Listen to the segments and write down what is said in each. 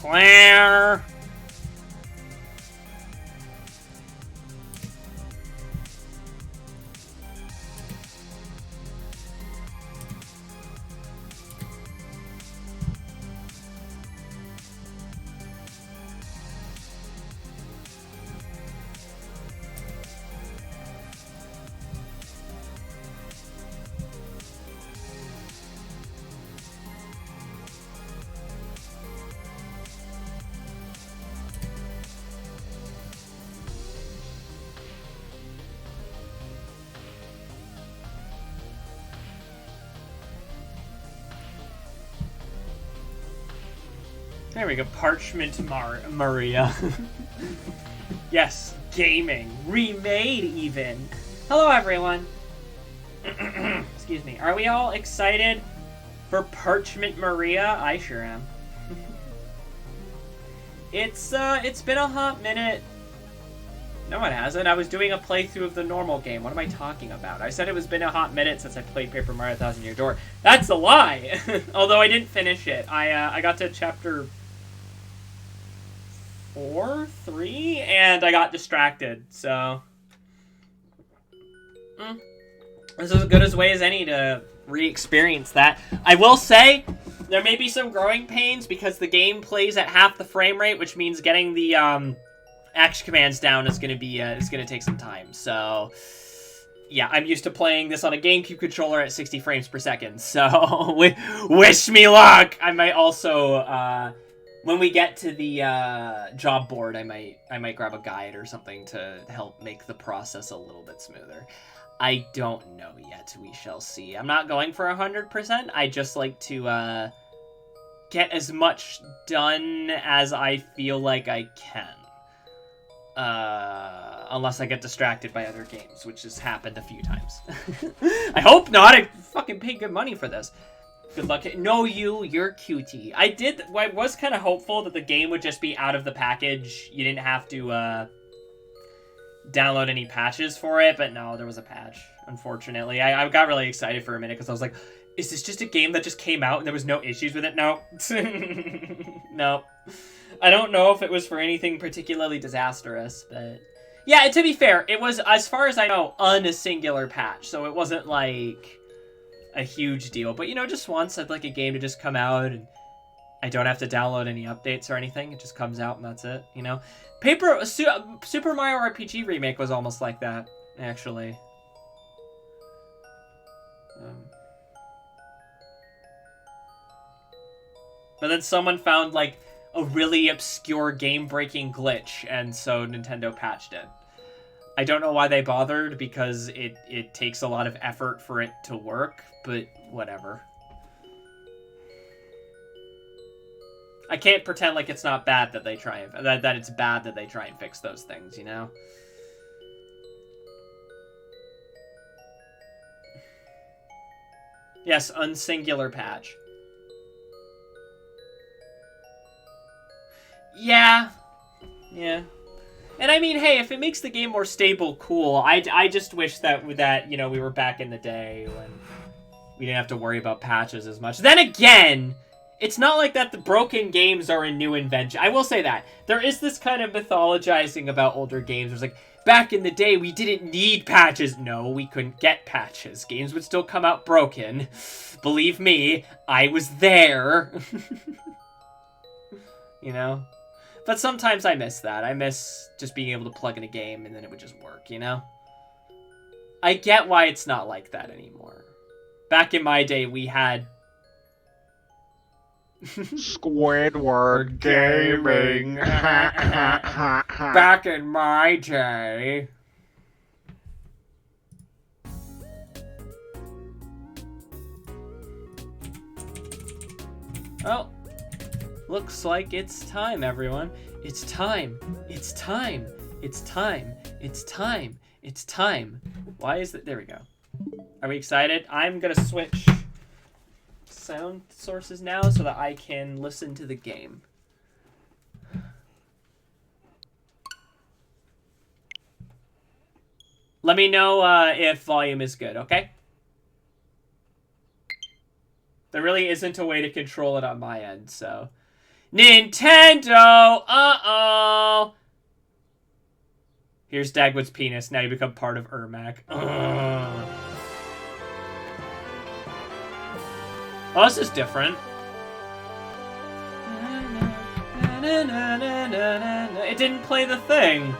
Claire. There we go. Parchment Maria. Yes, gaming. Remade, even. Hello, everyone. Excuse me. Are we all excited for Parchment Maria? I sure am. It's been a hot minute. No, it hasn't. I was doing a playthrough of the normal game. What am I talking about? I said it was been a hot minute since I played Paper Mario 1000 Year Door. That's a lie! Although I didn't finish it. I got to chapter 3, and I got distracted, so... This is as good a way as any to re-experience that. I will say, there may be some growing pains, because the game plays at half the frame rate, which means getting the, action commands down is gonna be, is gonna take some time, so... Yeah, I'm used to playing this on a GameCube controller at 60 frames per second, so... wish me luck! I might also, when we get to the job board, I might grab a guide or something to help make the process a little bit smoother. I don't know yet. We shall see. I'm not going for 100%. I just like to get as much done as I feel like I can. Unless I get distracted by other games, which has happened a few times. I hope not. I fucking paid good money for this. Good luck. No, you're cutie. I was kind of hopeful that the game would just be out of the package. You didn't have to, download any patches for it, but no, there was a patch, unfortunately. I got really excited for a minute, because I was like, is this just a game that just came out and there was no issues with it? No. No. I don't know if it was for anything particularly disastrous, but... Yeah, to be fair, it was, as far as I know, a singular patch, so it wasn't, like... a huge deal, but you know, just once I'd like a game to just come out and I don't have to download any updates or anything. It just comes out and that's it, you know. Super Mario RPG Remake was almost like that, actually. But then someone found like a really obscure game-breaking glitch, and so Nintendo patched it. I don't know why they bothered, because it takes a lot of effort for it to work, but whatever. I can't pretend like it's not bad that they try and... that it's bad that they try and fix those things, you know? Yes, unsingular patch. Yeah. Yeah. And I mean, hey, if it makes the game more stable, cool. I just wish that, you know, we were back in the day when we didn't have to worry about patches as much. Then again, it's not like that the broken games are a new invention. I will say that. There is this kind of mythologizing about older games. It's like, back in the day, we didn't need patches. No, we couldn't get patches. Games would still come out broken. Believe me, I was there. You know? But sometimes I miss that. I miss just being able to plug in a game and then it would just work, you know? I get why it's not like that anymore. Back in my day, we had... Squidward Gaming. Back in my day... Oh. Looks like it's time, everyone. It's time. It's time. It's time. It's time. It's time. Why is it? There we go. Are we excited? I'm going to switch sound sources now so that I can listen to the game. Let me know if volume is good, okay? There really isn't a way to control it on my end, so... Nintendo! Uh-oh! Here's Dagwood's penis. Now you become part of Ermac. Oh, this is different. It didn't play the thing.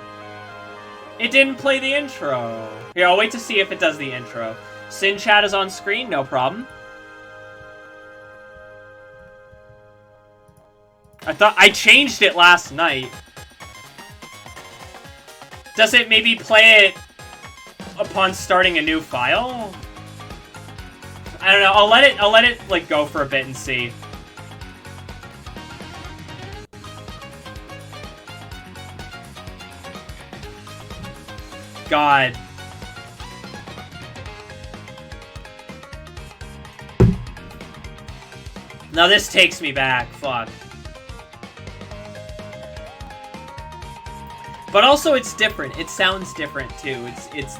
It didn't play the intro. Here, I'll wait to see if it does the intro. Sin Chat is on screen, no problem. I thought I changed it last night. Does it maybe play it upon starting a new file? I don't know. I'll let it like go for a bit and see. God. Now this takes me back. Fuck. But also it's different. It sounds different too.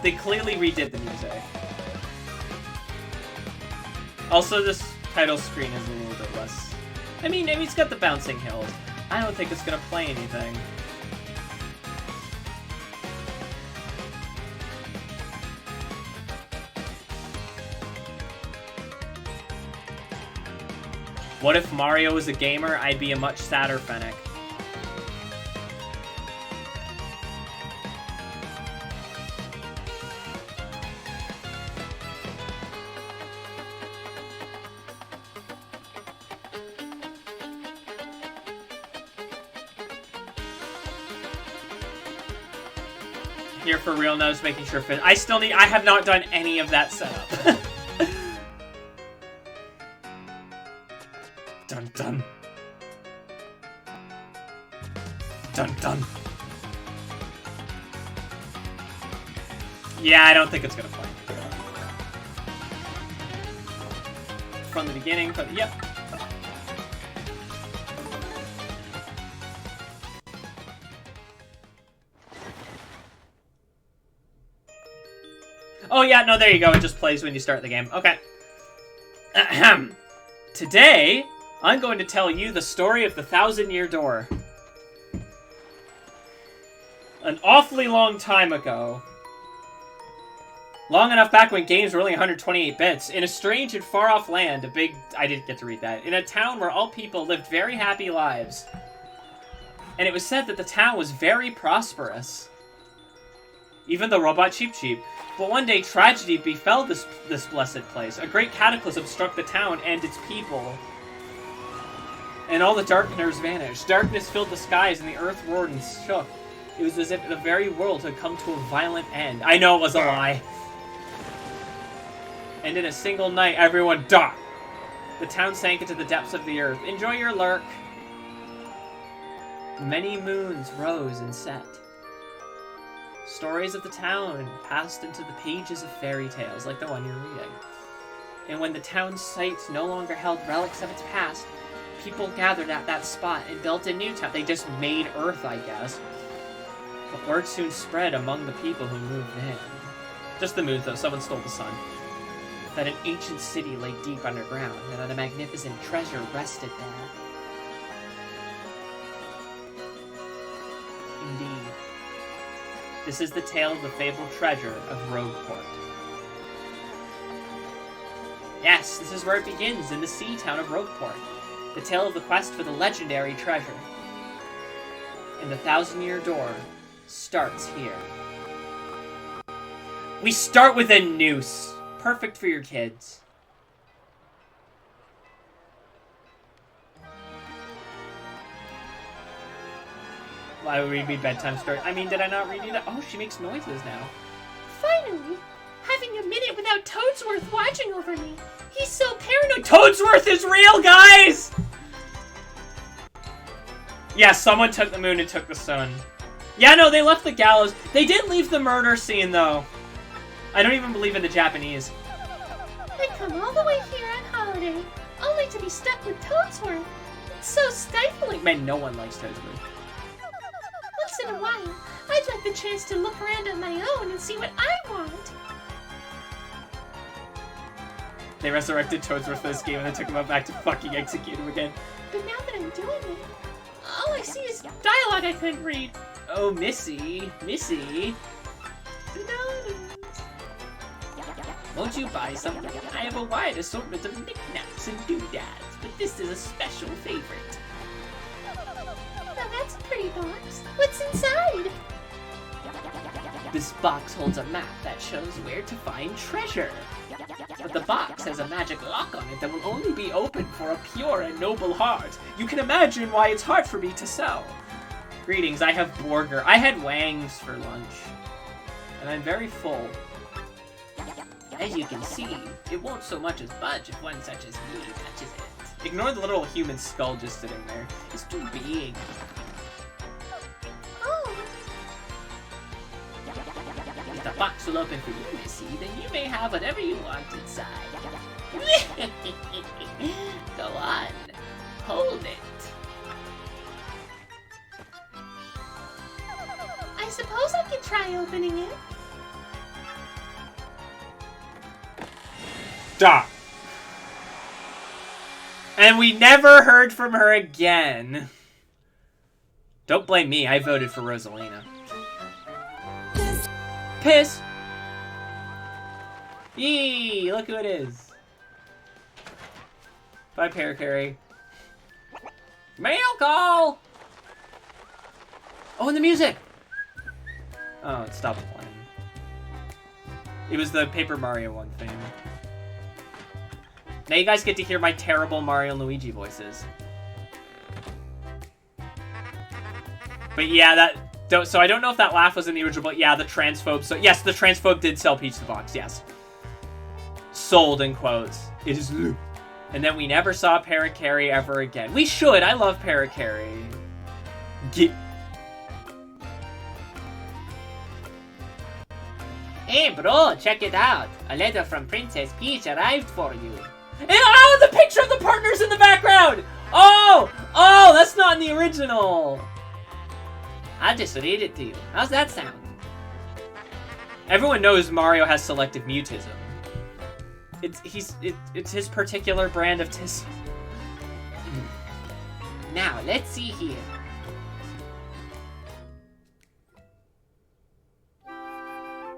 They clearly redid the music. Also this title screen is a little bit less. I mean it's got the bouncing hills. I don't think it's gonna play anything. What if Mario was a gamer? I'd be a much sadder Fennec. Here for real now, just making sure I have not done any of that setup. Dun dun. Dun dun. Yeah, I don't think it's gonna play. From the beginning, yep. Oh yeah, no, there you go. It just plays when you start the game. Okay. Ahem. Today, I'm going to tell you the story of the 1,000-Year Door. An awfully long time ago. Long enough back when games were only 128 bits. In a strange and far-off land, I didn't get to read that. In a town where all people lived very happy lives. And it was said that the town was very prosperous. Even the robot Cheep Cheep. But one day, tragedy befell this blessed place. A great cataclysm struck the town and its people. And all the darkness vanished. Darkness filled the skies, and the earth roared and shook. It was as if the very world had come to a violent end. I know it was a lie. And in a single night, everyone died. The town sank into the depths of the earth. Enjoy your lurk. Many moons rose and set. Stories of the town passed into the pages of fairy tales, like the one you're reading. And when the town's sites no longer held relics of its past, people gathered at that spot and built a new town. They just made Earth, I guess. But word soon spread among the people who moved in. Just the moons, though. Someone stole the sun. That an ancient city lay deep underground, and that a magnificent treasure rested there. Indeed. This is the tale of the fabled treasure of Rogueport. Yes, this is where it begins, in the sea town of Rogueport. The tale of the quest for the legendary treasure. And the 1,000-Year Door starts here. We start with a noose. Perfect for your kids. Why would we read bedtime story? I mean, did I not read you that? Oh, she makes noises now. Finally! Having a minute without Toadsworth watching over me. He's so paranoid. Toadsworth is real, guys! Yeah, someone took the moon and took the sun. Yeah, no, they left the gallows. They did leave the murder scene, though. I don't even believe in the Japanese. I come all the way here on holiday, only to be stuck with Toadsworth. It's so stifling. Man, no one likes Toadsworth. Once in a while, I'd like the chance to look around on my own and see what I want. They resurrected Toadsworth for this game and then took him up back to fucking execute him again. But now that I'm doing it, all I see is dialogue I couldn't read. Oh, Missy. Missy. Won't you buy something? I have a wide assortment of knickknacks and doodads, but this is a special favorite. Now that's a pretty box. What's inside? This box holds a map that shows where to find treasure. But the box has a magic lock on it that will only be opened for a pure and noble heart. You can imagine why it's hard for me to sell. Greetings, I have Borger. I had Wangs for lunch. And I'm very full. As you can see, it won't so much as budge if one such as me touches it. Ignore the little human skull just sitting there. It's too big. Oh. If the box will open for you, Missy, then you may have whatever you want inside. Go on. Hold it. I suppose I could try opening it. Stop. And we never heard from her again. Don't blame me, I voted for Rosalina. Piss! Yee! Look who it is. Bye, Parakarry. Mail call! Oh, and the music! Oh, it stopped playing. It was the Paper Mario one thing. Now you guys get to hear my terrible Mario and Luigi voices. But yeah, so I don't know if that laugh was in the original, but yeah, the transphobe. So yes, the transphobe did sell Peach the Box, yes. Sold in quotes. It is Luke. And then we never saw Parakarry ever again. We should. I love Parakarry. Hey bro, check it out. A letter from Princess Peach arrived for you. And oh, the picture of the partners in the background! Oh! Oh, that's not in the original! I'll just read it to you. How's that sound? Everyone knows Mario has selective mutism. It's his particular brand of tism. Now, let's see here.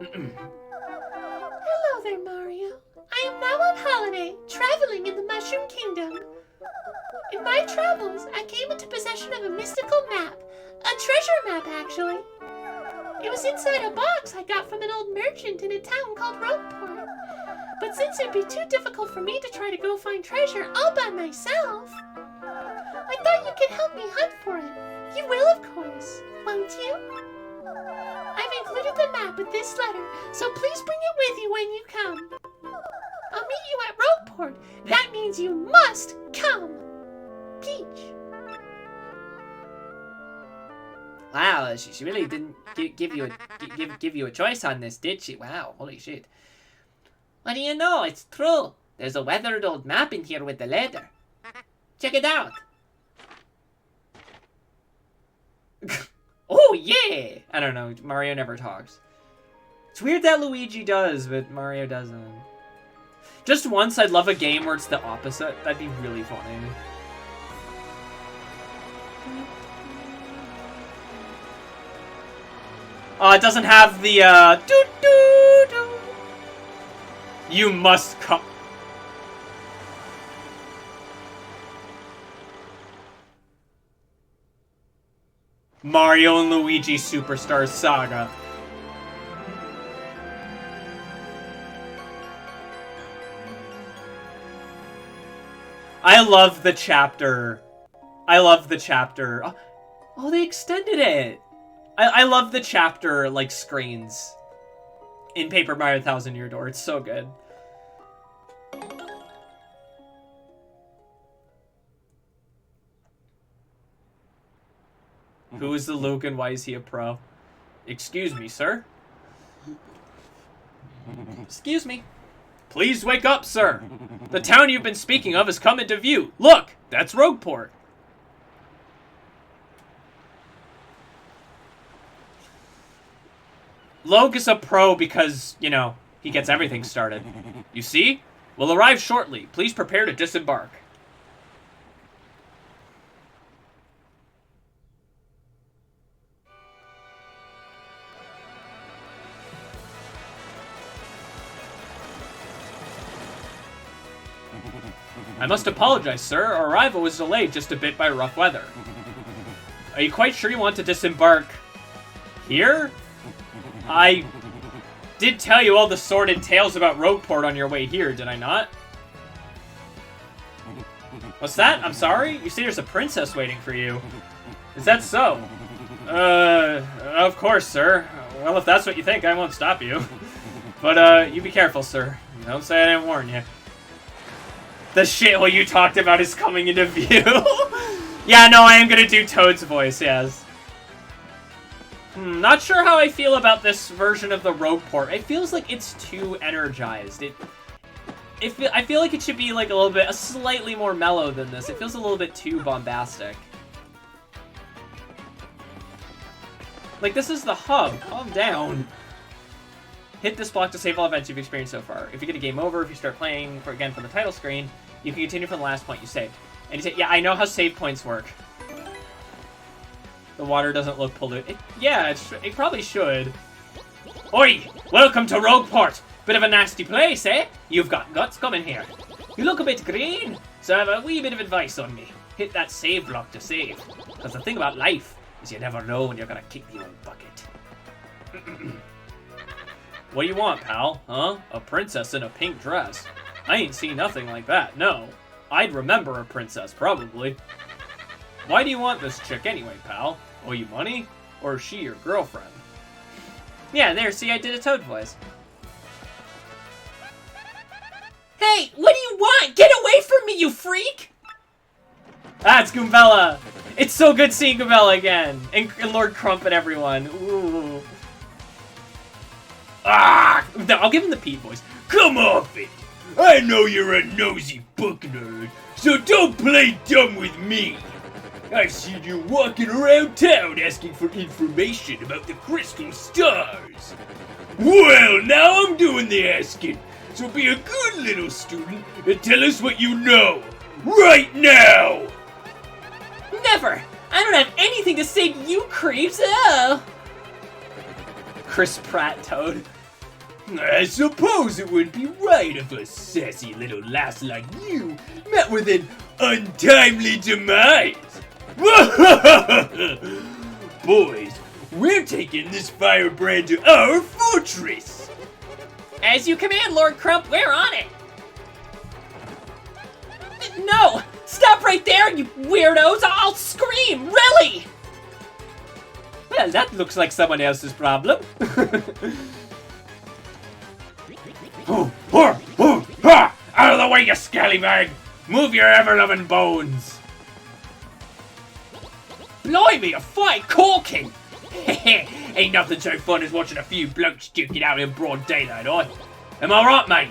Hello there, Mario. I am now on holiday, traveling in the Mushroom Kingdom. In my travels, I came into possession of a mystical map. A treasure map, actually. It was inside a box I got from an old merchant in a town called Rogueport. But since it'd be too difficult for me to try to go find treasure all by myself, I thought you could help me hunt for it. You will, of course, won't you? I've included the map with this letter, so please bring it with you when you come. I'll meet you at Rogueport. That means you must come. Peach. Wow, she really didn't give you a choice on this, did she? Wow, holy shit. What do you know? It's true. There's a weathered old map in here with the letter. Check it out. Oh, yeah! I don't know. Mario never talks. It's weird that Luigi does, but Mario doesn't. Just once, I'd love a game where it's the opposite. That'd be really funny. Oh, it doesn't have the, doo-doo-doo. You must come. Mario and Luigi Superstar Saga. I love the chapter. I love the chapter. Oh, they extended it. I love the chapter, like, screens in Paper Mario 1000 Year Door. It's so good. Who is the Luke and why is he a pro? Excuse me, sir. Excuse me. Please wake up, sir. The town you've been speaking of has come into view. Look, that's Rogueport. Logue is a pro because, you know, he gets everything started. You see? will arrive shortly. Please prepare to disembark. I must apologize, sir. Our arrival was delayed just a bit by rough weather. Are you quite sure you want to disembark here? I did tell you all the sordid tales about Rogueport on your way here, did I not? What's that? I'm sorry? You say there's a princess waiting for you. Is that so? Of course, sir. Well, if that's what you think, I won't stop you. But, you be careful, sir. Don't say I didn't warn you. The shithole you talked about is coming into view. Yeah, no, I am gonna do Toad's voice, yes. Not sure how I feel about this version of the Rogueport. It feels like it's too energized. I feel like it should be like a slightly more mellow than this. It feels a little bit too bombastic. Like, this is the hub. Calm down. Hit this block to save all events you've experienced so far. If you get a game over, if you start playing again from the title screen, you can continue from the last point you saved. And you say, yeah, I know how save points work. The water doesn't look polluted. Yeah, it probably should. Oi! Welcome to Rogueport! Bit of a nasty place, eh? You've got guts coming here. You look a bit green, so I have a wee bit of advice on me. Hit that save block to save. Because the thing about life is you never know when you're gonna kick the old bucket. What do you want, pal? Huh? A princess in a pink dress? I ain't seen nothing like that, no. I'd remember a princess, probably. Why do you want this chick anyway, pal? Owe you money? Or is she your girlfriend? Yeah, there, see, I did a Toad voice. Hey, what do you want? Get away from me, you freak! That's Goombella! It's so good seeing Goombella again! And Lord Crump and everyone. Ooh. Ah! No, I'll give him the Pete voice. Come off it! I know you're a nosy book nerd, so don't play dumb with me! I've seen you walking around town asking for information about the crystal stars! Well, now I'm doing the asking, so be a good little student and tell us what you know! Right now! Never! I don't have anything to say to you creeps! Oh! Chris Pratt Toad. I suppose it would be right if a sassy little lass like you met with an untimely demise. Boys, we're taking this firebrand to our fortress. As you command, Lord Crump, we're on it! No! Stop right there, you weirdos! I'll scream! Really! Well, that looks like someone else's problem. Out of the way, you scallywag! Move your ever-loving bones! Blimey, a fight corking! Ain't nothing so fun as watching a few blokes duke it out in broad daylight, Am I right, mate?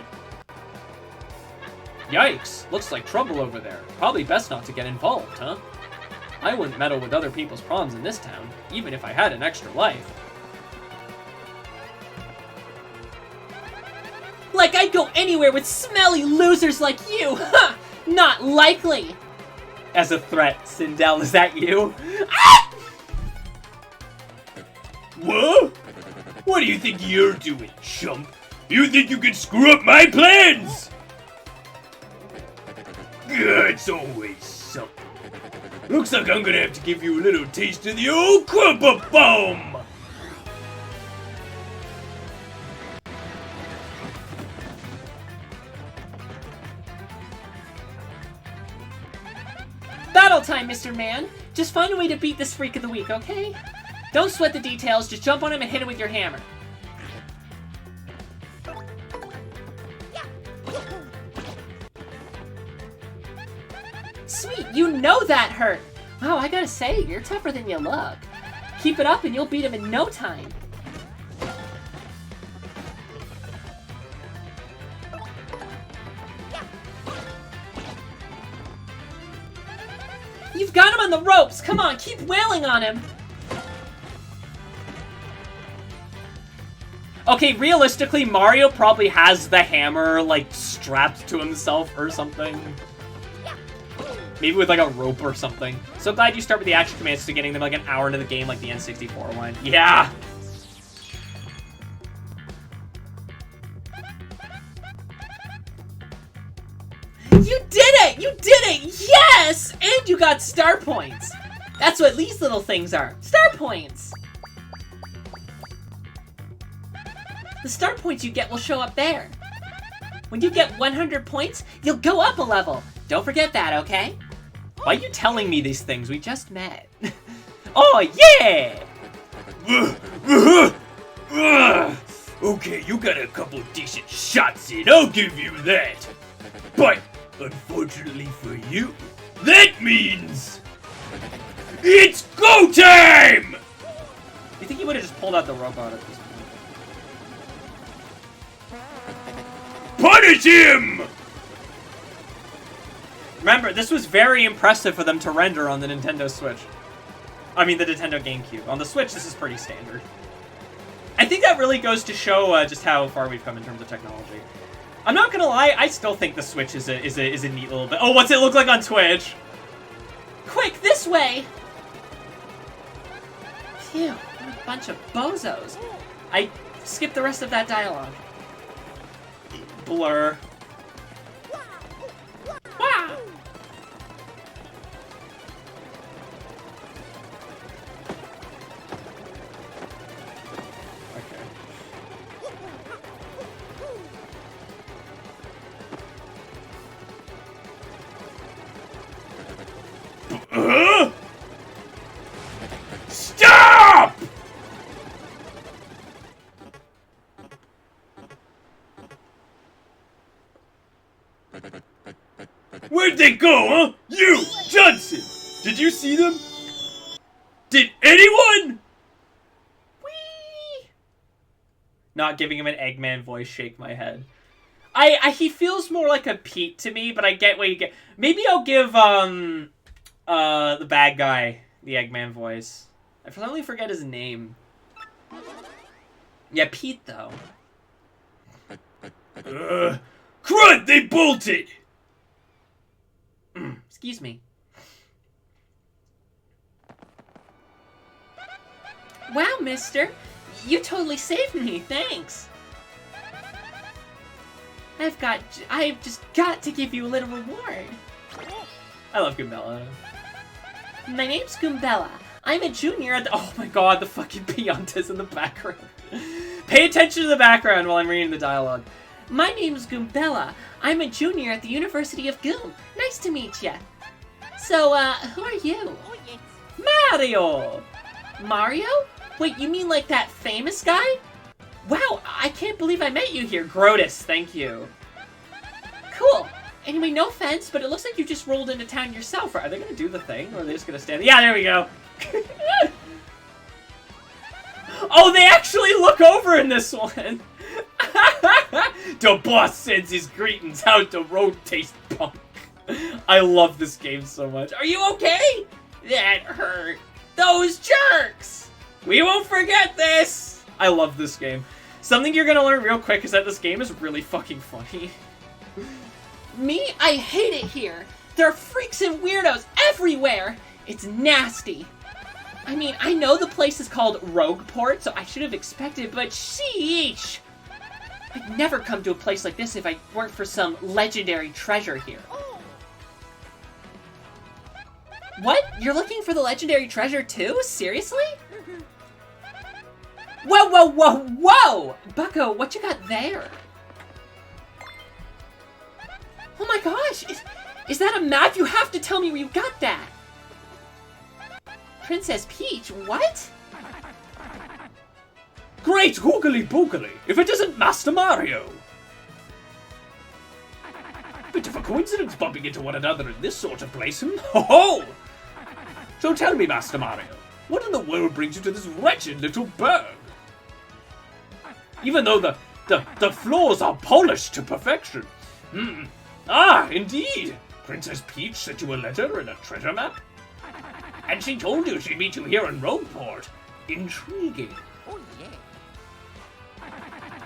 Yikes, looks like trouble over there. Probably best not to get involved, huh? I wouldn't meddle with other people's problems in this town, even if I had an extra life. Like I'd go anywhere with smelly losers like you! Ha! Not likely! As a threat, Sindel, is that you? Ah! What? What do you think you're doing, chump? You think you can screw up my plans? It's always something. Looks like I'm gonna have to give you a little taste of the old Crumpa Bomb! Battle time, Mr. Man! Just find a way to beat this freak of the week, okay? Don't sweat the details, just jump on him and hit him with your hammer. Sweet, you know that hurt! Wow, I gotta say, you're tougher than you look. Keep it up and you'll beat him in no time. You've got him on the ropes! Come on, keep wailing on him! Okay, realistically, Mario probably has the hammer, like, strapped to himself or something. Maybe with, like, a rope or something. So glad you start with the action commands to getting them, like, an hour into the game like the N64 one. Yeah! You did it! You did it! Yes! And you got star points! That's what these little things are. Star points! The star points you get will show up there. When you get 100 points, you'll go up a level. Don't forget that, okay? Why are you telling me these things? We just met. Oh, yeah! Okay, you got a couple decent shots in, I'll give you that. But, unfortunately for you, that means... it's go time! You think he would have just pulled out the robot at this point? Punish him! Remember, this was very impressive for them to render on the Nintendo Switch. I mean, the Nintendo GameCube. On the Switch, this is pretty standard. I think that really goes to show just how far we've come in terms of technology. I'm not gonna lie, I still think the Switch is a neat little bit. Oh, what's it look like on Twitch? Quick, this way! Phew, what a bunch of bozos. I skipped the rest of that dialogue. Blur. Wow! Stop! Where'd they go, huh? You, Johnson! Did you see them? Did anyone? Whee! Not giving him an Eggman voice, shake my head. He feels more like a Pete to me, but I get what you get. Maybe I'll give, the bad guy the Eggman voice. I suddenly forget his name. Yeah, Pete, though. Crud, they bolted! Excuse me. Wow, mister. You totally saved me, thanks. I've just got to give you a little reward. I love Goombella. My name's Goombella. I'm a junior at the— oh my god, the fucking Beyonce's in the background. Pay attention to the background while I'm reading the dialogue. My name's Goombella. I'm a junior at the University of Goom. Nice to meet ya. So, who are you? Mario! Mario? Wait, you mean like that famous guy? Wow, I can't believe I met you here. Grotus, thank you. Cool. Anyway, no offense, but it looks like you just rolled into town yourself. Are they gonna do the thing, or are they just gonna stand there? Yeah, there we go. Oh, they actually look over in this one. The boss sends his greetings out to road taste punk. I love this game so much. Are you okay? That hurt. Those jerks. We won't forget this. I love this game. Something you're gonna learn real quick is that this game is really fucking funny. Me? I hate it here. There are freaks and weirdos everywhere. It's nasty. I mean, I know the place is called Rogueport, so I should have expected, but sheesh. I'd never come to a place like this if I weren't for some legendary treasure here. What? You're looking for the legendary treasure too? Seriously? Whoa, whoa, whoa, whoa! Bucko, what you got there? Oh my gosh! Is that a map? You have to tell me where you got that! Princess Peach, what? Great hoogly boogly, if it isn't Master Mario! Bit of a coincidence bumping into one another in this sort of place, hmm? Ho-ho! So tell me, Master Mario, what in the world brings you to this wretched little burg? Even though the floors are polished to perfection. Ah, indeed! Princess Peach sent you a letter and a treasure map? And she told you she'd meet you here in Rogueport. Intriguing. Oh, yeah.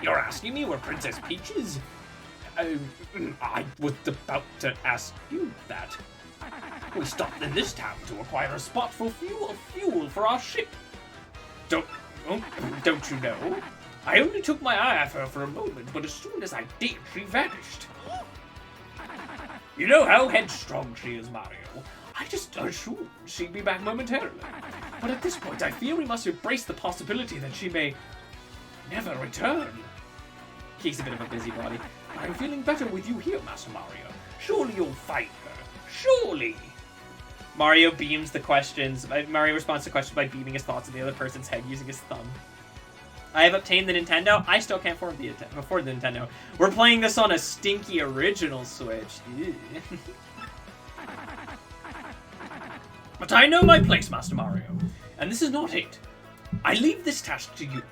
You're asking me where Princess Peach is? I was about to ask you that. We stopped in this town to acquire a spot for fuel for our ship. Don't you know? I only took my eye off her for a moment, but as soon as I did, she vanished. You know how headstrong she is, Mario. I just assumed she'd be back momentarily. But at this point, I fear we must embrace the possibility that she may never return. He's a bit of a busybody. I'm feeling better with you here, Master Mario. Surely you'll find her. Surely! Mario beams the questions. Mario responds to questions by beaming his thoughts in the other person's head using his thumb. I have obtained the Nintendo. I still can't afford the Nintendo. We're playing this on a stinky original Switch. But I know my place, Master Mario. And this is not it. I leave this task to you.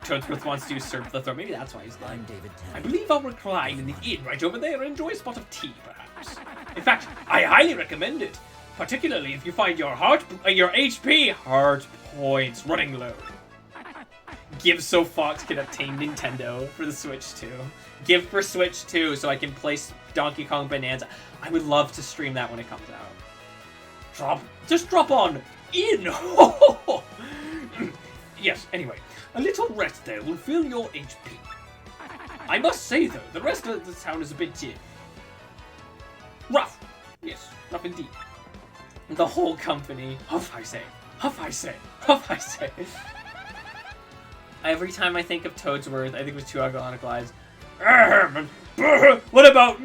Toadsworth wants to usurp the throne. Maybe that's why he's lying. I believe I'll recline in the inn right over there and enjoy a spot of tea, perhaps. In fact, I highly recommend it. Particularly if you find your HP heart points running low. Give so Fox can obtain Nintendo for the Switch 2. Give for Switch 2 so I can play Donkey Kong Bonanza. I would love to stream that when it comes out. Just drop on in. Yes, anyway. A little rest there will fill your HP. I must say, though, the rest of the town is a bit rough. Yes, rough indeed. The whole company. Huff, I say. Huff, I say. Huff, I say. Every time I think of Toadsworth, I think of two ironic lies. What about...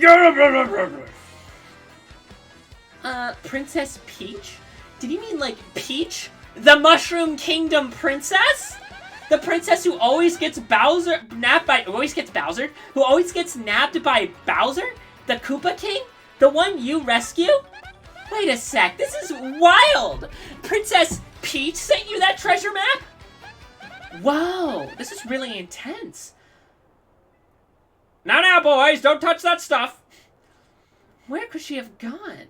Princess Peach? Did you mean, like, Peach? The Mushroom Kingdom princess? The princess who always gets nabbed by Bowser? The Koopa King? The one you rescue? Wait a sec, this is wild! Princess Peach sent you that treasure map? Whoa, this is really intense. Now, boys, don't touch that stuff. Where could she have gone?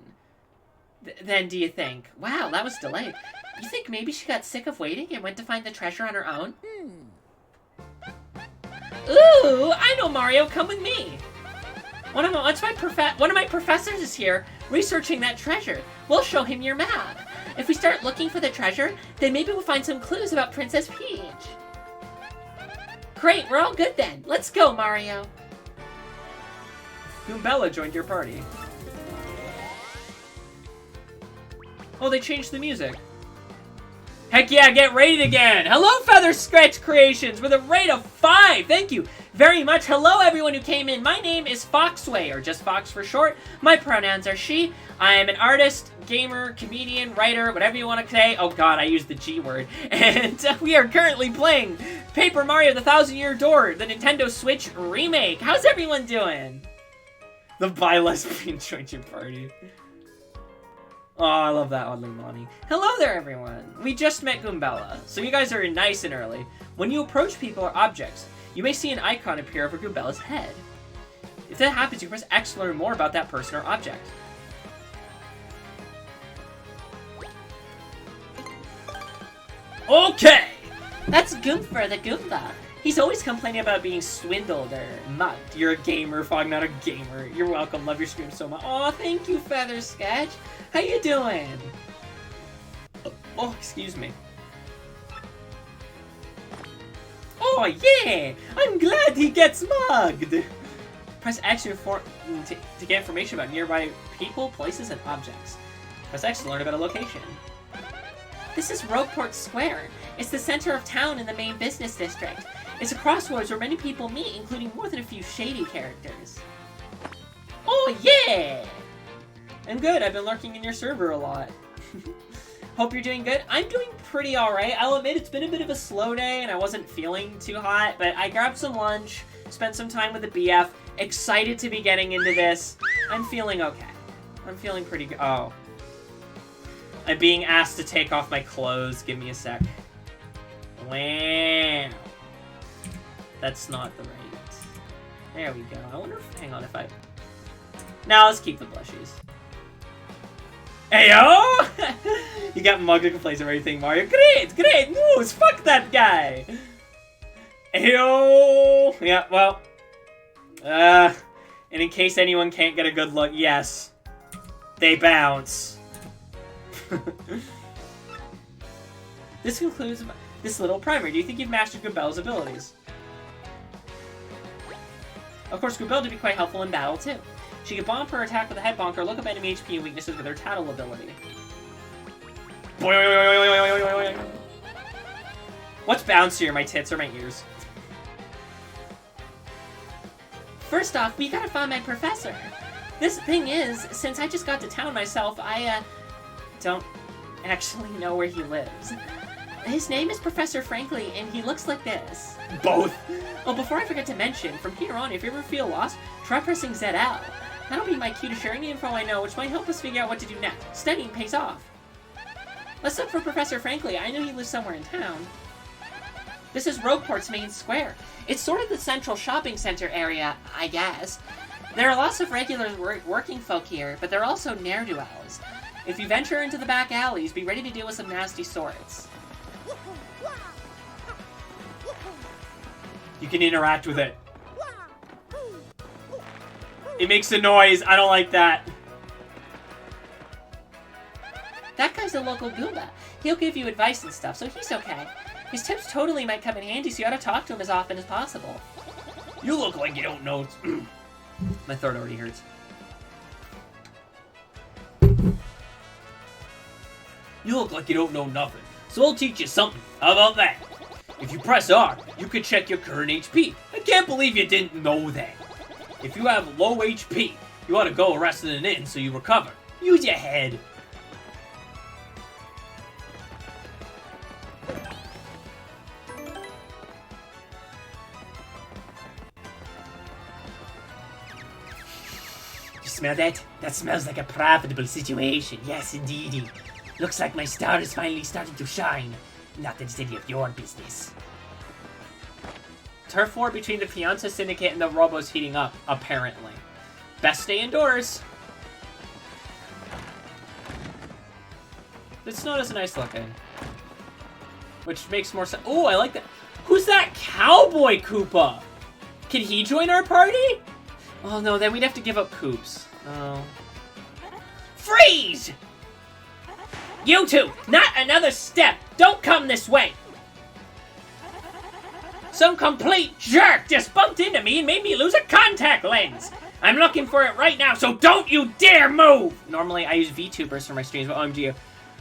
Then, do you think? Wow, that was delayed. You think maybe she got sick of waiting and went to find the treasure on her own? Ooh, I know, Mario. Come with me. One of my professors is here researching that treasure. We'll show him your map. If we start looking for the treasure, then maybe we'll find some clues about Princess Peach. Great, we're all good then. Let's go, Mario. Goombella joined your party. Oh, they changed the music. Heck yeah, get rated again! Hello, Feather Scratch Creations, with a rate of 5! Thank you very much. Hello, everyone who came in. My name is FOXWAY, or just Fox for short. My pronouns are she. I am an artist, gamer, comedian, writer, whatever you want to say. Oh god, I used the G word. And we are currently playing Paper Mario the Thousand-Year Door, the Nintendo Switch Remake. How's everyone doing? The bi-lesbian joined your party. Oh, I love that oddly money. Hello there, everyone. We just met Goombella, so you guys are nice and early. When you approach people or objects, you may see an icon appear over Goombella's head. If that happens, you press X to learn more about that person or object. Okay! That's Goomfer the Goomba. He's always complaining about being swindled or mugged. You're a gamer, Fog, not a gamer. You're welcome. Love your stream so much. Aw, thank you, Feather Sketch. How you doing? Oh, excuse me. Oh, yeah! I'm glad he gets mugged! Press X to get information about nearby people, places, and objects. Press X to learn about a location. This is Rogueport Square. It's the center of town in the main business district. It's a crossroads where many people meet, including more than a few shady characters. Oh, yeah! I'm good. I've been lurking in your server a lot. Hope you're doing good. I'm doing pretty alright. I'll admit it's been a bit of a slow day and I wasn't feeling too hot, but I grabbed some lunch, spent some time with the BF, excited to be getting into this. I'm feeling okay. I'm feeling pretty good. Oh. I'm being asked to take off my clothes. Give me a sec. Wow. That's not the right. There we go. I wonder if, hang on, if I... Now let's keep the blushies. Heyo! You got mugged and complaints and everything, Mario. Great, great news! Fuck that guy! Ew! Yeah, well. And in case anyone can't get a good look, yes. They bounce. This concludes this little primer. Do you think you've mastered Goobelle's abilities? Of course, Goobelle would be quite helpful in battle, too. She can bomb her attack with a head bonk or look up enemy HP and weaknesses with her tattle ability. What's bouncier, my tits or my ears? First off, we gotta find my professor. This thing is, since I just got to town myself, I, don't actually know where he lives. His name is Professor Frankly, and he looks like this. Both. Oh, before I forget to mention, from here on, if you ever feel lost, try pressing ZL. That'll be my cue to share any info I know, which might help us figure out what to do next. Studying pays off. Let's look for Professor Frankly. I know he lives somewhere in town. This is Rogueport's main square. It's sort of the central shopping center area, I guess. There are lots of regular working folk here, but there are also ne'er-do-wells. If you venture into the back alleys, be ready to deal with some nasty swords. You can interact with it. It makes a noise. I don't like that. That guy's a local Goomba. He'll give you advice and stuff, so he's okay. His tips totally might come in handy, so you ought to talk to him as often as possible. You look like you don't know. My throat already hurts. You look like you don't know nothing, so I'll teach you something. How about that? If you press R, you can check your current HP. I can't believe you didn't know that. If you have low HP, you ought to go rest in an inn so you recover. Use your head. You smell that? That smells like a profitable situation. Yes, indeedy. Looks like my star is finally starting to shine. Not that it's any of your business. Turf war between the Pianta Syndicate and the Robos heating up, apparently. Best stay indoors. This snow is nice looking. Which makes more sense. Oh, I like that. Who's that Cowboy Koopa? Can he join our party? Oh no, then we'd have to give up Koops. Oh. Freeze! You two, not another step! Don't come this way! Some complete jerk just bumped into me and made me lose a contact lens! I'm looking for it right now, so don't you dare move! Normally, I use VTubers for my streams, but OMG,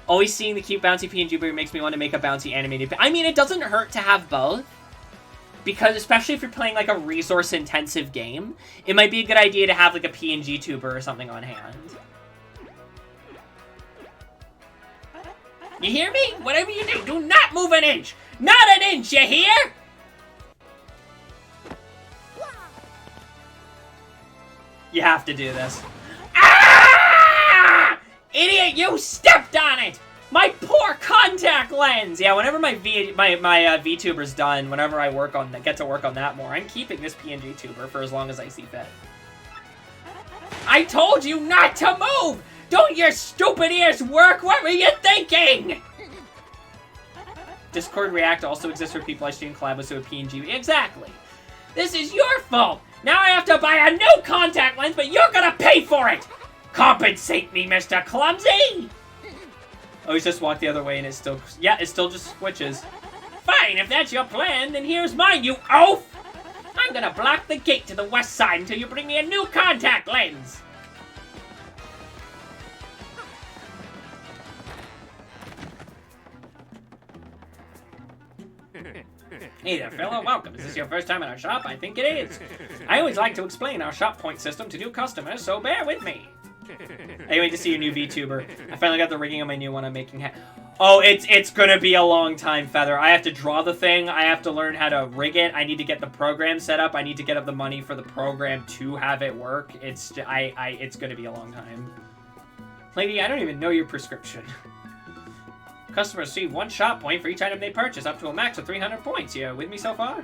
always seeing the cute bouncy PNG makes me want to make a bouncy animated... I mean, it doesn't hurt to have both. Because, especially if you're playing, like, a resource-intensive game, it might be a good idea to have, like, a PNG tuber or something on hand. You hear me? Whatever you do not move an inch! Not an inch, you hear? You have to do this. Ah! Idiot, you stepped on it! My poor contact lens! Yeah, whenever my VTuber's done, whenever I get to work on that more, I'm keeping this PNG tuber for as long as I see fit. I told you not to move! Don't your stupid ears work? What were you thinking? Discord React also exists for people I stream collab with, so a PNG. Exactly. This is your fault. Now I have to buy a new contact lens, but you're gonna pay for it. Compensate me, Mr. Clumsy. Oh, he's just walked the other way and it still just switches. Fine, if that's your plan, then here's mine, you oaf. I'm gonna block the gate to the west side until you bring me a new contact lens. Hey there, fella. Welcome. Is this your first time in our shop? I think it is. I always like to explain our shop point system to new customers, so bear with me. I wait to see your new VTuber. I finally got the rigging on my new one. I'm making Oh, it's gonna be a long time, Feather. I have to draw the thing. I have to learn how to rig it. I need to get the program set up. I need to get up the money for the program to have it work. It's gonna be a long time. Lady, I don't even know your prescription. Customers receive 1 shop point for each item they purchase, up to a max of 300 points. You with me so far?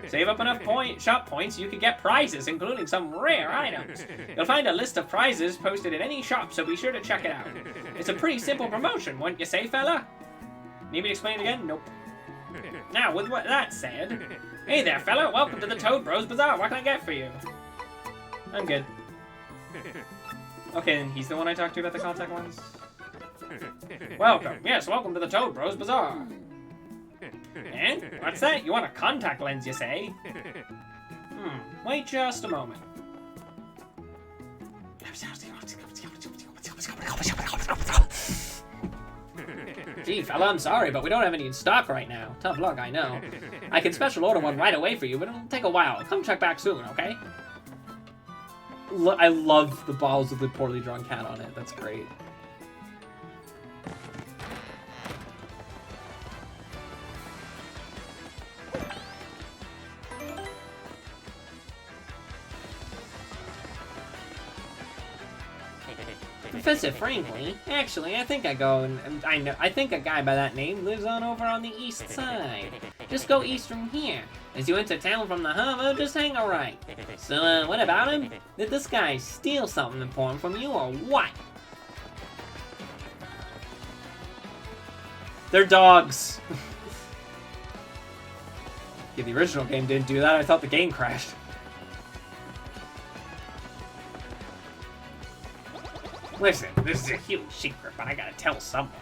Save up enough shop points, you can get prizes, including some rare items. You'll find a list of prizes posted in any shop, so be sure to check it out. It's a pretty simple promotion, wouldn't you say, fella? Need me to explain it again? Nope. Now, with what that said, Hey there, fella. Welcome to the Toad Bros Bazaar. What can I get for you? I'm good. Okay, and he's the one I talked to about the contact lens? Welcome. Yes, welcome to the Toad Bros Bazaar. And? What's that? You want a contact lens, you say? Wait just a moment. Gee, fella, I'm sorry, but we don't have any in stock right now. Tough luck, I know. I can special order one right away for you, but it'll take a while. Come check back soon, okay? I love the balls of the poorly drawn cat on it. That's great. Professor Frankly, actually, I think I think a guy by that name lives on over on the east side. Just go east from here. As you enter town from the harbor, just hang a right. So, what about him? Did this guy steal something important from you, or what? They're dogs. Yeah, the original game didn't do that. I thought the game crashed. Listen, this is a huge secret, but I gotta tell someone.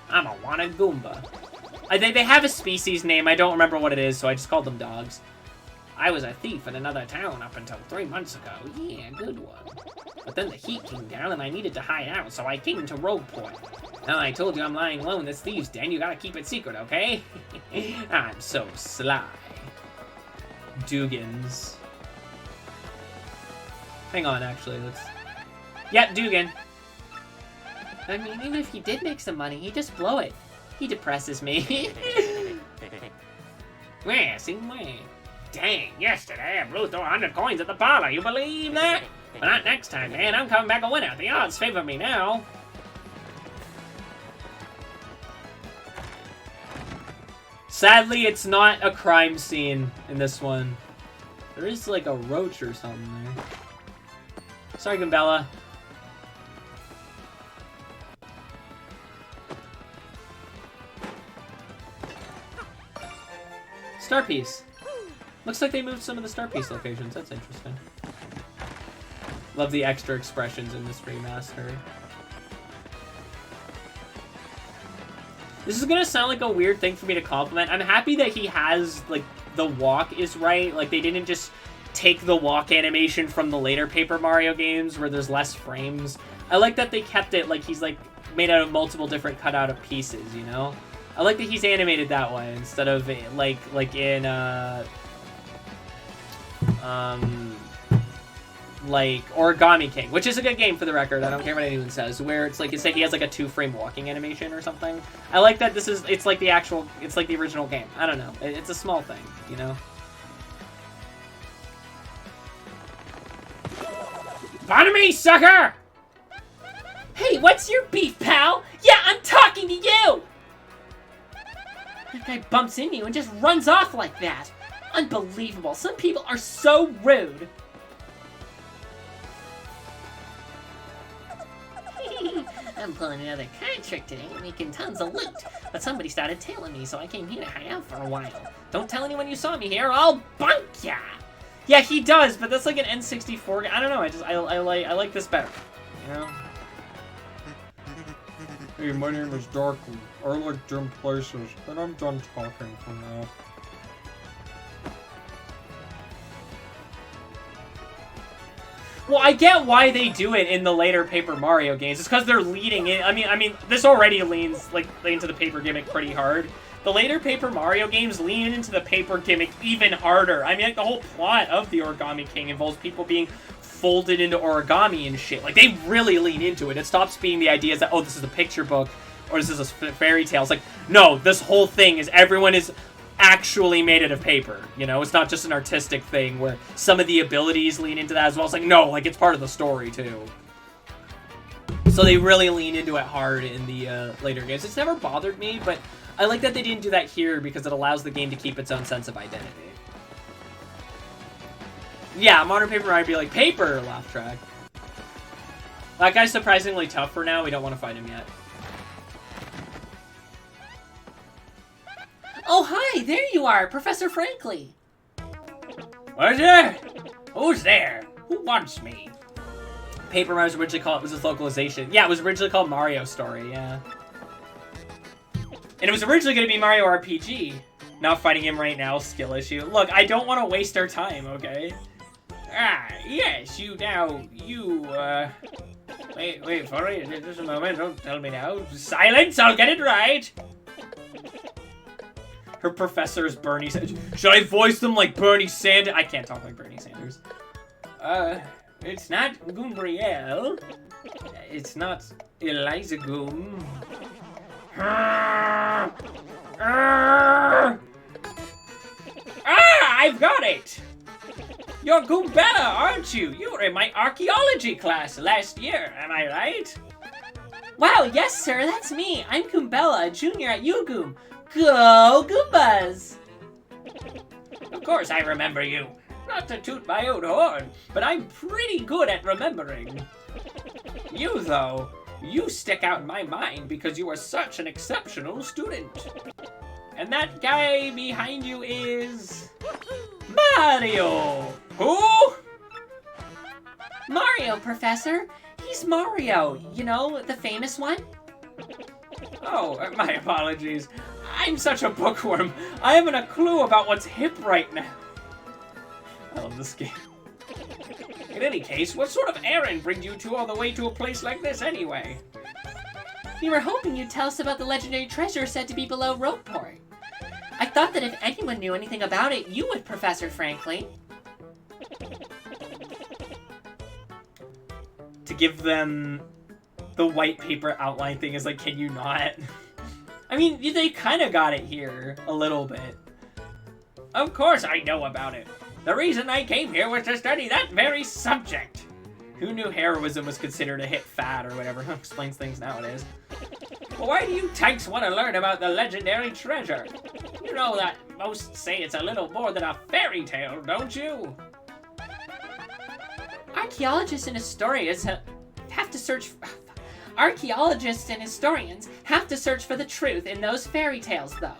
I'm a wanted Goomba. They have a species name, I don't remember what it is, so I just called them dogs. I was a thief in another town up until 3 months ago. Yeah, good one. But then the heat came down and I needed to hide out, so I came to Rogueport. Now I told you I'm lying low in this thieves' den, you gotta keep it secret, okay? I'm so sly. Dugans. Hang on, actually, let's... Yep, Dugan. I mean, even if he did make some money, he'd just blow it. He depresses me. Where? See where? Dang, yesterday I blew through 100 coins at the parlor. You believe that? But not next time, man. I'm coming back a winner. The odds favor me now. Sadly, it's not a crime scene in this one. There is like a roach or something there. Sorry, Gambella. Star Piece. Looks like they moved some of the Star Piece locations. That's interesting. Love the extra expressions in this remaster. This is gonna sound like a weird thing for me to compliment. I'm happy that he has, like, the walk is right. Like, they didn't just take the walk animation from the later Paper Mario games where there's less frames. I like that they kept it, like, he's, like, made out of multiple different cut-out of pieces, you know? I like that he's animated that way instead of like in like Origami King, which is a good game for the record. I don't care what anyone says. Where it's like he has like a 2-frame walking animation or something. I like that it's like the original game. I don't know. It's a small thing, you know. Pardon me, sucker! Hey, what's your beef, pal? Yeah, I'm talking to you! That guy bumps into you and just runs off like that. Unbelievable. Some people are so rude. I'm pulling another card trick today, making tons of loot. But somebody started tailing me, so I came here to hang out for a while. Don't tell anyone you saw me here, or I'll bunk ya! Yeah, he does, but that's like an N64 game. I don't know, I like this better. You know? Hey, my name is Darkly. I like dim places, and I'm done talking for now. Well, I get why they do it in the later Paper Mario games. It's because they're leading in. I mean, this already leans like into the paper gimmick pretty hard. The later Paper Mario games lean into the paper gimmick even harder. I mean, like, the whole plot of the Origami King involves people being folded into origami and shit. Like, they really lean into it. It stops being the ideas that, oh, this is a picture book, or this is a fairy tale. It's like, no, this whole thing is everyone is actually made out of paper. You know, it's not just an artistic thing where some of the abilities lean into that as well. It's like, no, like, it's part of the story, too. So they really lean into it hard in the later games. It's never bothered me, but I like that they didn't do that here because it allows the game to keep its own sense of identity. Yeah, Modern Paper Mario would be like, paper, laugh track. That guy's surprisingly tough for now. We don't want to fight him yet. Oh, hi, there you are, Professor Frankly. What's there? Who's there? Who wants me? Paper Mario was originally called, it was its localization. Yeah, it was originally called Mario Story, yeah. And it was originally going to be Mario RPG. Not fighting him right now, skill issue. Look, I don't want to waste our time, okay? Ah, yes, wait for it, just a moment, don't tell me now. Silence, I'll get it right! Her professor is Bernie Sanders. Should I voice them like Bernie Sanders? I can't talk like Bernie Sanders. It's not Goombrielle. It's not Eliza Goom. Ah, I've got it! You're Goombella, aren't you? You were in my archaeology class last year, am I right? Wow, yes, sir, that's me. I'm Goombella, a junior at UGoom. Go Goombas! Of course I remember you. Not to toot my own horn, but I'm pretty good at remembering. You, though, you stick out in my mind because you are such an exceptional student. And that guy behind you is... Mario! Who? Mario, Professor. He's Mario, you know, the famous one. Oh, my apologies. I'm such a bookworm. I haven't a clue about what's hip right now. I love this game. In any case, what sort of errand brings you two all the way to a place like this anyway? We were hoping you'd tell us about the legendary treasure said to be below Rogueport. I thought that if anyone knew anything about it, you would, Professor Frankly. To give them the white paper outline thing is like, can you not? I mean, they kind of got it here, a little bit. Of course I know about it. The reason I came here was to study that very subject. Who knew heroism was considered a hit fad or whatever? Explains things nowadays. Well, why do you tykes want to learn about the legendary treasure? You know that most say it's a little more than a fairy tale, don't you? Archaeologists and historians have to search... Archaeologists and historians have to search for the truth in those fairy tales, though.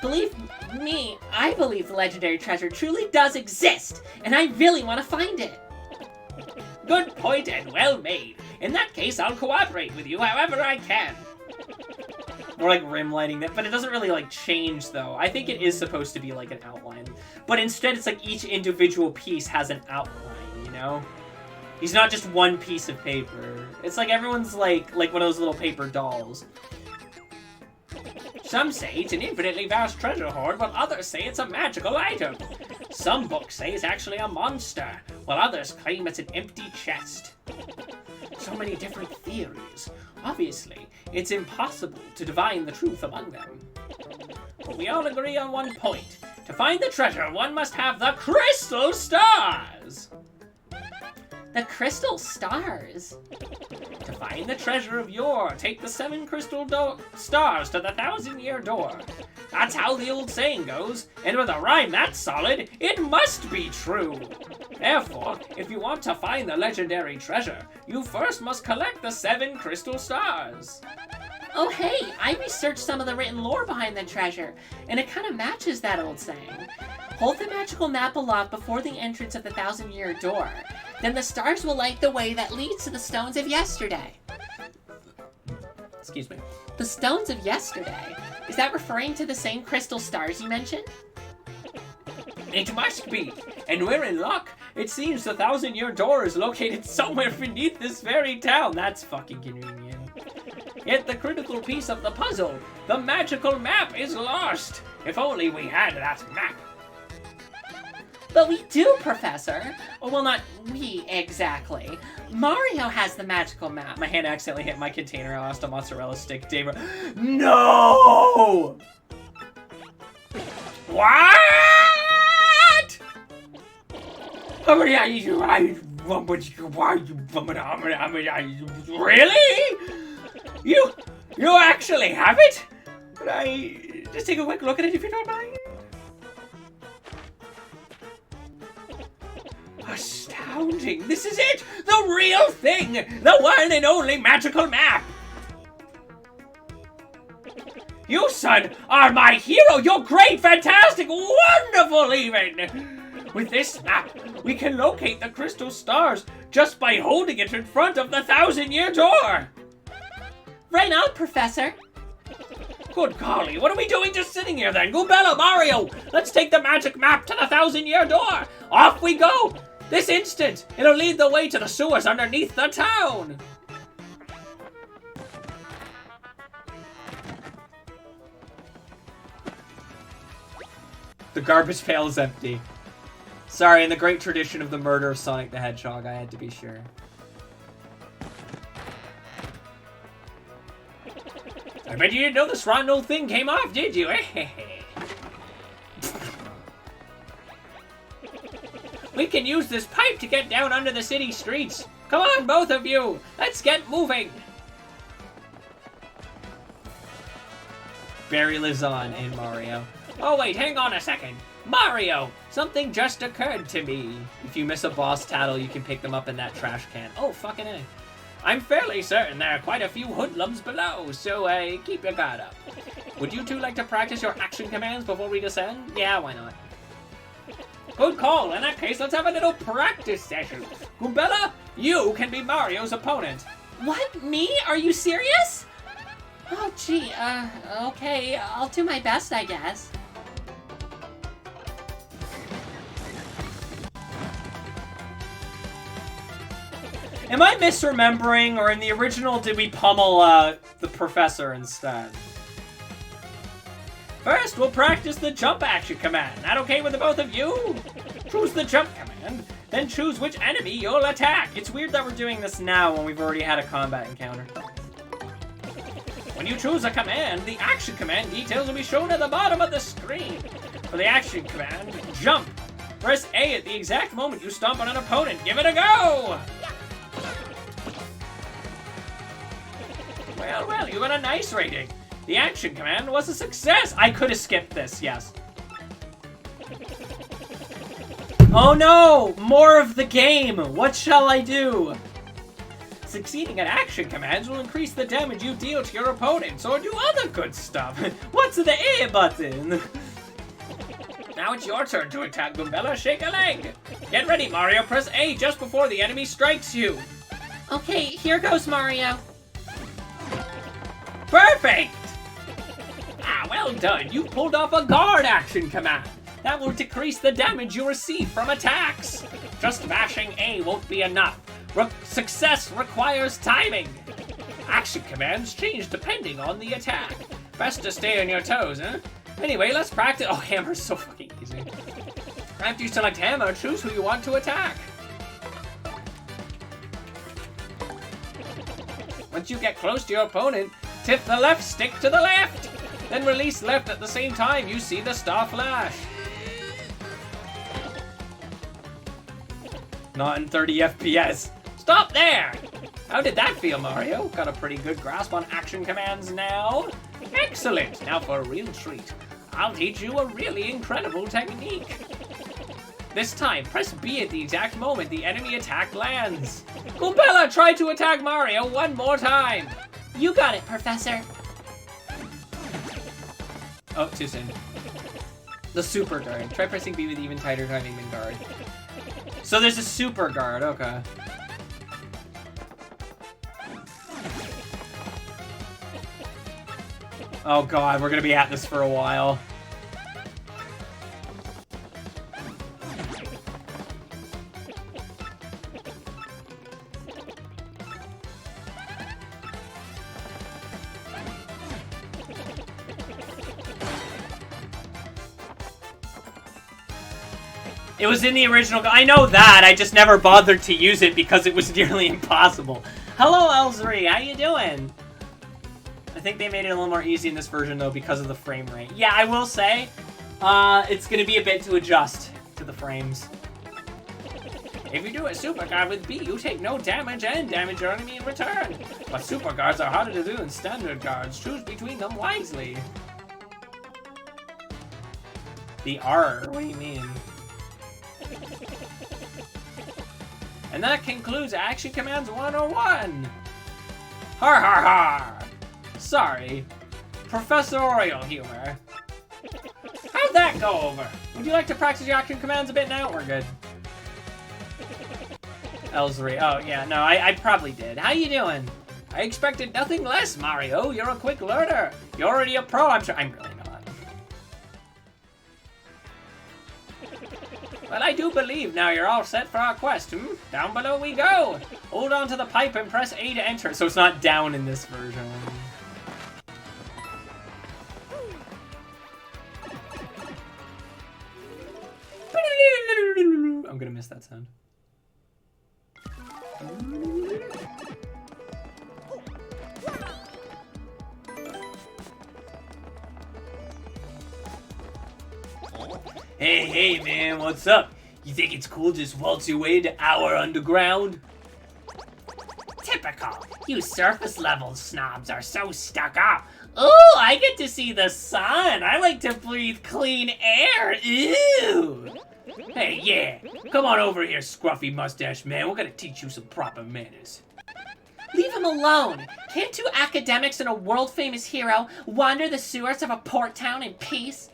Believe me, I believe the legendary treasure truly does exist, and I really want to find it. Good point and well made. In that case, I'll cooperate with you however I can. More like rim lighting that, but it doesn't really like change though. I think it is supposed to be like an outline, but instead it's like each individual piece has an outline, you know? He's not just one piece of paper. It's like everyone's like one of those little paper dolls. Some say it's an infinitely vast treasure hoard, while others say it's a magical item. Some books say it's actually a monster, while others claim it's an empty chest. So many different theories. Obviously, it's impossible to divine the truth among them. But we all agree on one point. To find the treasure, one must have the crystal stars! The crystal stars? To find the treasure of yore, take the 7 crystal stars to the 1,000-year door. That's how the old saying goes, and with a rhyme that solid, it must be true. Therefore, if you want to find the legendary treasure, you first must collect the 7 crystal stars. Oh hey, I researched some of the written lore behind the treasure, and it kind of matches that old saying. Hold the magical map aloft before the entrance of the 1,000-year door. Then the stars will light the way that leads to the stones of yesterday. Excuse me. The stones of yesterday? Is that referring to the same crystal stars you mentioned? It must be, and we're in luck. It seems the 1,000-year door is located somewhere beneath this very town. That's fucking convenient. Yet the critical piece of the puzzle, the magical map, is lost. If only we had that map. But we do, Professor. Well, not we exactly. Mario has the magical map. My hand accidentally hit my container. I lost a mozzarella stick. Dave. No! What? Really? You actually have it? Could I just take a quick look at it if you don't mind? Astounding! This is it! The real thing! The one and only magical map! You, son, are my hero! You're great, fantastic, wonderful even! With this map, we can locate the crystal stars just by holding it in front of the 1,000-year door! Right on, Professor. Good golly, what are we doing just sitting here then? Goombella, Mario, let's take the magic map to the 1,000-year door! Off we go! This instant! It'll lead the way to the sewers underneath the town! The garbage pail is empty. Sorry, in the great tradition of the murder of Sonic the Hedgehog, I had to be sure. I bet you didn't know this rotten old thing came off, did you? We can use this pipe to get down under the city streets. Come on, both of you. Let's get moving. Barry lives on in Mario. Oh, wait, hang on a second. Mario, something just occurred to me. If you miss a boss tattle, you can pick them up in that trash can. Oh, fucking A. I'm fairly certain there are quite a few hoodlums below, so keep your guard up. Would you two like to practice your action commands before we descend? Yeah, why not? Good call. In that case, let's have a little practice session. Goombella, you can be Mario's opponent. What, me? Are you serious? Oh, gee, okay, I'll do my best, I guess. Am I misremembering, or in the original, did we pummel, the professor instead? First, we'll practice the jump action command. That okay with the both of you? Choose the jump command, then choose which enemy you'll attack. It's weird that we're doing this now when we've already had a combat encounter. When you choose a command, the action command details will be shown at the bottom of the screen. For the action command, jump. Press A at the exact moment you stomp on an opponent. Give it a go! Well, you got a nice rating. The action command was a success. I could have skipped this, yes. Oh no! More of the game! What shall I do? Succeeding at action commands will increase the damage you deal to your opponents or do other good stuff. What's the A button? Now it's your turn to attack, Goombella. Shake a leg. Get ready, Mario. Press A just before the enemy strikes you. Okay, here goes Mario. Perfect! Ah, well done. You pulled off a guard action command. That will decrease the damage you receive from attacks. Just mashing A won't be enough. Success requires timing. Action commands change depending on the attack. Best to stay on your toes, huh? Anyway, let's practice. Oh, hammer's so fucking easy. After you select hammer, choose who you want to attack. Once you get close to your opponent, tip the left stick to the left. Then release left at the same time you see the star flash. Not in 30 FPS. Stop there! How did that feel, Mario? Got a pretty good grasp on action commands now. Excellent! Now for a real treat. I'll teach you a really incredible technique. This time, press B at the exact moment the enemy attack lands. Goombella, try to attack Mario one more time. You got it, Professor. Oh, too soon. The super guard. Try pressing B with even tighter timing than guard. So there's a super guard, okay. Oh god, we're gonna be at this for a while. It was in the original. I know that. I just never bothered to use it because it was nearly impossible. Hello, Elzri. How you doing? I think they made it a little more easy in this version, though, because of the frame rate. Yeah, I will say, it's going to be a bit to adjust to the frames. If you do a super guard with B, you take no damage and damage your enemy in return. But super guards are harder to do than standard guards. Choose between them wisely. The R? What do you mean? And that concludes Action Commands 101! Har har har! Sorry. Professorial humor. How'd that go over? Would you like to practice your action commands a bit now? We're good. Ellsbury. Oh, yeah, no, I probably did. How you doing? I expected nothing less, Mario. You're a quick learner. You're already a pro, I'm sure. I'm really not. Well, I do believe now you're all set for our quest, hmm? Down below we go. Hold on to the pipe and press A to enter. So it's not down in this version. I'm gonna miss that sound. Hey, man, what's up? You think it's cool just waltz your way to our underground? Typical. You surface level snobs are so stuck up. Ooh, I get to see the sun. I like to breathe clean air. Ew. Hey, yeah, come on over here, scruffy mustache man. We're gonna teach you some proper manners. Leave him alone. Can't two academics and a world-famous hero wander the sewers of a port town in peace?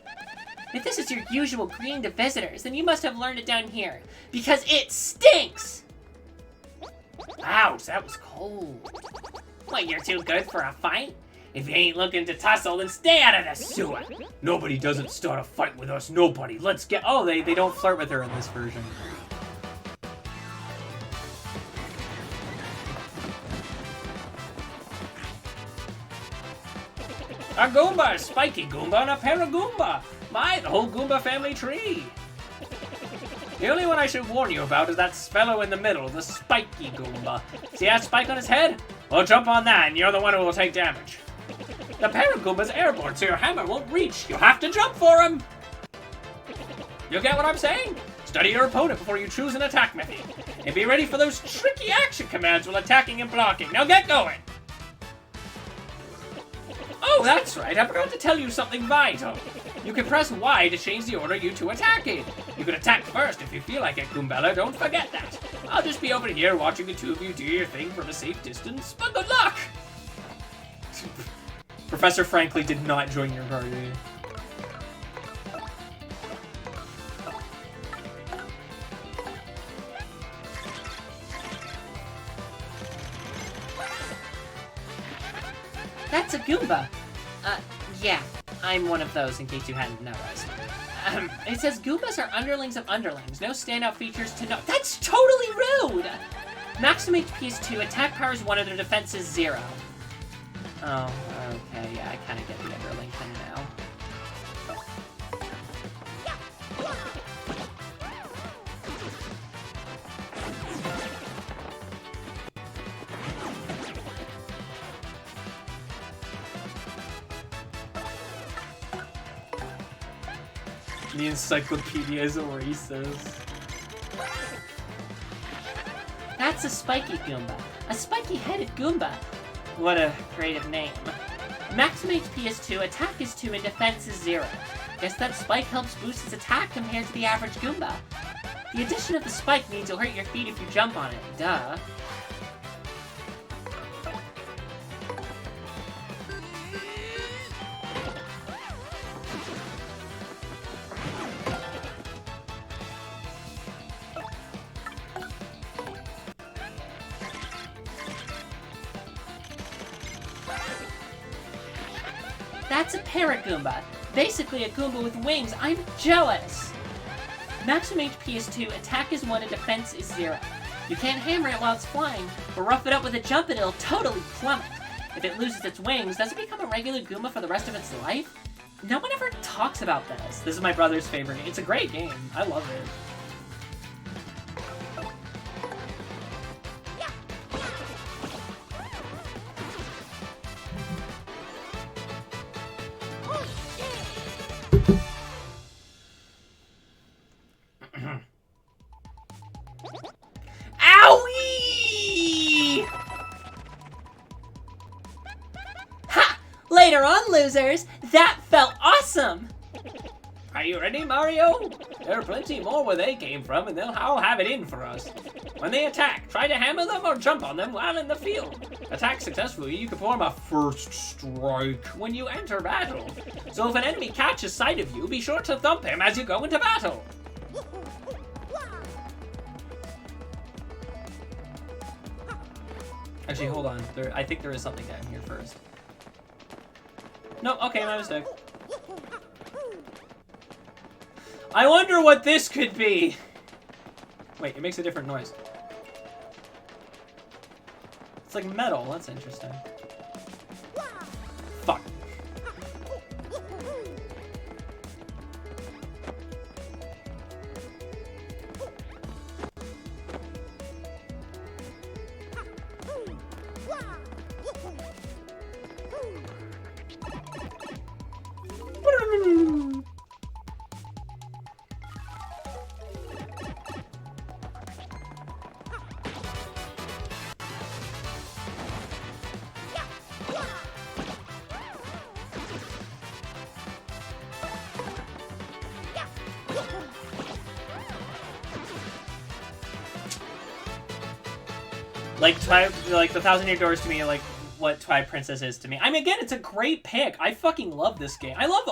If this is your usual greeting to visitors, then you must have learned it down here, because it stinks! Ouch, that was cold. What, you're too good for a fight? If you ain't looking to tussle, then stay out of the sewer! Nobody doesn't start a fight with us, nobody. Let's get... Oh, they don't flirt with her in this version. A Goomba, a Spiky Goomba, and a Paragoomba. The whole Goomba family tree. The only one I should warn you about is that fellow in the middle, the Spiky Goomba. See that spike on his head? Well, jump on that, and you're the one who will take damage. The Paragoomba's airborne, so your hammer won't reach. You'll have to jump for him. You get what I'm saying? Study your opponent before you choose an attack method. And be ready for those tricky action commands while attacking and blocking. Now get going. Oh, that's right. I forgot to tell you something vital. You can press Y to change the order you two attack in. You can attack first if you feel like it, Goombella. Don't forget that. I'll just be over here watching the two of you do your thing from a safe distance, but good luck! Professor frankly did not join your party. That's a Goomba. Yeah, I'm one of those in case you hadn't noticed. It says Goombas are underlings of underlings. No standout features to note. That's totally rude! Maximum HP is 2, attack power is 1, and their defense is 0. Oh, okay, yeah, I kind of get the underling thing now. The encyclopedia is a racist. That's a Spiky Goomba. A spiky-headed Goomba. What a creative name. Maximum HP is 2, attack is 2, and defense is 0. Guess that spike helps boost its attack compared to the average Goomba. The addition of the spike means you'll hurt your feet if you jump on it. Duh. That's a Paragoomba. Basically a Goomba with wings. I'm jealous! Maximum HP is 2, attack is 1, and defense is 0. You can't hammer it while it's flying, but rough it up with a jump and it'll totally plummet. If it loses its wings, does it become a regular Goomba for the rest of its life? No one ever talks about this. This is my brother's favorite game. It's a great game. I love it. Owie! Ha! Later on, losers! That felt awesome! Are you ready, Mario? There are plenty more where they came from, and they'll all have it in for us. When they attack, try to hammer them or jump on them while in the field. Attack successfully, you perform a First strike. when you enter battle. So if an enemy catches sight of you, be sure to thump him as you go into battle. Actually, hold on. I think there is something down here first. No, okay, my mistake. I wonder what this could be. Wait, it makes a different noise. It's like metal. That's interesting. Fuck. Like the Thousand Year Doors to me, like what Twilight Princess is to me. I mean, again, it's a great pick. I fucking love this game. I love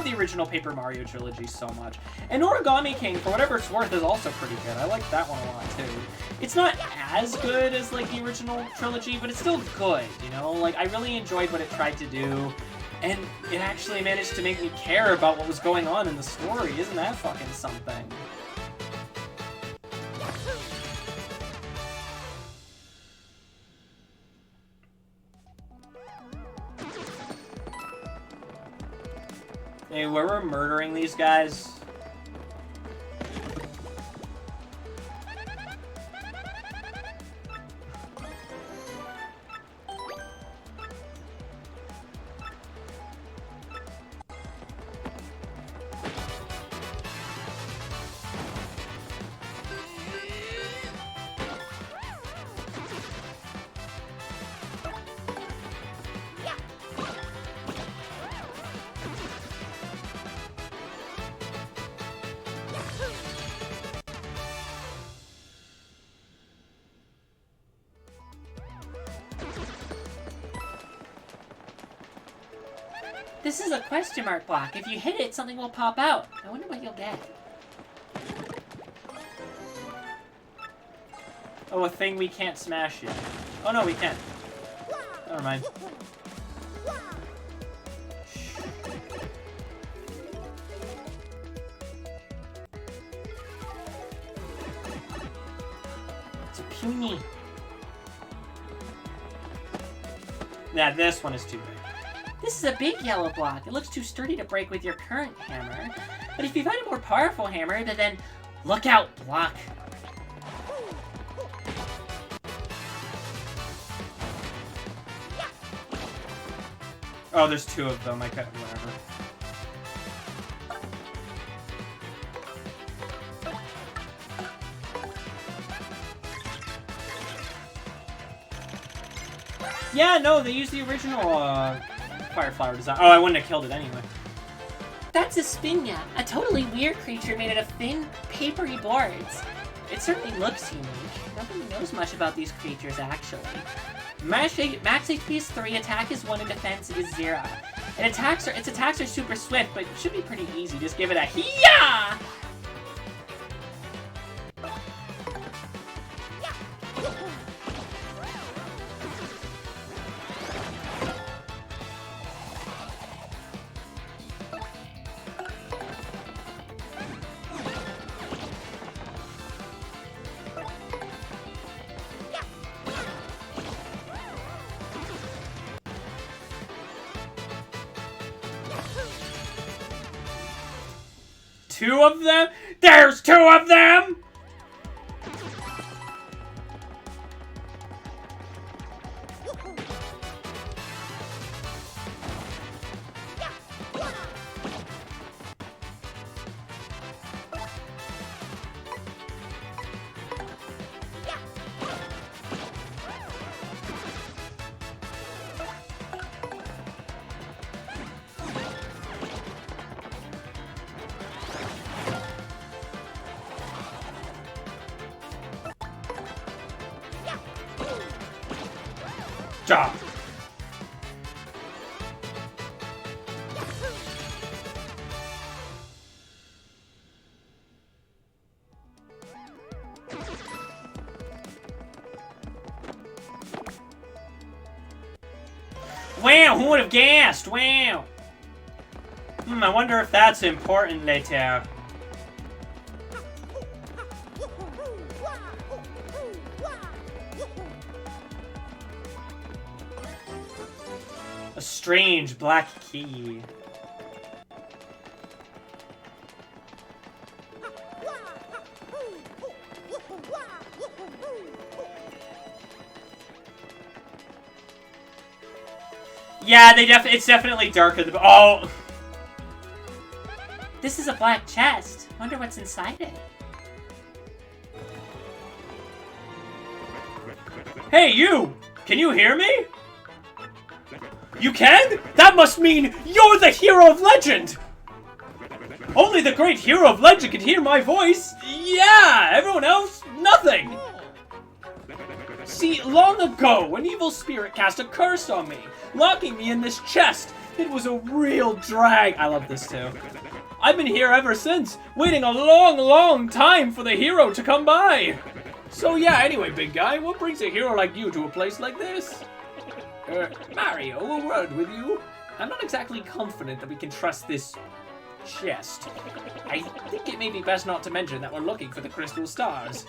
the original Paper Mario trilogy so much. And Origami King, for whatever it's worth, is also pretty good. I like that one a lot too. It's not as good as like the original trilogy, but it's still good, you know? Like, I really enjoyed what it tried to do, and it actually managed to make me care about what was going on in the story. Isn't that fucking something? Hey, where we're murdering these guys. This is a question mark block. If you hit it, something will pop out. I wonder what you'll get. Oh, a thing we can't smash yet. Oh no, we can. Never mind. It's a puny. Yeah, this one is too big. This is a big yellow block. It looks too sturdy to break with your current hammer. But if you find a more powerful hammer, then look out, block. Oh, there's two of them. I cut whatever. Yeah, no, they used the original fire flower design. Oh, I wouldn't have killed it anyway. That's a Spinya, a totally weird creature made out of thin, papery boards. It certainly looks unique. Nobody knows much about these creatures, actually. Max HP is 3, attack is 1, and defense is 0. Its attacks are super swift, but it should be pretty easy. Just give it a hee-yah! Two of them? There's two of them?! Wow, who would have guessed? Wow. I wonder if that's important later. A strange black key. Yeah, it's definitely darker than... Oh! This is a black chest. Wonder what's inside it. Hey, you! Can you hear me? You can? That must mean you're the hero of legend! Only the great hero of legend can hear my voice. Yeah, everyone else, nothing. See, long ago, an evil spirit cast a curse on me, locking me in this chest. It was a real drag. I love this too. I've been here ever since, waiting a long, long time for the hero to come by. So yeah, anyway, big guy, what brings a hero like you to a place like this? Mario, a word with you. I'm not exactly confident that we can trust this chest. I think it may be best not to mention that we're looking for the crystal stars.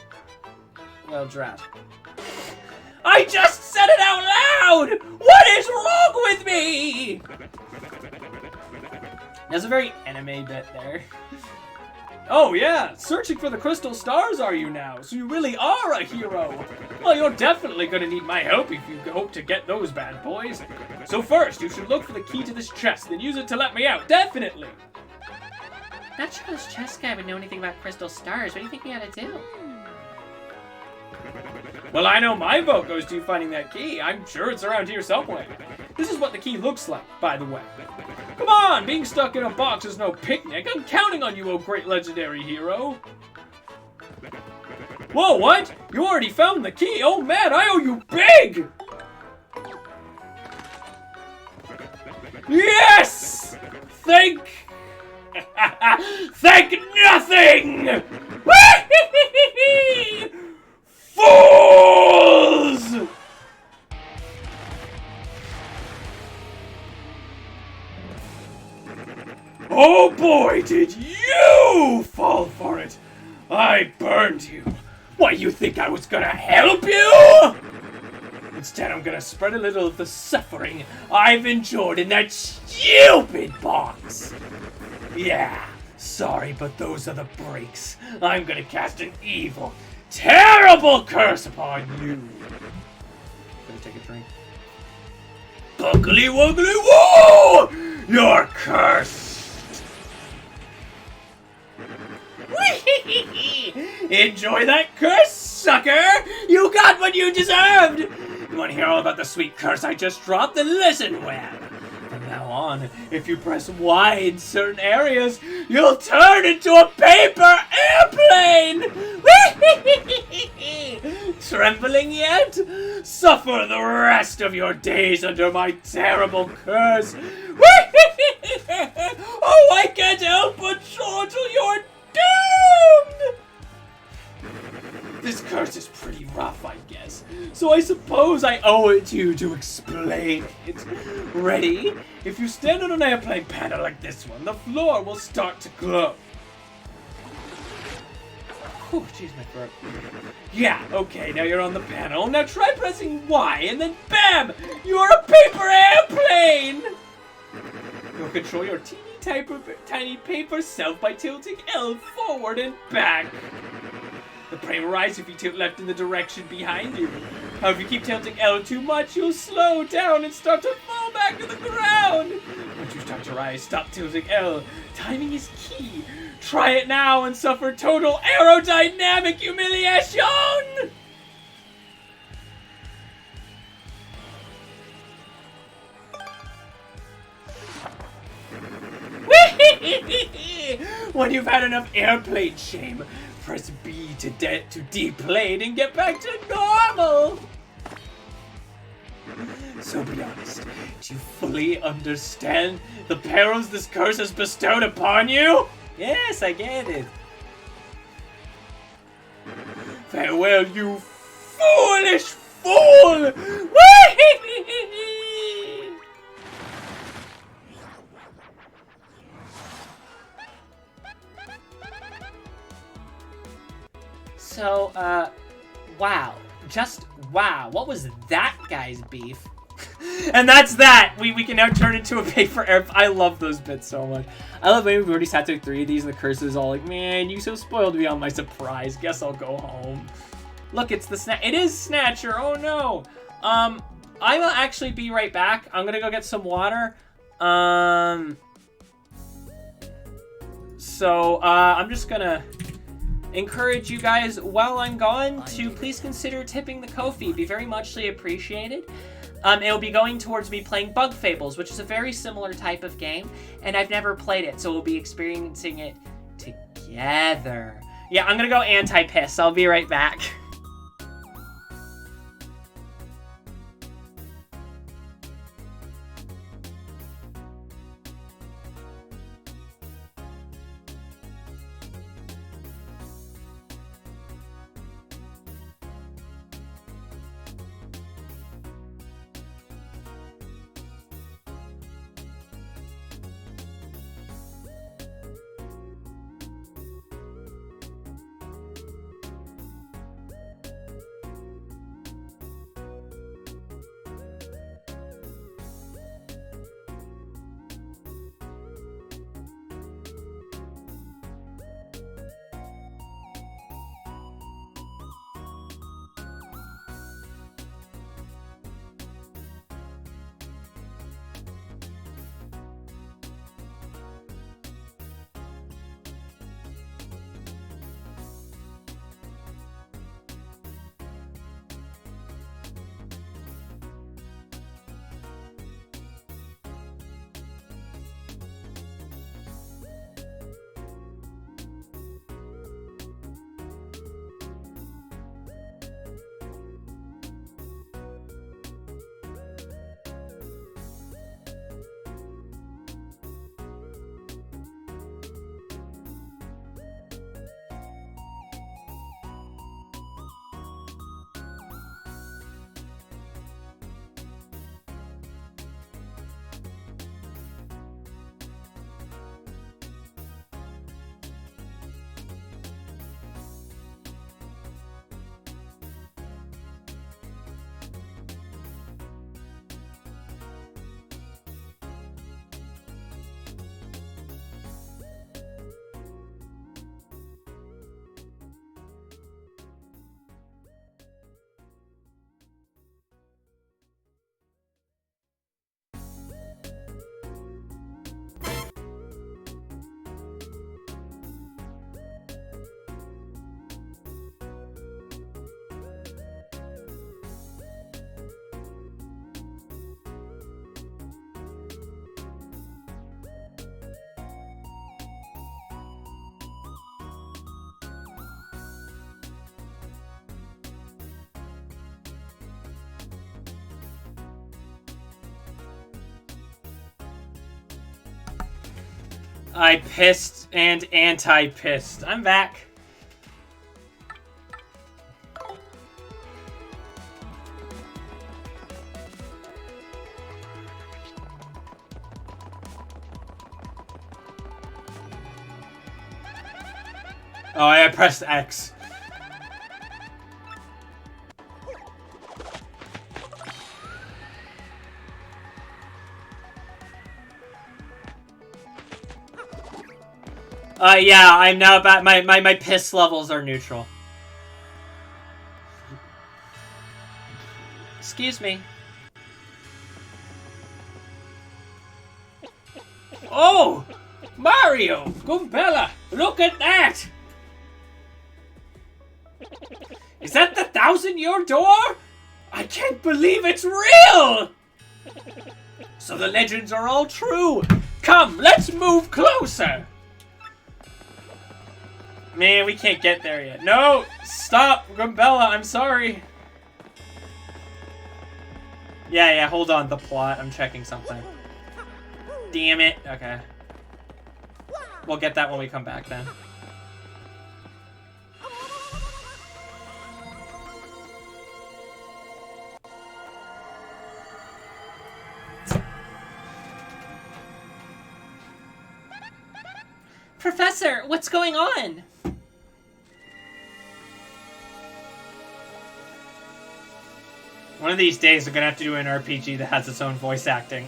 Well, drat. I just said it out loud! What is wrong with me? There's a very anime bit there. Oh yeah, searching for the crystal stars are you now? So you really are a hero. Well, you're definitely gonna need my help if you hope to get those bad boys. So first, you should look for the key to this chest, then use it to let me out, definitely. Not sure this chest guy would know anything about crystal stars. What do you think we ought to do? Well, I know my vote goes to you finding that key. I'm sure it's around here somewhere. This is what the key looks like, by the way. Come on, being stuck in a box is no picnic. I'm counting on you, oh great legendary hero. Whoa, what? You already found the key? Oh man, I owe you big! Yes! Thank nothing! Fools! Oh boy, did you fall for it! I burned you. What, you think I was gonna help you? Instead, I'm gonna spread a little of the suffering I've endured in that stupid box. Yeah, sorry, but those are the breaks. I'm gonna cast an evil, terrible curse upon you. Gonna take a drink. Buggly wuggly woo! You're cursed! Enjoy that curse, sucker! You got what you deserved! You want to hear all about the sweet curse I just dropped? Then listen well. From now on, if you press Y in certain areas, you'll turn into a paper airplane! Trembling yet? Suffer the rest of your days under my terrible curse! Oh, I can't help but chortle your doomed! This curse is pretty rough, I guess. So I suppose I owe it to you to explain it. Ready? If you stand on an airplane panel like this one, the floor will start to glow. Oh, jeez, my throat. Yeah, okay, now you're on the panel. Now try pressing Y, and then BAM! You're a paper airplane! You'll control your tiny paper self by tilting L forward and back. The plane will rise if you tilt left in the direction behind you. However, if you keep tilting L too much, you'll slow down and start to fall back to the ground. Once you start to rise, stop tilting L. Timing is key. Try it now and suffer total aerodynamic humiliation! When you've had enough airplane shame, press B to deplane and get back to normal. So be honest, do you fully understand the perils this curse has bestowed upon you? Yes, I get it. Farewell, you foolish fool! So, wow. Just wow. What was that guy's beef? And that's that! We can now turn into a paper air. I love those bits so much. I love when we've already sat through 3 of these and the curse is all like, man, you so spoiled me on my surprise. Guess I'll go home. Look, it's the Snatch. It is Snatcher. Oh no. I will actually be right back. I'm gonna go get some water. So, I'm just gonna encourage you guys while I'm gone to please consider tipping the Ko-fi. It'd be very muchly appreciated. It'll be going towards me playing Bug Fables, which is a very similar type of game, and I've never played it, so we'll be experiencing it together. Yeah, I'm gonna go anti-piss. I'll be right back. I pissed and anti-pissed. I'm back. Oh, I pressed X. Yeah, I'm now back. My piss levels are neutral. Excuse me. Oh! Mario! Goombella! Look at that! Is that the 1,000-year door? I can't believe it's real! So the legends are all true. Come, let's move closer. Man, we can't get there yet. No! Stop! Goombella, I'm sorry. Yeah, hold on. The plot. I'm checking something. Damn it. Okay. We'll get that when we come back then. Professor, what's going on? One of these days, we're gonna have to do an RPG that has its own voice acting.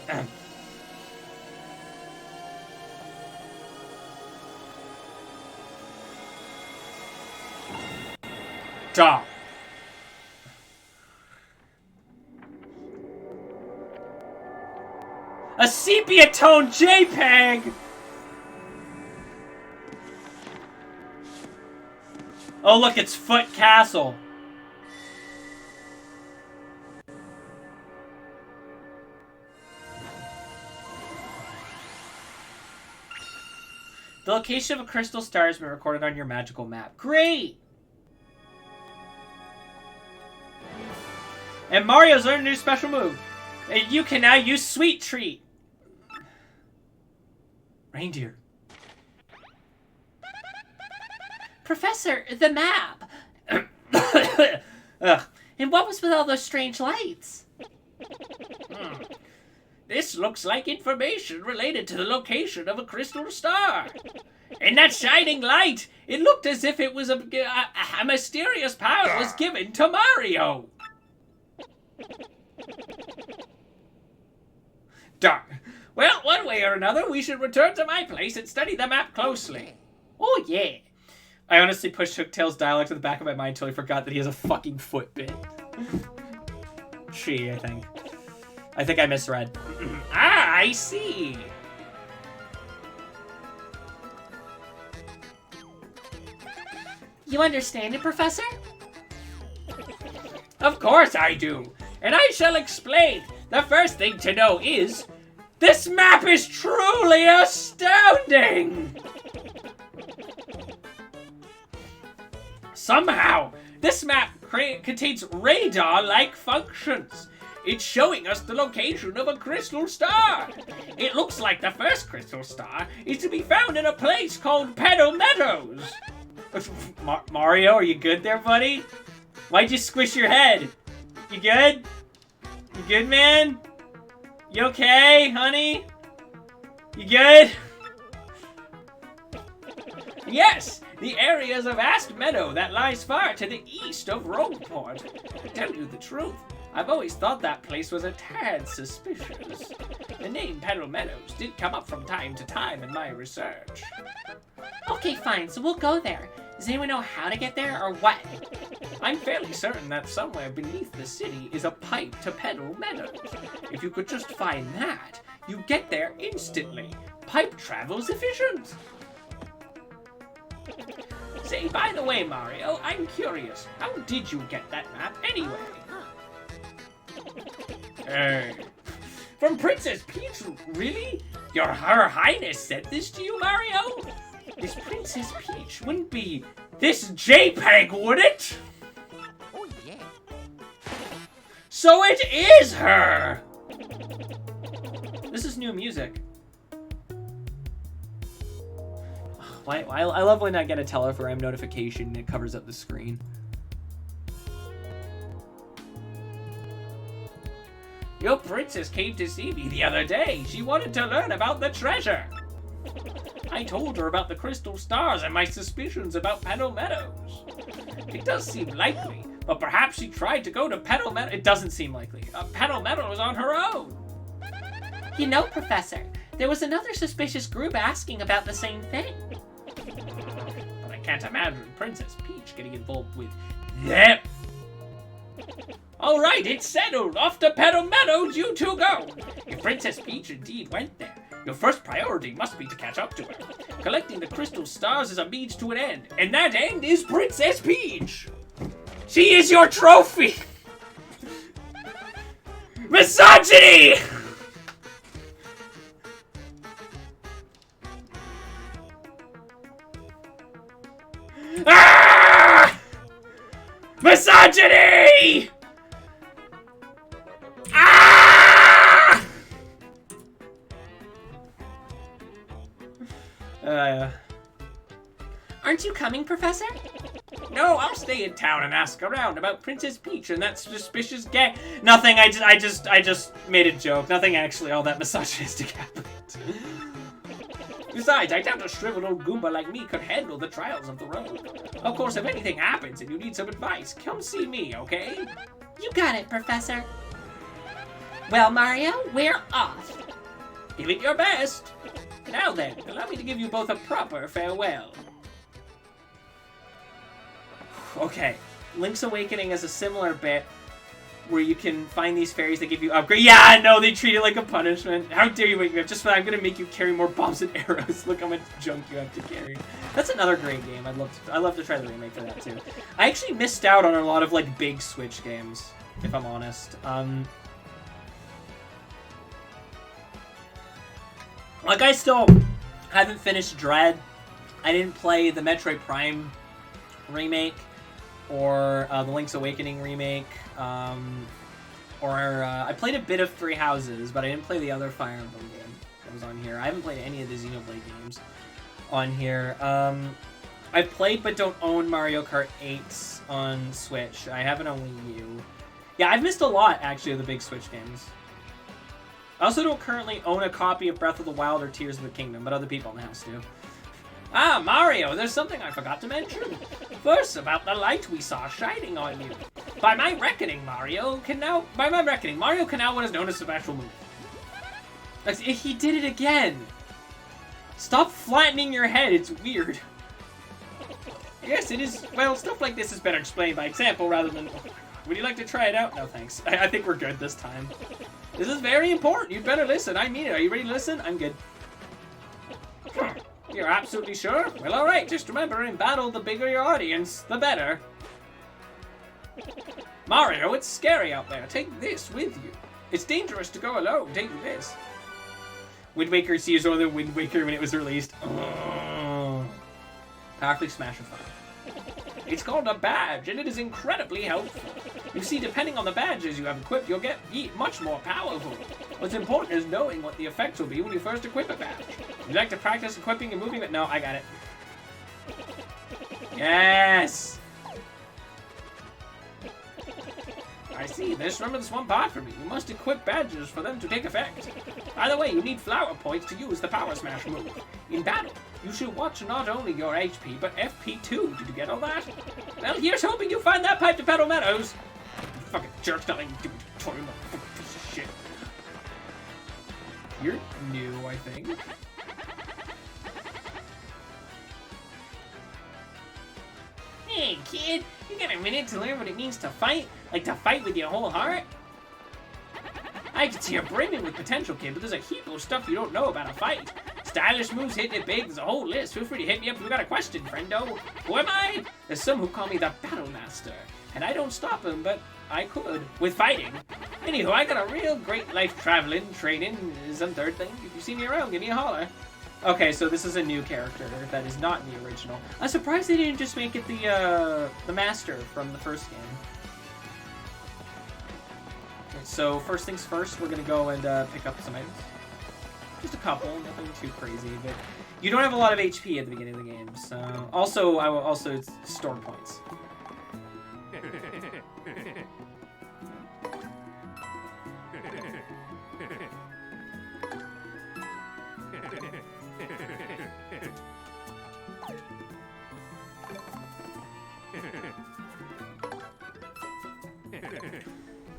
Dog. A sepia-tone JPEG! Oh look, it's Foot Castle. The location of a crystal star has been recorded on your magical map. Great! And Mario's learned a new special move. And you can now use Sweet Treat. Reindeer. Professor, the map. Ugh. And what was with all those strange lights? This looks like information related to the location of a crystal star. And that shining light, it looked as if it was a mysterious power was given to Mario. Darn. Well, one way or another, we should return to my place and study the map closely. Oh, yeah. I honestly pushed Hooktail's dialogue to the back of my mind until I forgot that he has a fucking foot bit. She, I think. I think I misread. Ah, I see. You understand it, Professor? Of course I do. And I shall explain. The first thing to know is, this map is truly astounding! Somehow, this map contains radar-like functions. It's showing us the location of a crystal star. It looks like the first crystal star is to be found in a place called Petal Meadows. Mario, are you good there, buddy? Why'd you squish your head? You good? You good, man? You okay, honey? You good? Yes, the area is a vast meadow that lies far to the east of Rogueport. To tell you the truth, I've always thought that place was a tad suspicious. The name Petal Meadows did come up from time to time in my research. Okay, fine, so we'll go there. Does anyone know how to get there or what? I'm fairly certain that somewhere beneath the city is a pipe to Petal Meadows. If you could just find that, you get there instantly. Pipe travel's efficient. Say, by the way, Mario, I'm curious. How did you get that map anyway? From Princess Peach, really? Her Highness sent this to you, Mario? This Princess Peach wouldn't be this JPEG, would it? Oh, yeah. So it is her! This is new music. I love when I get a Telegram notification and it covers up the screen. Your princess came to see me the other day. She wanted to learn about the treasure. I told her about the crystal stars and my suspicions about Petal Meadows. It does seem likely, but perhaps she tried to go to Petal Meadows. It doesn't seem likely. Petal Meadows on her own. You know, Professor, there was another suspicious group asking about the same thing. But I can't imagine Princess Peach getting involved with them. All right, it's settled. Off to Petal Meadows, you two go. If Princess Peach indeed went there, your first priority must be to catch up to her. Collecting the crystal stars is a means to an end, and that end is Princess Peach. She is your trophy. Misogyny! Ah! Misogyny! Ah! Aren't you coming, Professor? No, I'll stay in town and ask around about Princess Peach and that suspicious gang. Nothing. I just made a joke. Nothing actually all that misogynistic happened. Besides, I doubt a shriveled old Goomba like me could handle the trials of the road. Of course, if anything happens and you need some advice, come see me, okay? You got it, Professor. Well, Mario, we're off. Give it your best. Now then, allow me to give you both a proper farewell. Okay, Link's Awakening has a similar bit where you can find these fairies that give you upgrade. Yeah, no, they treat it like a punishment. How dare you wake me up just for that? I'm gonna make you carry more bombs and arrows. Look how much junk you have to carry. That's another great game. I'd love to try the remake for that too. I actually missed out on a lot of like big Switch games, if I'm honest. Like I still haven't finished Dread. I didn't play the Metroid Prime remake or the Link's Awakening remake. I played a bit of Three Houses, but I didn't play the other Fire Emblem game that was on here. I haven't played any of the Xenoblade games on here. I've played but don't own Mario Kart 8 on Switch. I have it on Wii U. Yeah, I've missed a lot, actually, of the big Switch games. I also don't currently own a copy of Breath of the Wild or Tears of the Kingdom, but other people in the house do. Ah, Mario, there's something I forgot to mention. First, about the light we saw shining on you. By my reckoning, Mario can now what is known as a special move. He did it again. Stop flattening your head, it's weird. Yes, it is. Well, stuff like this is better explained by example rather than... Would you like to try it out? No, thanks. I think we're good this time. This is very important. You'd better listen. I mean it. Are you ready to listen? I'm good. You're absolutely sure? Well, alright. Just remember, in battle, the bigger your audience, the better. Mario, it's scary out there. Take this with you. It's dangerous to go alone. Take this. Wind Waker sees the Wind Waker when it was released. Oh. Powerfully smash a fire. It's called a badge, and it is incredibly helpful. You see, depending on the badges you have equipped, you'll get much more powerful. What's important is knowing what the effects will be when you first equip a badge. You like to practice equipping and moving it? No, I got it. Yes! I see. Remember this one part for me. You must equip badges for them to take effect. By the way, you need flower points to use the Power Smash move. In battle, you should watch not only your HP, but FP too. Did you get all that? Well, here's hoping you find that pipe to Petal Meadows. You fucking jerk's not letting you do it. Toy piece of shit. You're new, I think. Hey, kid. You got a minute to learn what it means to fight? Like to fight with your whole heart? I can see you're brimming with potential, kid, but there's a heap of stuff you don't know about a fight. Stylish moves, hitting it big, there's a whole list. Feel free to hit me up if you got a question, friendo. Who am I? There's some who call me the Battle Master, and I don't stop them, but I could. With fighting. Anywho, I got a real great life traveling, training, some third thing. If you see me around, give me a holler. Okay, so this is a new character that is not in the original. I'm surprised they didn't just make it the Master from the first game. Okay, so first things first, we're gonna go and pick up some items. Just a couple, nothing too crazy, but you don't have a lot of HP at the beginning of the game. So also it's store points.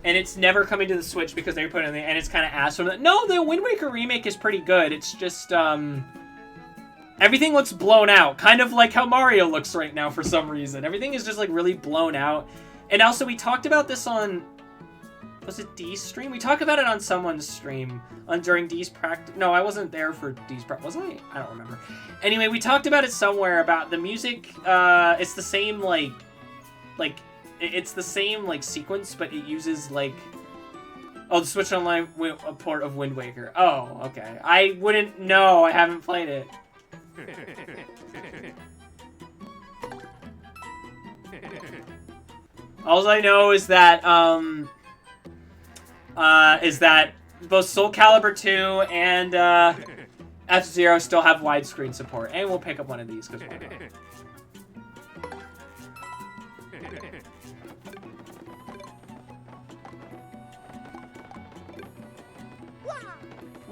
And it's never coming to the Switch because they put it in there, and it's kind of ass from that. No, the Wind Waker remake is pretty good. It's just, everything looks blown out. Kind of like how Mario looks right now for some reason. Everything is just, like, really blown out. And also, we talked about this on, was it Dee's stream? We talked about it on someone's stream during Dee's practice. No, I wasn't there for Dee's practice. Was I? I don't remember. Anyway, we talked about it somewhere about the music. It's the same, it's the same, sequence, but it uses, oh, the Switch Online a port of Wind Waker. Oh, okay. I wouldn't know. I haven't played it. All I know is that, both Soul Calibur 2 and, F-Zero still have widescreen support. And we'll pick up one of these, because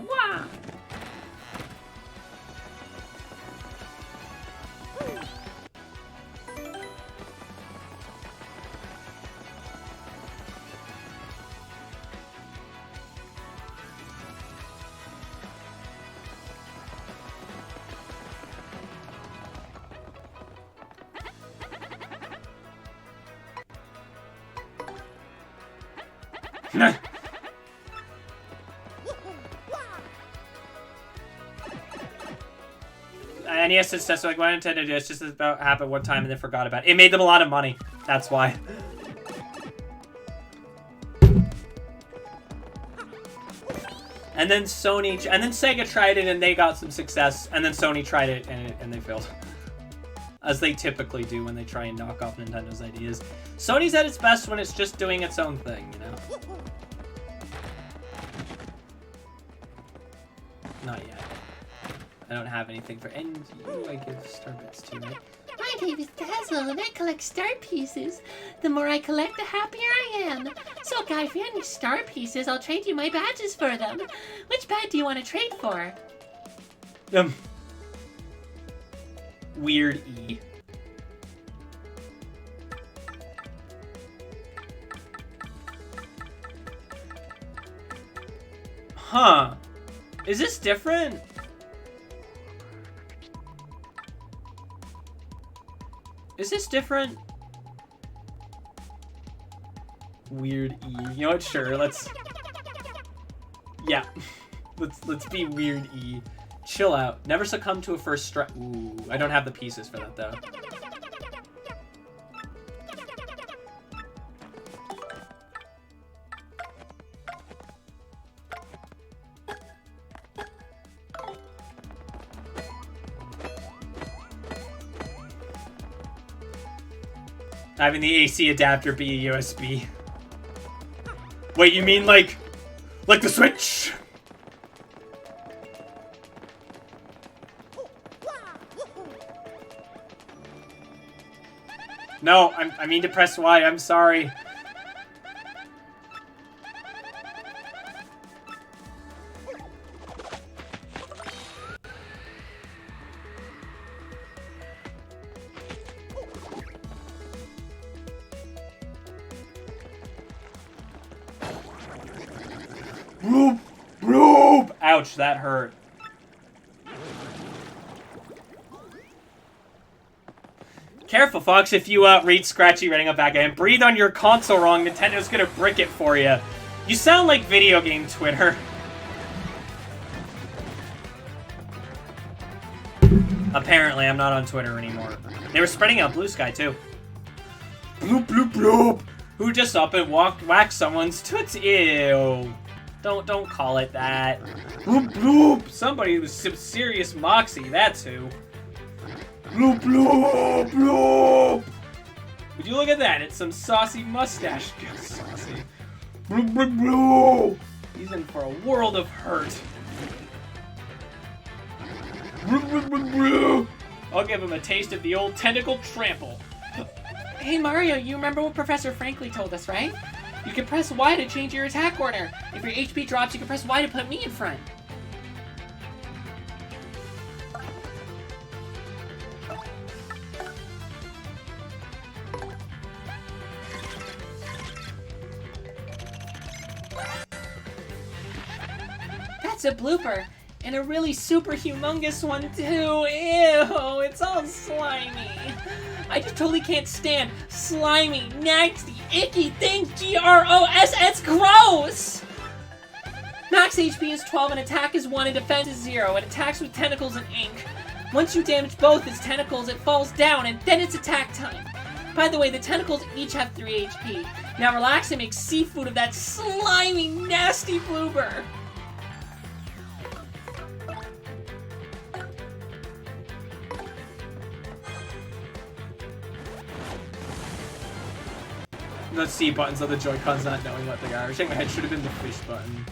Wow! NES is just like what Nintendo did. It's just about happened one time and they forgot about it. It made them a lot of money. That's why. And then Sony, and then Sega tried it and they got some success. And then Sony tried it and they failed. As they typically do when they try and knock off Nintendo's ideas. Sony's at its best when it's just doing its own thing, you know? Not yet. I don't have anything for any of you. I give star bits to, right? My name is Dazzle, and I collect star pieces. The more I collect, the happier I am. So, guy, if you have any star pieces, I'll trade you my badges for them. Which badge do you want to trade for? Weird E. Huh. Is this different? Is this different? Weird E. You know what? Sure, let's... Yeah. let's be weird E. Chill out. Never succumb to a first strike. Ooh, I don't have the pieces for that, though. Having the AC adapter be a USB. Wait, you mean like the Switch? No, I mean to press Y. I'm sorry. Bloop, bloop. Ouch, that hurt. Careful, Fox, if you read Scratchy running up back and breathe on your console wrong, Nintendo's gonna brick it for you. You sound like video game Twitter. Apparently, I'm not on Twitter anymore. They were spreading out Blue Sky, too. Bloop, bloop, bloop. Who just up and whacked someone's toots? Ew. Don't call it that. Bloop, bloop. Somebody with some serious moxie, that's who. Bloop, bloop, bloop. Would you look at that? It's some saucy mustache. Saucy. Bloop, bloop, bloop. He's in for a world of hurt. Bloop, bloop, bloop, bloop. I'll give him a taste of the old tentacle trample. Hey Mario, you remember what Professor Franklin told us, right? You can press Y to change your attack order. If your HP drops, you can press Y to put me in front. That's a blooper. And a really super humongous one, too. Ew, it's all slimy. I just totally can't stand slimy, nasty, icky things. G-R-O-S, it's gross! Max HP is 12 and attack is 1 and defense is 0. It attacks with tentacles and ink. Once you damage both its tentacles, it falls down and then it's attack time. By the way, the tentacles each have 3 HP. Now relax and make seafood of that slimy, nasty blooper. The C buttons on the Joy-Cons not knowing what they are. I think my head should have been the fish button.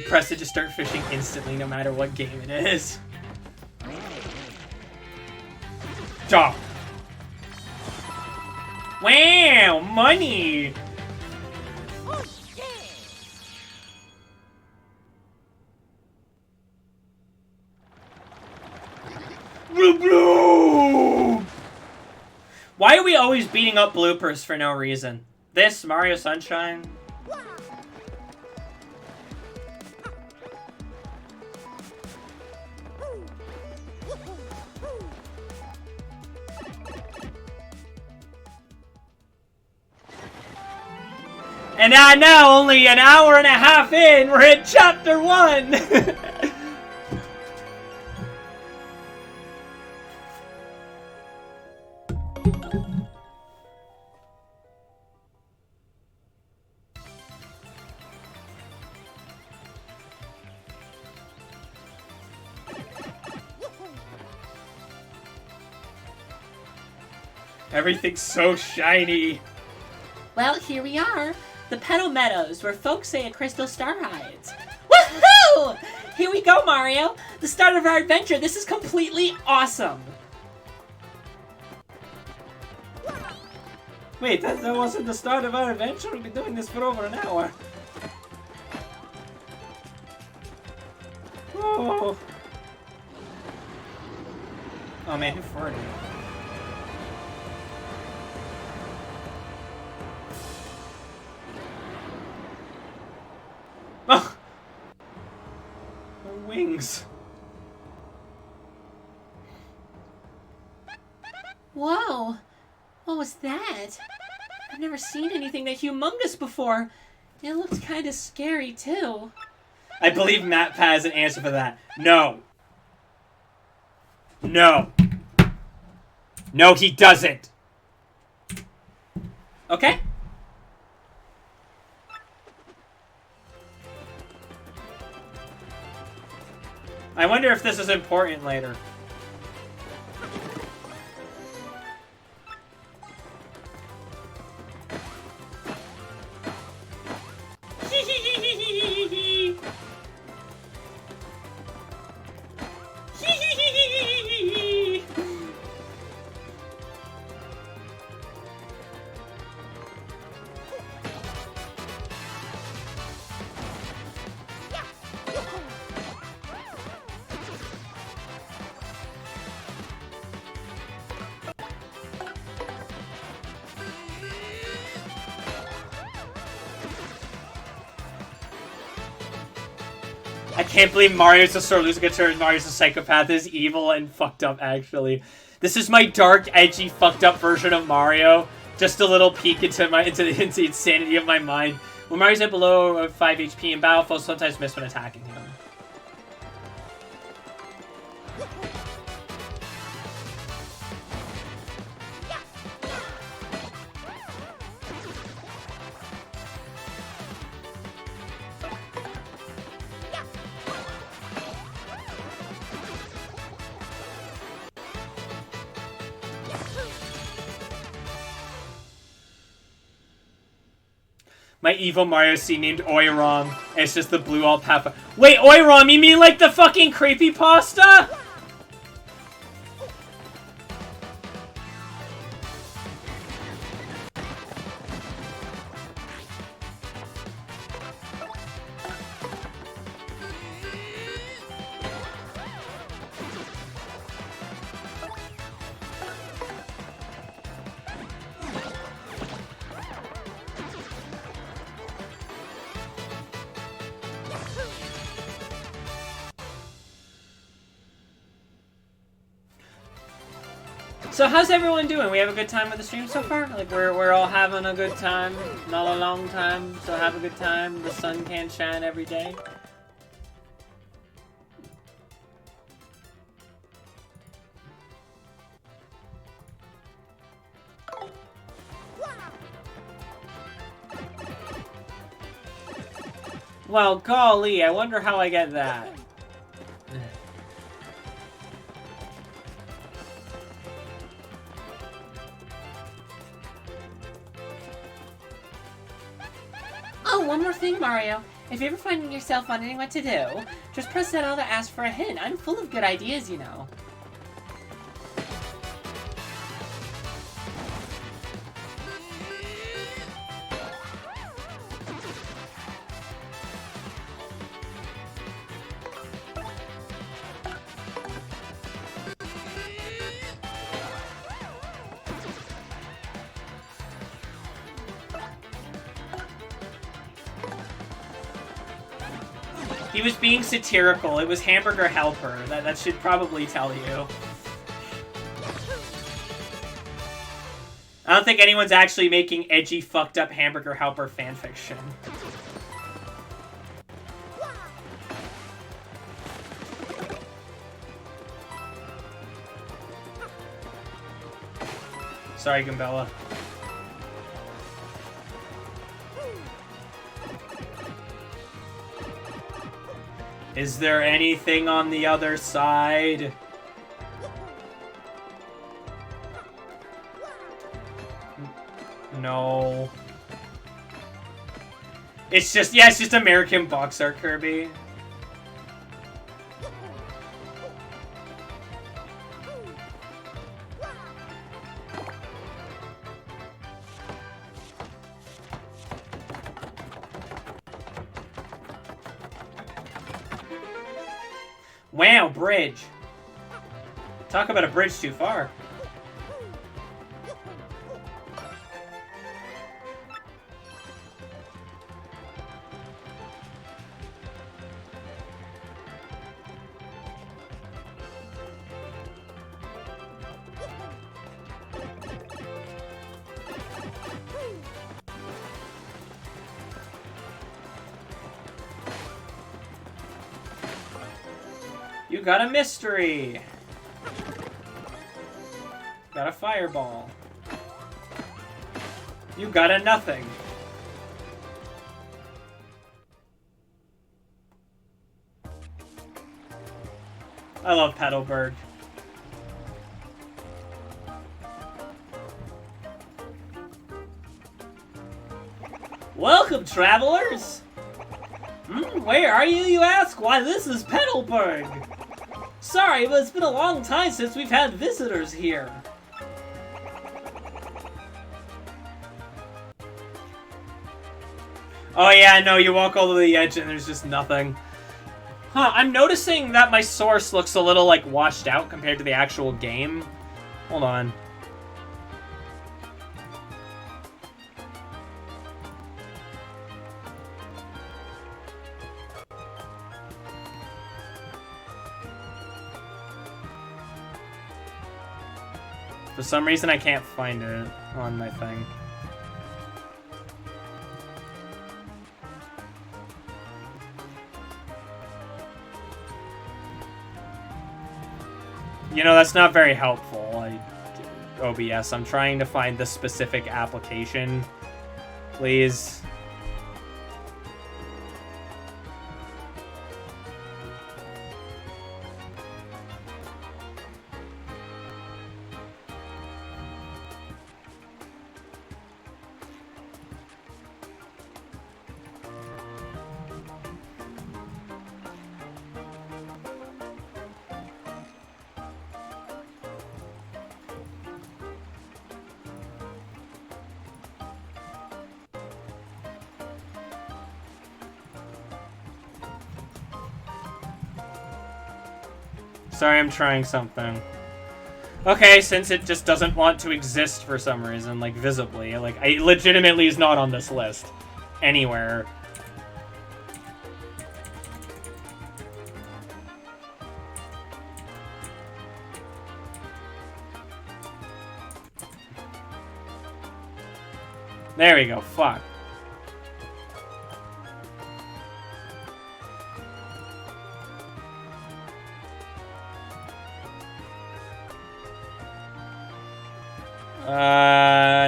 Press it to start fishing instantly, no matter what game it is. Duh. Wow, money! Why are we always beating up bloopers for no reason? This, Mario Sunshine? And now, only an hour and a half in, we're at Chapter 1! Everything's so shiny. Well, here we are. The Petal Meadows, where folks say a crystal star hides. Woohoo! Here we go, Mario. The start of our adventure. This is completely awesome. Wait, that wasn't the start of our adventure? We've been doing this for over an hour. Oh. Oh man, who farted? Oh! My wings. Whoa. What was that? I've never seen anything that humongous before. It looked kind of scary, too. I believe Matt has an answer for that. No. No. No, he doesn't. Okay? I wonder if this is important later. I can't believe Mario's a sore loser guitar and Mario's a psychopath. This is evil and fucked up, actually. This is my dark, edgy, fucked up version of Mario. Just a little peek into the insanity of my mind. When Mario's at below 5 HP in battle, foes sometimes miss when attacking him. My evil Mario scene named Oiram. And it's just the blue alt path. Wait, Oiram, you mean like the fucking creepypasta? So how's everyone doing? We have a good time with the stream so far? Like we're all having a good time. Not a long time, so have a good time. The sun can't shine every day. Well, golly, I wonder how I get that. Oh, one more thing, Mario. If you're ever finding yourself wondering what to do, just press that L to ask for a hint. I'm full of good ideas, you know. He was being satirical. It was Hamburger Helper. That should probably tell you. I don't think anyone's actually making edgy, fucked up Hamburger Helper fanfiction. Sorry, Gumbella. Is there anything on the other side? No. It's just, yeah, it's just American box art Kirby. Wow, bridge. Talk about a bridge too far. You got a mystery. Got a fireball. You got a nothing. I love Petalburg. Welcome, travelers! Where are you, you ask? Why, this is Petalburg! Sorry, but it's been a long time since we've had visitors here. Oh yeah, no, you walk all to the edge and there's just nothing. Huh, I'm noticing that my source looks a little, like, washed out compared to the actual game. Hold on. For some reason, I can't find it on my thing. You know, that's not very helpful. OBS, I'm trying to find the specific application. Please. Sorry, I'm trying something. Okay, since it just doesn't want to exist for some reason, like, visibly, like, it legitimately is not on this list. Anywhere. There we go, fuck.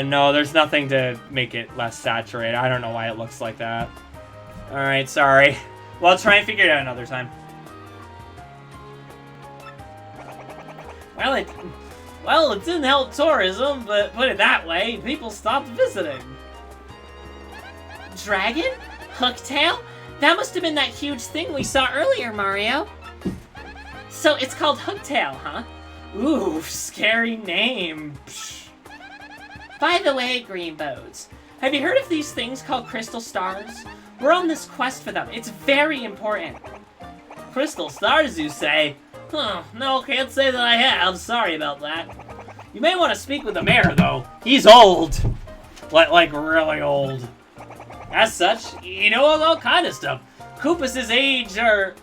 No, there's nothing to make it less saturated. I don't know why it looks like that. Alright, sorry. Well, I'll try and figure it out another time. Well, it didn't help tourism, but put it that way, people stopped visiting. Dragon? Hooktail? That must have been that huge thing we saw earlier, Mario. So it's called Hooktail, huh? Ooh, scary name. Psh. By the way, Greenbows, have you heard of these things called crystal stars? We're on this quest for them. It's very important. Crystal stars, you say? Huh, no, can't say that I have. Sorry about that. You may want to speak with the mayor, though. He's old. Like really old. As such, he knows all kind of stuff. Koopas' age are,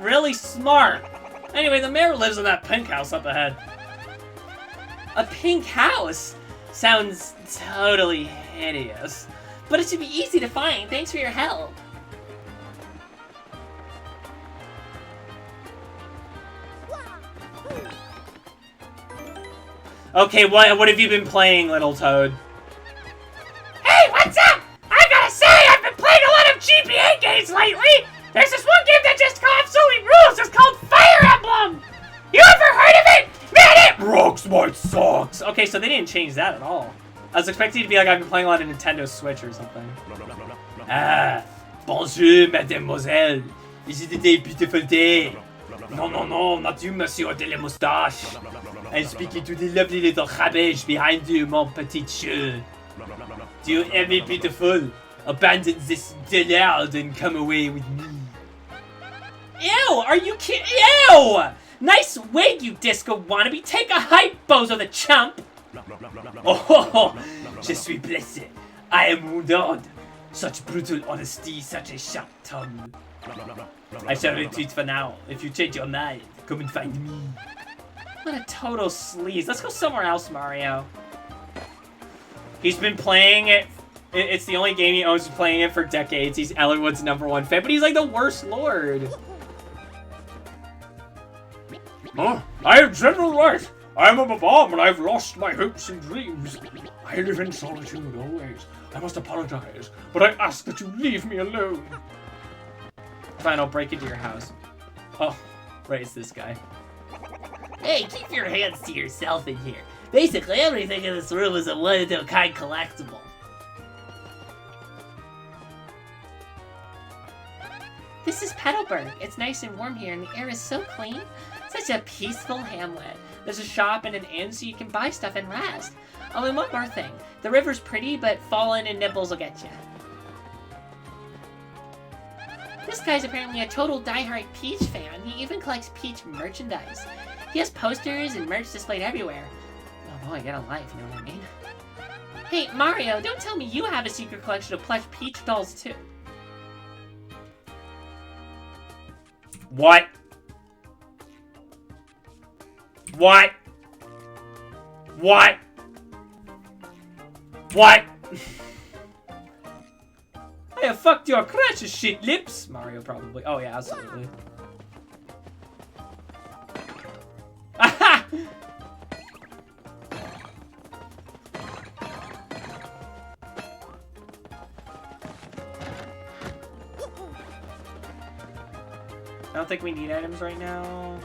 really smart. Anyway, the mayor lives in that pink house up ahead. A pink house? Sounds totally hideous. But it should be easy to find. Thanks for your help. Okay, what have you been playing, little Toad? Hey, what's up? I gotta say, I've been playing a lot of GBA games lately. There's this one game that just absolutely rules. It's called Fire Emblem. You ever heard of it? Man, it Rocks my socks! Okay, so they didn't change that at all. I was expecting it to be like I've been playing a lot of Nintendo Switch or something. Ah, bonjour, mademoiselle. Is it a beautiful day? No, not you, monsieur de la moustache. I'm speaking to the lovely little cabbage behind you, mon petit chou. Do you hear me, beautiful? Abandon this dillard and come away with me. Ew, are you kidding? Ew! Nice wig, you disco wannabe. Take a hike, bozo the chump. Oh, je suis blessé. I am wounded. Such brutal honesty, such a sharp tongue. I shall retreat for now. If you change your mind, come and find me. What a total sleaze. Let's go somewhere else, Mario. He's been playing it. It's the only game he owns. He's playing it for decades. He's Ellenwood's #1 fan, but he's like the worst lord. Oh, I am General Wright. I am a bomb and I've lost my hopes and dreams. I live in solitude always. I must apologize, but I ask that you leave me alone. Fine, I'll break into your house. Oh, right, it's this guy. Hey, keep your hands to yourself in here. Basically, everything in this room is a one-of-a-kind collectible. This is Petalburg. It's nice and warm here, and the air is so clean. Such a peaceful hamlet. There's a shop and an inn so you can buy stuff and rest. Oh, and one more thing. The river's pretty, but Fallen and Nibbles will get you. This guy's apparently a total diehard Peach fan. He even collects Peach merchandise. He has posters and merch displayed everywhere. Oh boy, get a life, you know what I mean? Hey, Mario, don't tell me you have a secret collection of plush Peach dolls, too. What? What? What? What? I have fucked your crutches, shit lips. Mario probably. Oh yeah, absolutely. Aha! I don't think we need items right now.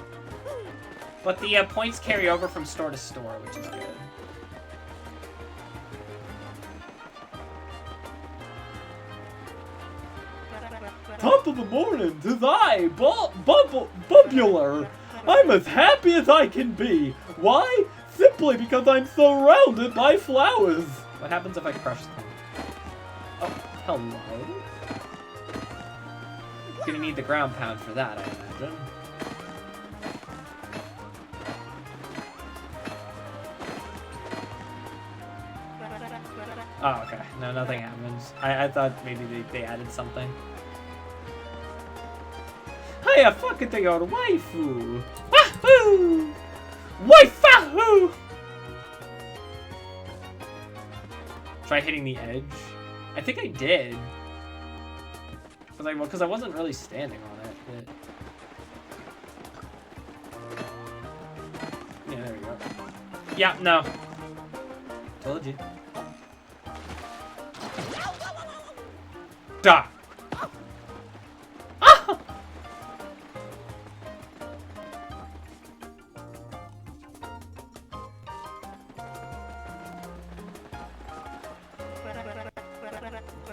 But the points carry over from store to store, which is good. Top of the morning to thy bubular. I'm as happy as I can be. Why? Simply because I'm surrounded by flowers. What happens if I crush them? Oh, hello. Gonna need the ground pound for that, I imagine. Oh, okay. No, nothing happens. I thought maybe they added something. Hiya, fuck it to your waifu! Wahoo! Waifahu! Try hitting the edge. I think I did. Because I wasn't really standing on it. Yeah, there we go. Yeah, no. Told you. Da! Ah!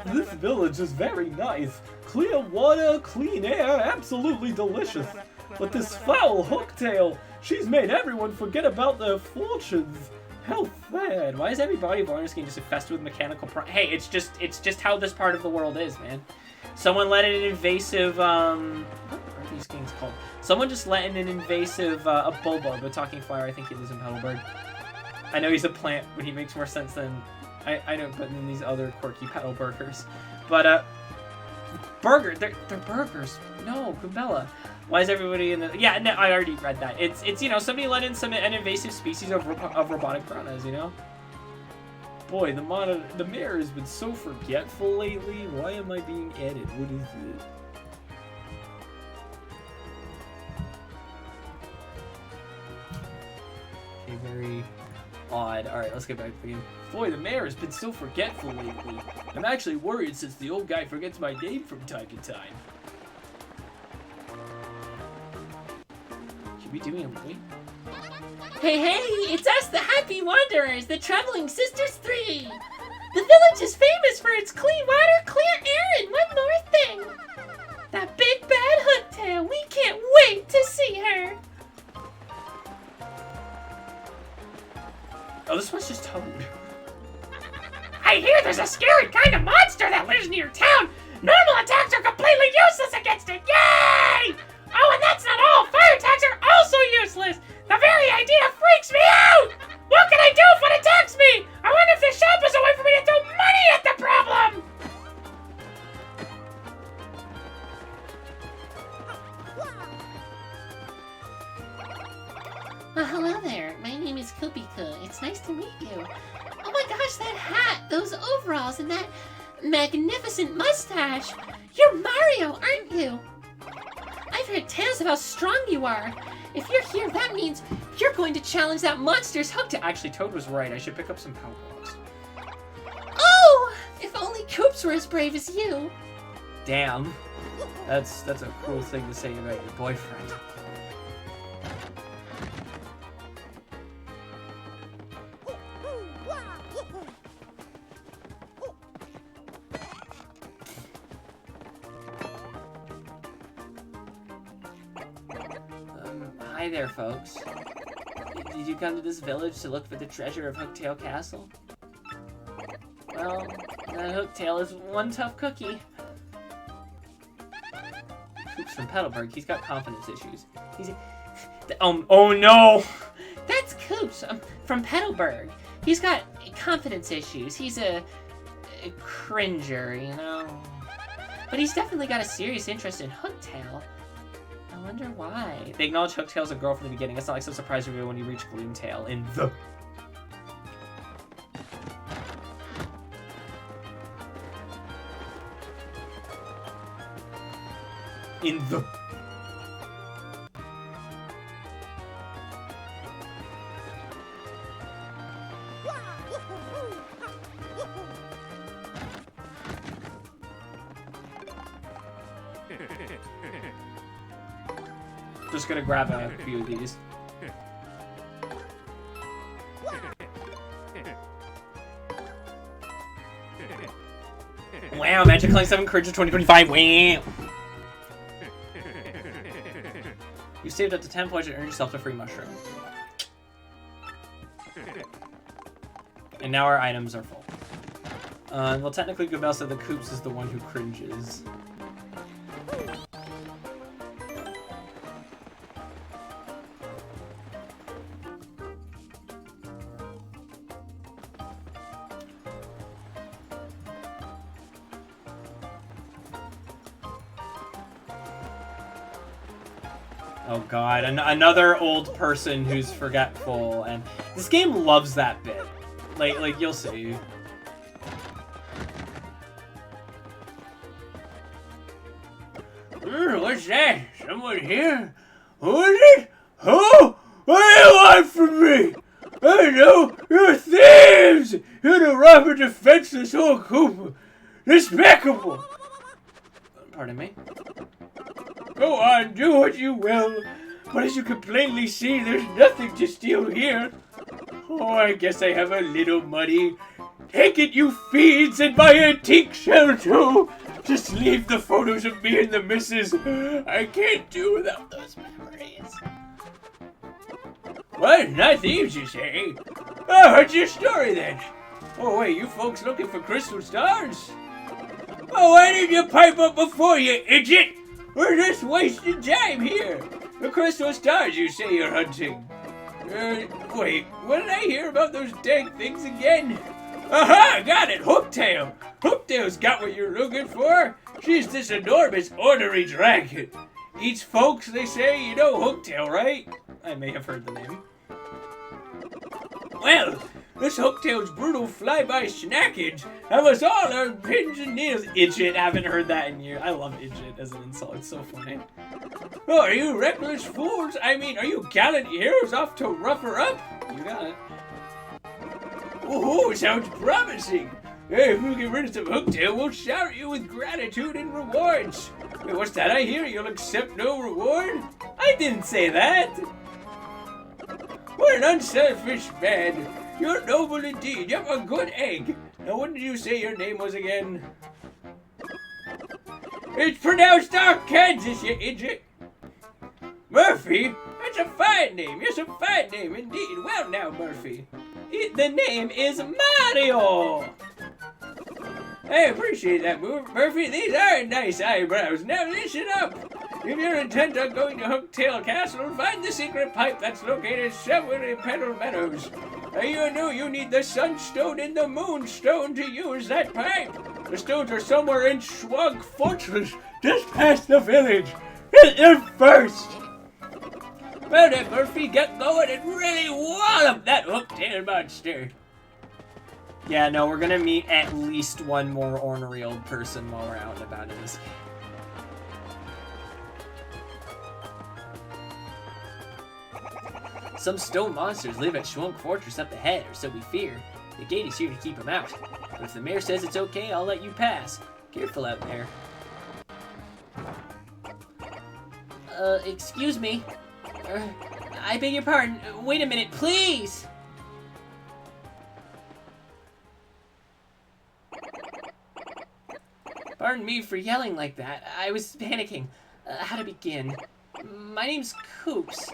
This village is very nice. Clear water, clean air, absolutely delicious. But this foul hooktail, she's made everyone forget about their fortunes. How sad. Why is everybody born in this game just infested with mechanical Hey, it's just how this part of the world is, man. Someone let in an invasive, what are these things called? Someone just let in an invasive, a bulbug, a talking flower. I think he lives in Petalburg. I know he's a plant, but he makes more sense than, I don't put in these other quirky Petalburgers. But, burger. They're burgers. No, Kubella. Why is everybody in the... Yeah, no, I already read that. It's you know, somebody let in an invasive species of robotic piranhas, you know? Boy, the mayor has been so forgetful lately. Why am I being added? What is it? Okay, very odd. Alright, let's get back to the game. Boy, the mayor has been so forgetful lately. I'm actually worried since the old guy forgets my name from time to time. Should we be doing a movie? Hey, hey, it's us, the Happy Wanderers, the Traveling Sisters 3. The village is famous for its clean water, clear air, and one more thing. That big bad hooktail. We can't wait to see her. Oh, this one's just Toad. I hear there's a scary kind of monster that lives near town. Normal attacks are completely useless against it. Yay! Oh, and that's not all. Fire attacks are also useless. The very idea freaks me out. What can I do if it attacks me? I wonder if the shop is a way for me to throw money at the problem. Hello there. My name is Kubika. It's nice to meet you. Oh my gosh, that hat, those overalls, and that magnificent mustache. You're Mario, aren't you? I've heard tales of how strong you are. If you're here, that means you're going to challenge that monster's hooktail. Actually, Toad was right. I should pick up some Power Blocks. Oh! If only Koops were as brave as you. Damn. That's a cool thing to say about your boyfriend. Hi there, folks. Did you come to this village to look for the treasure of Hooktail Castle? Well, that Hooktail is one tough cookie. Koops from Petalburg, he's got confidence issues. Oh no! That's Koops from Petalburg. He's got confidence issues. He's a cringer, you know? But he's definitely got a serious interest in Hooktail. I wonder why. They acknowledge Hooktail's a girl from the beginning. It's not like some surprise reveal when you reach Gloomtail in the... Just gonna grab a few of these. Wow, Magic Clank 7 Courage of 2025. Wow. You saved up to 10 points and earned yourself a free mushroom. And now our items are full. Well, technically, Goobel said the Koops is the one who cringes. Oh god, another old person who's forgetful, and this game loves that bit. Like you'll see. What's that? Someone here? Who is it? Who? What do you want from me? I know, you're thieves! You're to rob a defenseless old Koopa. Despicable! Pardon me? Go on, do what you will. But as you can plainly see, there's nothing to steal here. Oh, I guess I have a little money. Take it, you fiends, and my antique shell, too. Just leave the photos of me and the missus. I can't do without those memories. What? Not thieves, you say? Oh, what's your story, then? Oh, wait, you folks looking for crystal stars? Oh, why didn't you pipe up before, you idiot? We're just wasting time here. The crystal stars you say you're hunting. Wait, what did I hear about those dang things again? Aha! Got it! Hooktail! Hooktail's got what you're looking for. She's this enormous ornery dragon. Eats folks, they say. You know Hooktail, right? I may have heard the name. Well, this Hooktail's brutal flyby snackage have us all on pins and needles. Idjit, haven't heard that in years. I love Idjit as an insult. It's so funny. Oh, are you reckless fools? I mean, are you gallant heroes off to rough her up? You got it. Ooh, sounds promising. Hey, if we get rid of some Hooktail, we'll shower you with gratitude and rewards. Wait, what's that I hear? You'll accept no reward? I didn't say that. What an unselfish man. You're noble indeed. You have a good egg. Now, what did you say your name was again? It's pronounced Arkansas, you idiot. Murphy? That's a fine name. Yes, a fine name indeed. Well now, Murphy. The name is Mario. I appreciate that, Murphy. These are nice eyebrows. Now listen up. If you're intent on going to Hooktail Castle, find the secret pipe that's located somewhere in Petal Meadows. Now you know you need the Sunstone and the Moonstone to use that pipe. The stones are somewhere in Schwug Fortress, just past the village. Hit them first. Well then, Murphy, get going and really wallop that Hooktail monster. Yeah, no, we're gonna meet at least one more ornery old person while we're out and about in this game. Some stone monsters live at Schwunk Fortress up ahead, or so we fear. The gate is here to keep them out. But if the mayor says it's okay, I'll let you pass. Careful out there. Excuse me. I beg your pardon. Wait a minute, please! Pardon me for yelling like that. I was panicking. How to begin? My name's Coops.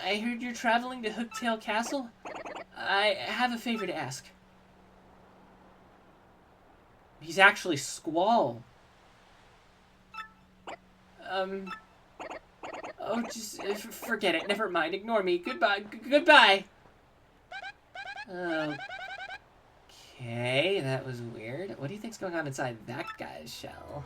I heard you're traveling to Hooktail Castle. I have a favor to ask. He's actually Squall. Oh, just forget it. Never mind. Ignore me. Goodbye. Goodbye. Okay, that was weird. What do you think's going on inside that guy's shell?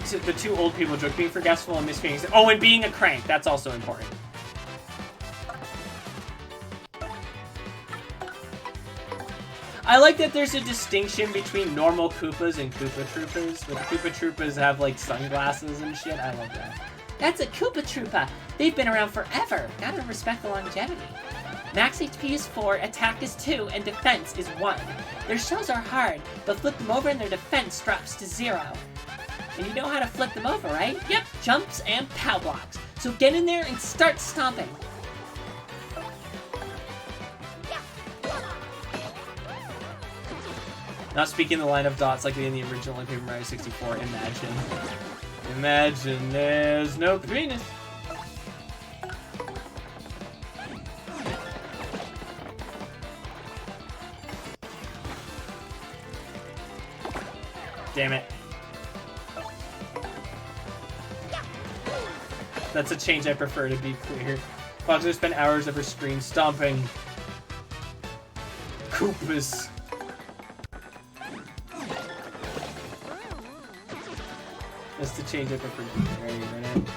The two old people joke, being forgetful and misbehaving. Oh, and being a crank. That's also important. I like that there's a distinction between normal Koopas and Koopa Troopas. The Koopa Troopas have, like, sunglasses and shit. I love that. That's a Koopa Troopa. They've been around forever. Gotta respect the longevity. Max HP is 4, attack is 2, and defense is 1. Their shells are hard, but flip them over and their defense drops to 0. And you know how to flip them over, right? Yep, jumps and pow blocks. So get in there and start stomping. Not speaking the line of dots like in the original Paper Mario 64, imagine. Imagine there's no penis. Damn it. That's a change I prefer, to be clear. FOXWAY spent hours of her screen stomping Koopas. That's the change I prefer to be clear. Wait a minute.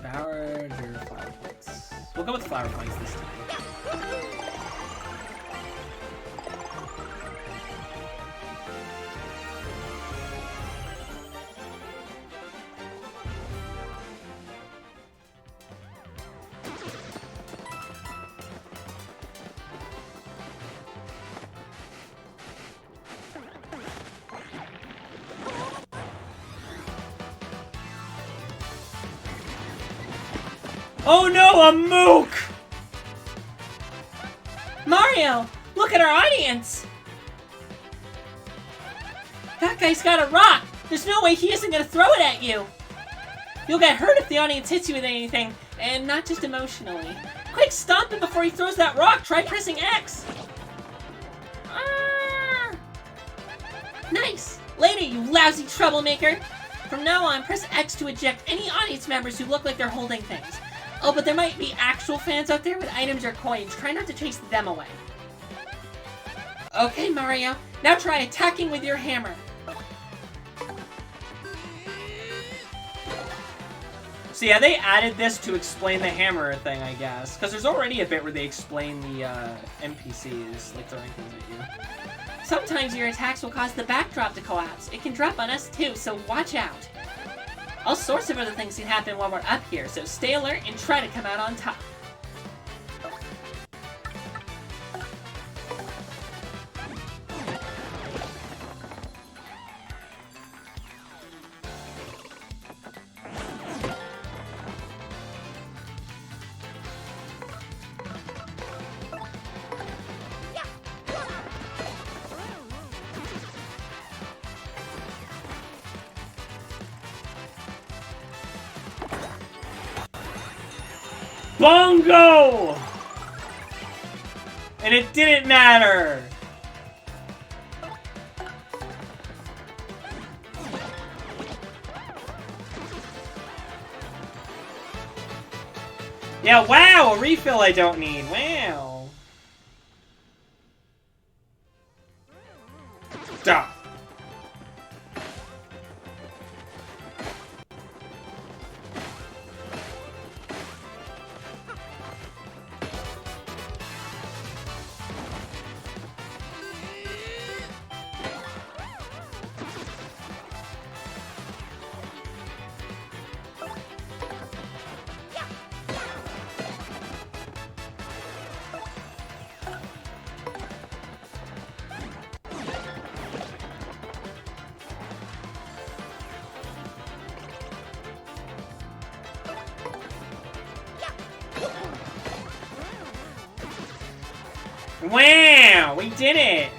Flower points. We'll go with flower points this time. Oh no, a mook! Mario, look at our audience! That guy's got a rock! There's no way he isn't gonna throw it at you! You'll get hurt if the audience hits you with anything, and not just emotionally. Quick, stomp it before he throws that rock! Try pressing X! Ah! Nice! Later, you lousy troublemaker! From now on, press X to eject any audience members who look like they're holding things. Oh, but there might be actual fans out there with items or coins. Try not to chase them away. Okay, Mario. Now try attacking with your hammer. So yeah, they added this to explain the hammer thing, I guess. Because there's already a bit where they explain the NPCs, like throwing things at you. Sometimes your attacks will cause the backdrop to collapse. It can drop on us too, so watch out. All sorts of other things can happen while we're up here, so stay alert and try to come out on top. Bongo! And it didn't matter! Yeah, wow! A refill I don't need. Wow. Duh. Wow! We did it!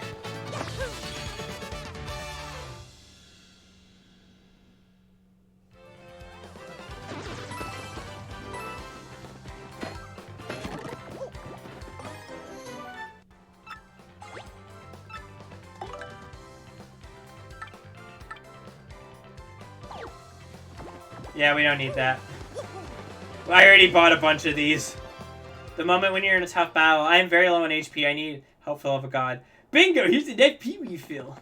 Yeah, we don't need that. I already bought a bunch of these. The moment when you're in a tough battle, I am very low on HP. I need help for the love of God. Bingo! Here's the dead pee refill.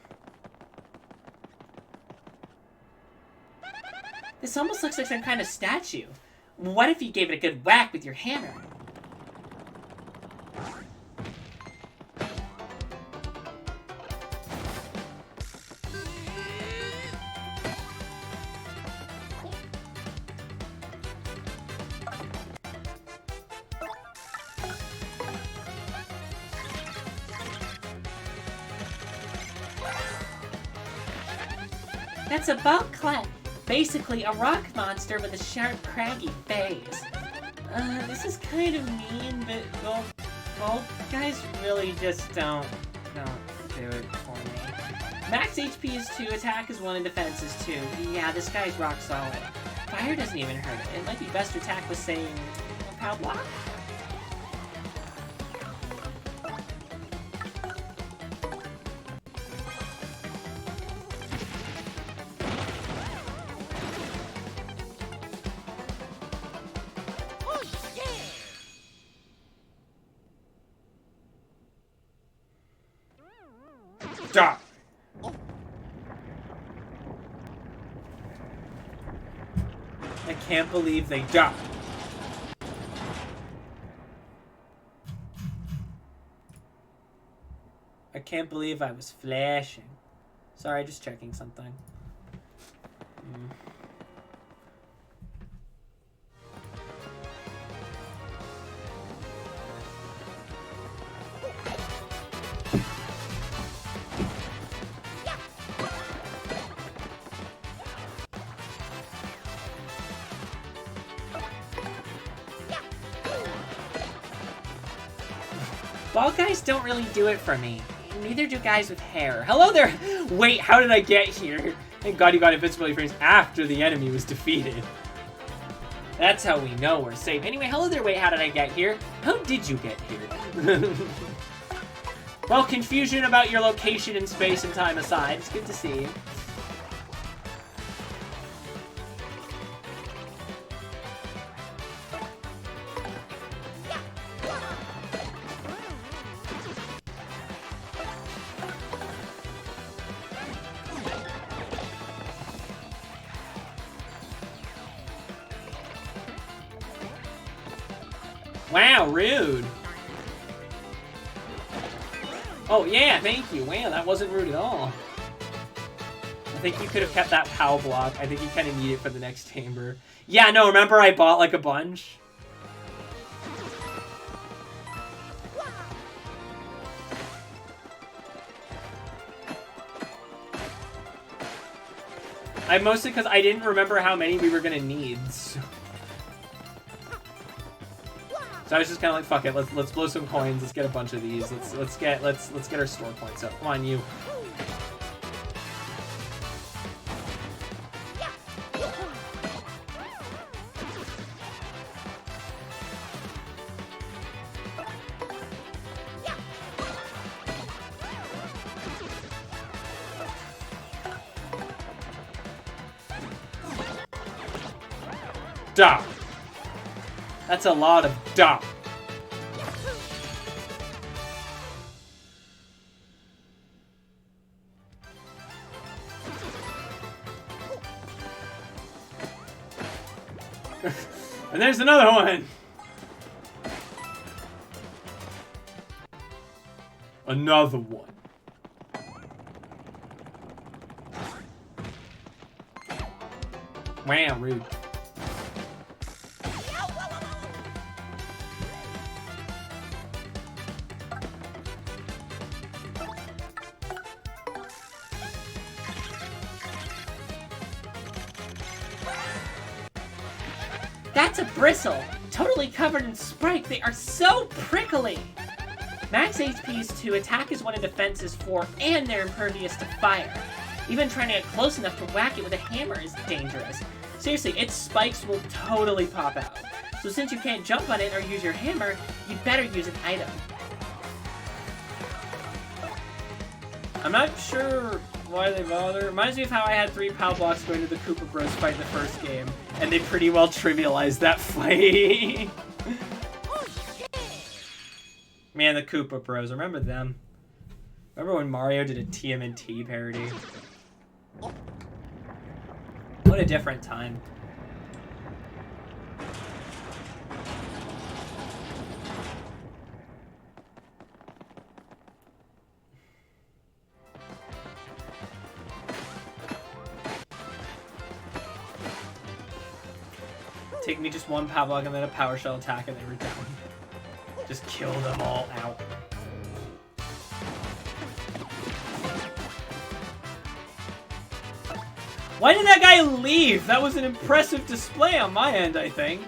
This almost looks like some kind of statue. What if you gave it a good whack with your hammer? That's a bug clef. Basically, a rock monster with a sharp, craggy face. This is kind of mean, but well, guys really just don't do it for me. Max HP is 2, attack is 1, and defense is 2. Yeah, this guy's rock solid. Fire doesn't even hurt it. It might be best to attack with, say, a power block? Stop! I can't believe they died. I can't believe I was flashing. Sorry, just checking something. Bald guys don't really do it for me. Neither do guys with hair. Hello there! Wait, how did I get here? Thank God you got invincibility frames after the enemy was defeated. That's how we know we're safe. Anyway, hello there, wait, how did I get here? How did you get here? Well, confusion about your location in space and time aside, it's good to see you. Wow, rude. Oh, yeah, thank you. Wow, that wasn't rude at all. I think you could have kept that POW block. I think you kind of need it for the next chamber. Yeah, no, remember I bought, like, a bunch? Mostly because I didn't remember how many we were gonna need, so I was just kind of like, fuck it, let's blow some coins, let's get a bunch of these, let's get our store points up. Come on, you. Duh. That's a lot of duh. And there's another one. Another one. Wow, rude. That's a bristle! Totally covered in Sprite, they are so prickly! Max HP is 2, attack is 1, and defense is 4, and they're impervious to fire. Even trying to get close enough to whack it with a hammer is dangerous. Seriously, its spikes will totally pop out. So since you can't jump on it or use your hammer, you'd better use an item. I'm not sure why they bother. Reminds me of how I had 3 POW blocks going to the Koopa Bros fight in the first game, and they pretty well trivialized that fight. Man, the Koopa Bros, remember them? Remember when Mario did a TMNT parody? What a different time. Take me just one POW block and then a Power Shell attack and they were down. Just kill them all out. Why did that guy leave? That was an impressive display on my end, I think.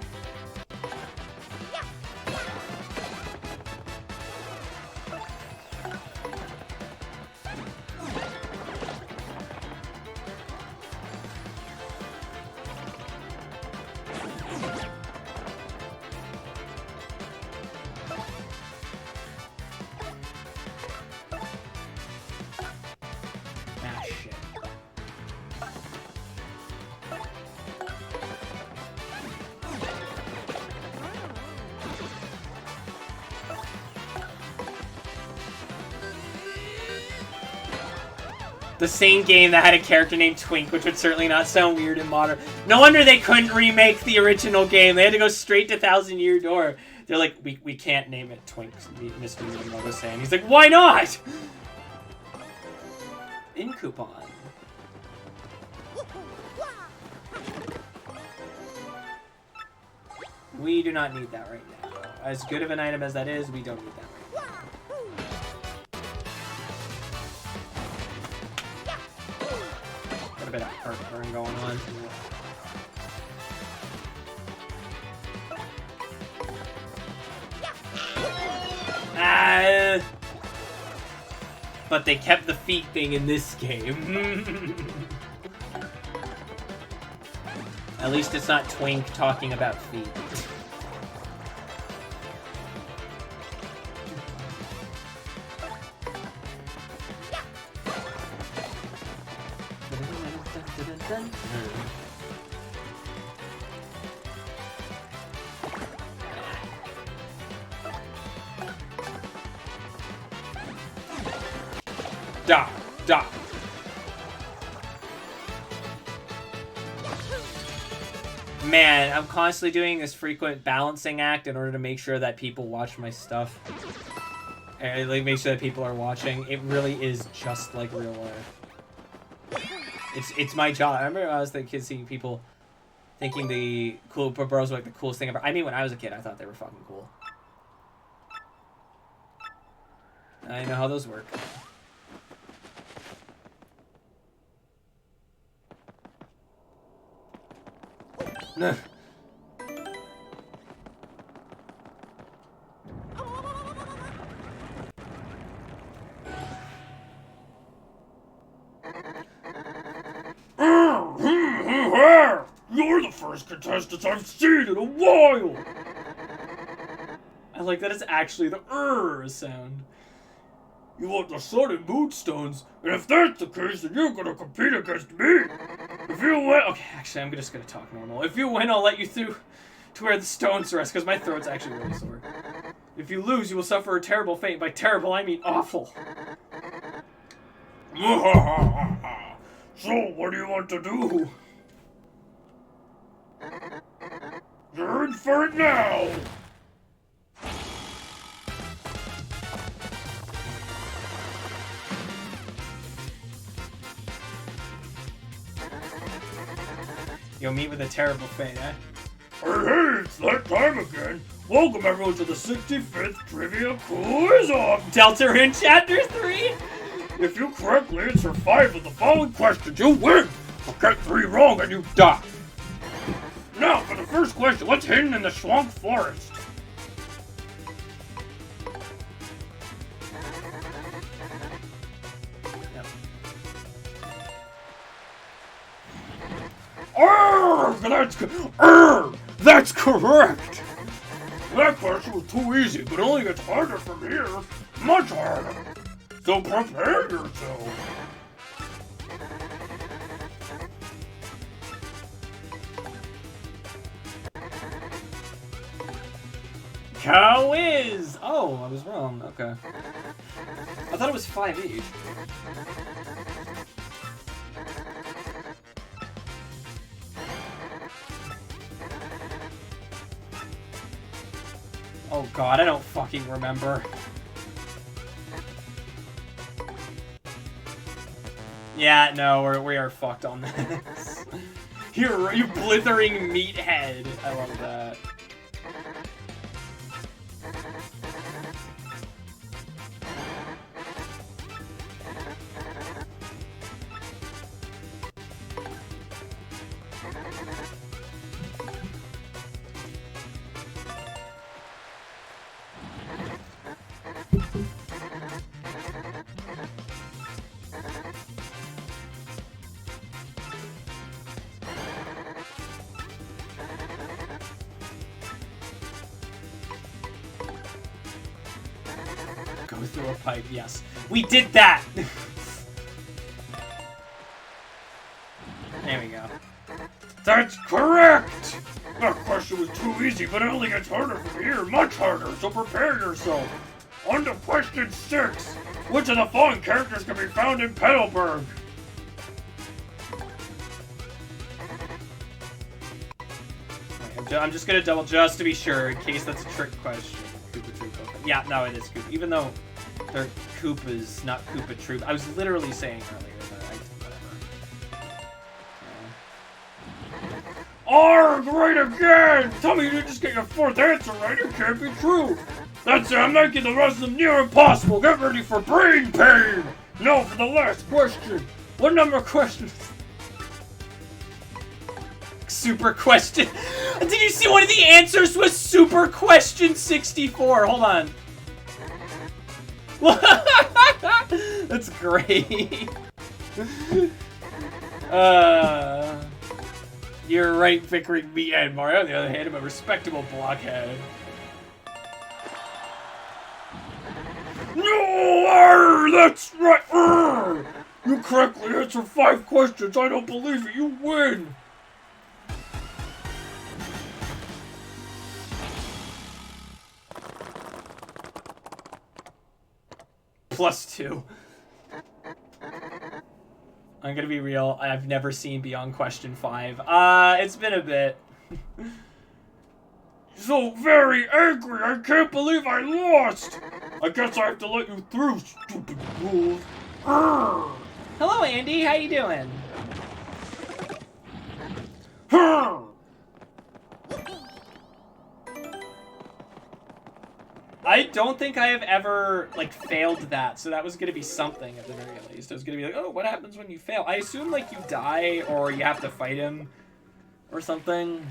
The same game that had a character named Twink, which would certainly not sound weird in modern. No wonder they couldn't remake the original game. They had to go straight to Thousand Year Door. They're like, we can't name it Twink, Mr. Miyamoto was saying. He's like, why not? In Coupon. We do not need that right now. As good of an item as that is, we don't need that right now. Got a bit of heartburn going on. but they kept the feet thing in this game. At least it's not Twink talking about feet. Da, da. Man, I'm constantly doing this frequent balancing act in order to make sure that people watch my stuff. And like make sure that people are watching. It really is just like real life. It's my job. I remember when I was the kid seeing people thinking the cool bros were like the coolest thing ever. I mean, when I was a kid, I thought they were fucking cool. I know how those work. No. You're the first contestant I've seen in a while! I like that it's actually the sound. You want the sun and moonstones, and if that's the case, then you're gonna compete against me! If you win— Okay, actually, I'm just gonna talk normal. If you win, I'll let you through to where the stones rest, because my throat's actually really sore. If you lose, you will suffer a terrible fate. By terrible, I mean awful. So, what do you want to do? You're in for it now! You'll meet with a terrible fate, eh? Hey, it's that time again! Welcome everyone to the 65th Trivia Quiz-Off! Delta in Chapter 3? If you correctly answer 5 of the following questions, you win! Or get 3 wrong and you die! Now, for the first question, what's hidden in the swamp forest? Yep. That's correct! That question was too easy, but it only gets harder from here. Much harder. So prepare yourself. Cow is! Oh, I was wrong. Okay. I thought it was 5 each. Oh god, I don't fucking remember. Yeah, no, we are fucked on this. You blithering meathead. I love that. Go through a pipe, yes. We did that! There we go. That's correct! That question was too easy, but it only gets harder from here, much harder, so prepare yourself. On to question 6. Which of the following characters can be found in Petalburg? Wait, I'm just gonna double just to be sure, in case that's a trick question. Koopa Troop. Okay. Yeah, no, it is Koopa. Even though they're Koopas, not Koopa Troop. I was literally saying earlier that whatever. Arg, right again! Tell me you didn't just get your 4th answer right, it can't be true! That's it, I'm making the rest of them near impossible! Get ready for brain pain! Now for the last question! What number of questions? Super question. Did you see one of the answers was super question 64? Hold on. That's great. You're right, bickering meathead, Mario. On the other hand, I'm a respectable blockhead. No, that's right. You correctly answered 5 questions. I don't believe it. You win. +2. I'm gonna be real. I've never seen beyond question 5. It's been a bit. So very angry. I can't believe I lost. I guess I have to let you through, stupid rules. Hello, Andy. How you doing? I don't think I have ever, like, failed that, so that was gonna be something at the very least. I was gonna be like, oh, what happens when you fail? I assume, like, you die, or you have to fight him, or something.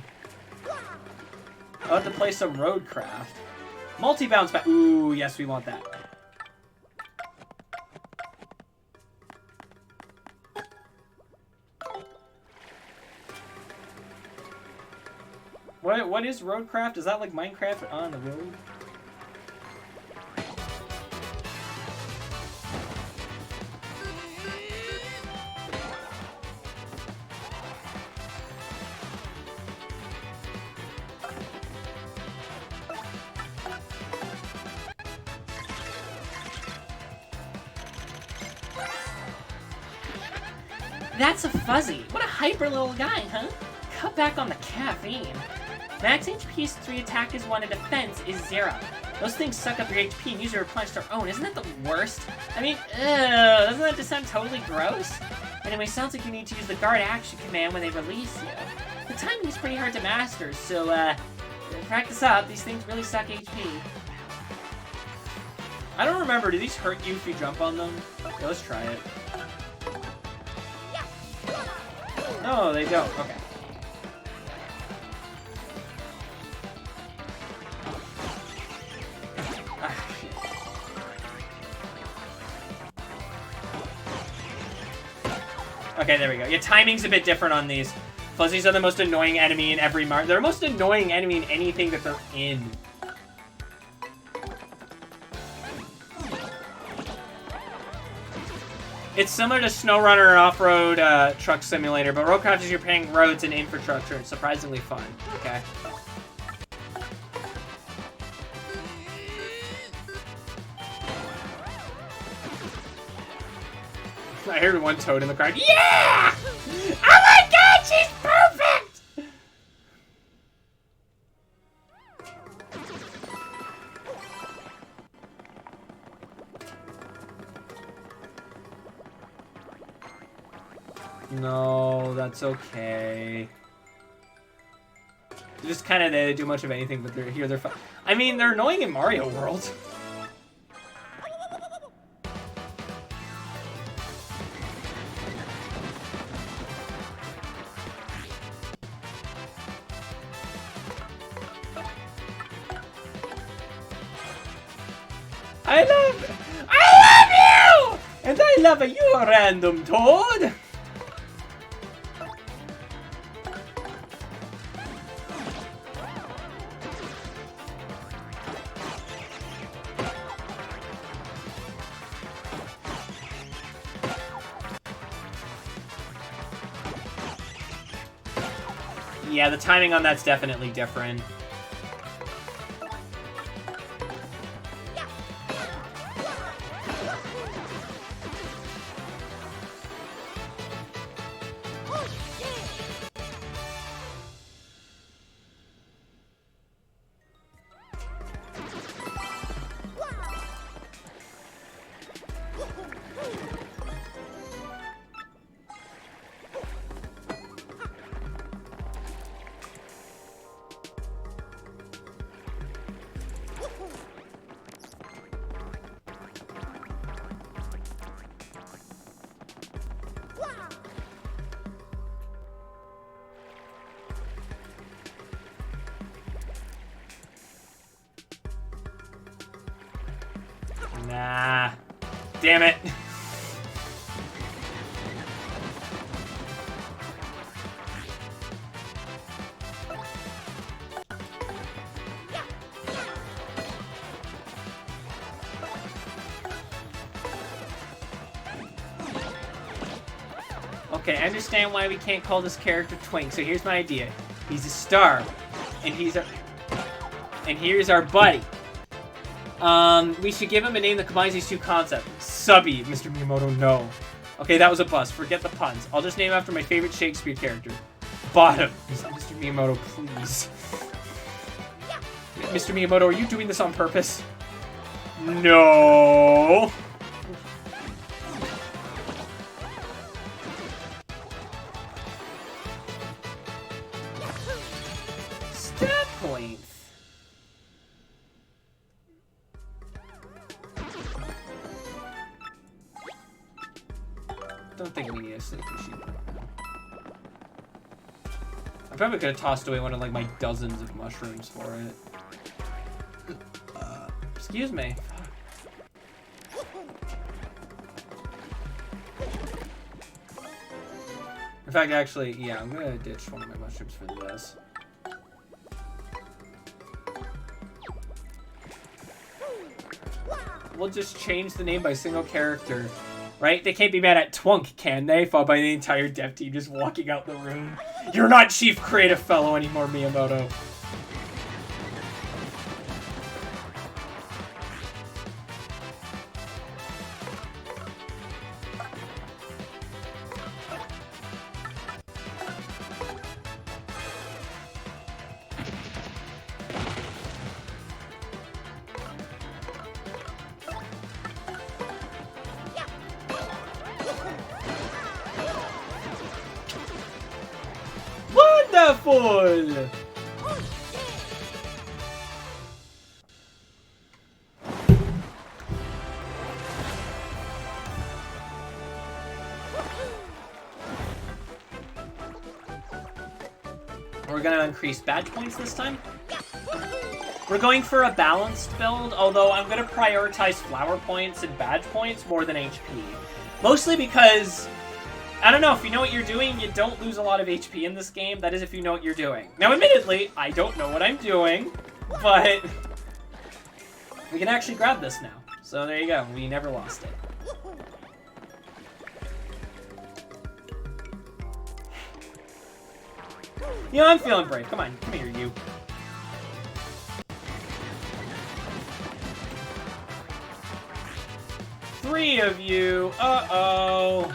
I'll have to play some Roadcraft. Multi-bounce back. Ooh, yes, we want that. What is Roadcraft? Is that like Minecraft on the road? That's a Fuzzy. What a hyper little guy, huh? Cut back on the caffeine. Max HP is 3, attack is 1, and defense is 0. Those things suck up your HP and use your replenish their own. Isn't that the worst? I mean, doesn't that just sound totally gross? Anyway, sounds like you need to use the guard action command when they release you. The timing is pretty hard to master, so, practice up. These things really suck HP. I don't remember. Do these hurt you if you jump on them? Okay, let's try it. No, they don't. Okay. Okay, there we go. Yeah, timing's a bit different on these. Fuzzies are the most annoying enemy in every Mario. They're the most annoying enemy in anything that they're in. It's similar to SnowRunner and Off-Road Truck Simulator, but Roadcraft is you're paying roads and infrastructure. It's surprisingly fun. Okay. I heard one Toad in the crowd. Yeah! Oh my god, she's perfect! No, that's okay. They're just kind of, they do much of anything, but they're here, they're fun. I mean, they're annoying in Mario World. I love you! And I love you, random Toad! Yeah, the timing on that's definitely different. Nah. Damn it. Okay, I understand why we can't call this character Twink, so here's my idea. He's a star, and he's a... And here's our buddy. We should give him a name that combines these two concepts. Subby. Mr. Miyamoto, no. Okay, that was a bust. Forget the puns. I'll just name him after my favorite Shakespeare character. Bottom. Mr. Miyamoto, please. Mr. Miyamoto, are you doing this on purpose? No. Stat points. Don't think we need a safety sheet. I probably could have tossed away one of like my dozens of mushrooms for it. Excuse me. In fact, actually, yeah, I'm gonna ditch one of my mushrooms for this. We'll just change the name by single character. Right? They can't be mad at Twunk, can they? Followed by the entire dev team just walking out the room. You're not Chief Creative Fellow anymore, Miyamoto. Wonderful! We're gonna increase badge points this time. We're going for a balanced build, although I'm gonna prioritize flower points and badge points more than HP. Mostly because, I don't know, if you know what you're doing, you don't lose a lot of HP in this game. That is if you know what you're doing. Now, admittedly, I don't know what I'm doing, but we can actually grab this now. So there you go, we never lost it. You know, I'm feeling brave. Come on, come here, you. Three of you. Uh-oh.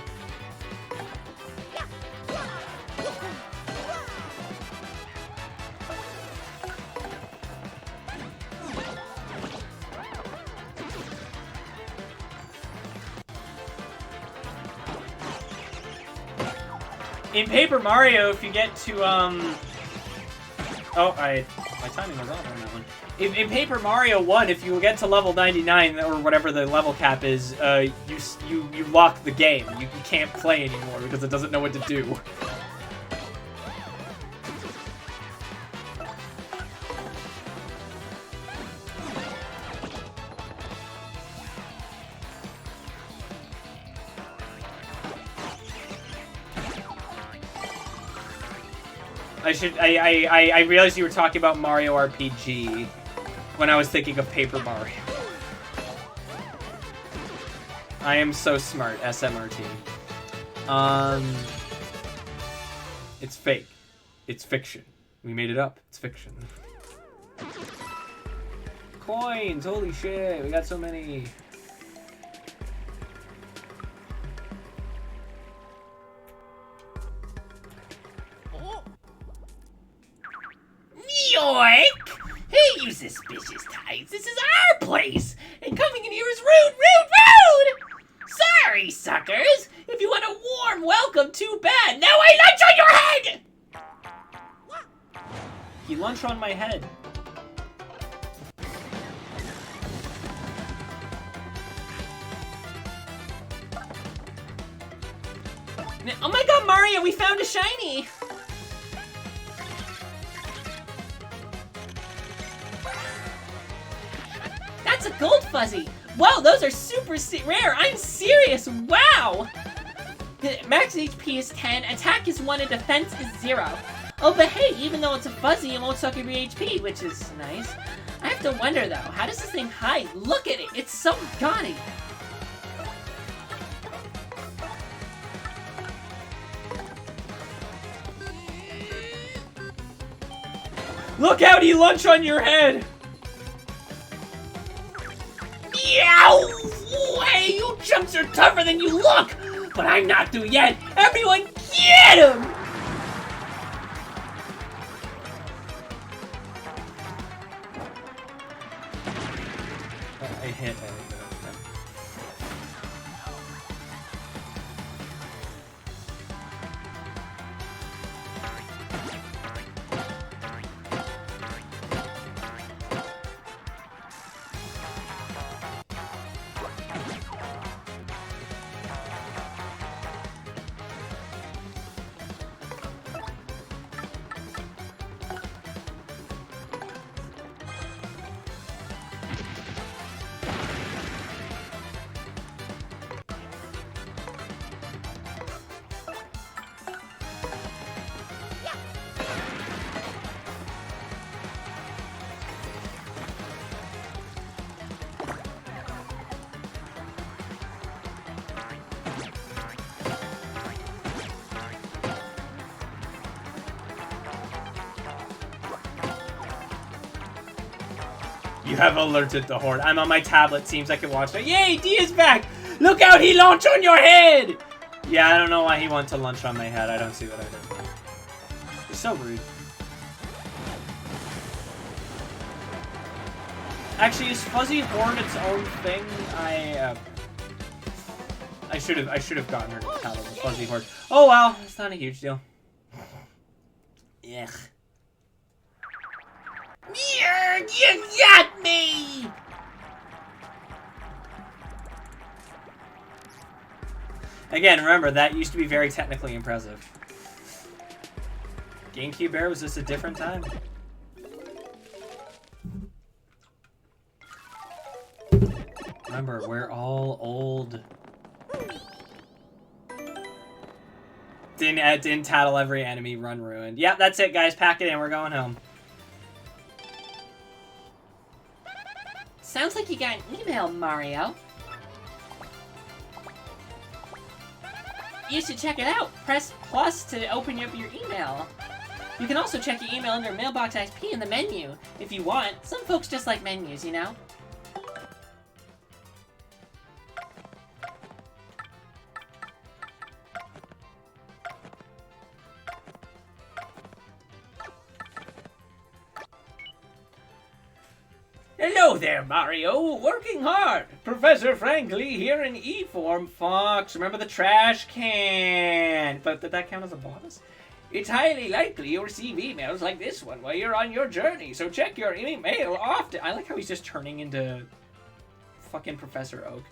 In Paper Mario, if you get to, my timing was off on that one. In Paper Mario 1, if you get to level 99, or whatever the level cap is, you lock the game. You can't play anymore because it doesn't know what to do. I realized you were talking about Mario RPG when I was thinking of Paper Mario. I am so smart, SMRT. It's fake. It's fiction. We made it up. It's fiction. Coins! Holy shit, we got so many. Yoink! Who uses suspicious tights? This is our place! And coming in here is rude, rude, rude! Sorry, suckers! If you want a warm welcome, too bad! Now I lunch on your head! He lunched on my head. Oh my god, Mario, we found a shiny! That's a gold fuzzy! Whoa, those are super rare! I'm serious! Wow! Max HP is 10, attack is 1, and defense is 0. Oh, but hey, even though it's a fuzzy, it won't suck your HP, which is nice. I have to wonder, though, how does this thing hide? Look at it! It's so gaudy! Look out, he lunch on your head! Yow! Hey, you chumps are tougher than you look! But I'm not through yet! Everyone get him! I hit. You have alerted the horde. I'm on my tablet. Seems I can watch it. Yay, D is back! Look out, he launched on your head! Yeah, I don't know why he wanted to lunch on my head. I don't see what I did. It's so rude. Actually, is Fuzzy Horde its own thing? I should have gotten her to title the Fuzzy Horde. Oh well, it's not a huge deal. Ugh. You got me! Again, remember, that used to be very technically impressive. GameCube era, was this a different time? Remember, we're all old. Didn't tattle every enemy, run ruined. Yep, that's it, guys. Pack it in. We're going home. Sounds like you got an email, Mario. You should check it out. Press plus to open up your email. You can also check your email under Mailbox XP in the menu, if you want. Some folks just like menus, you know? Hello there, Mario. Working hard. Professor Frankly here in E-form. Fox, remember the trash can. But did that count as a bonus? It's highly likely you'll receive emails like this one while you're on your journey, so check your email often. I like how he's just turning into fucking Professor Oak.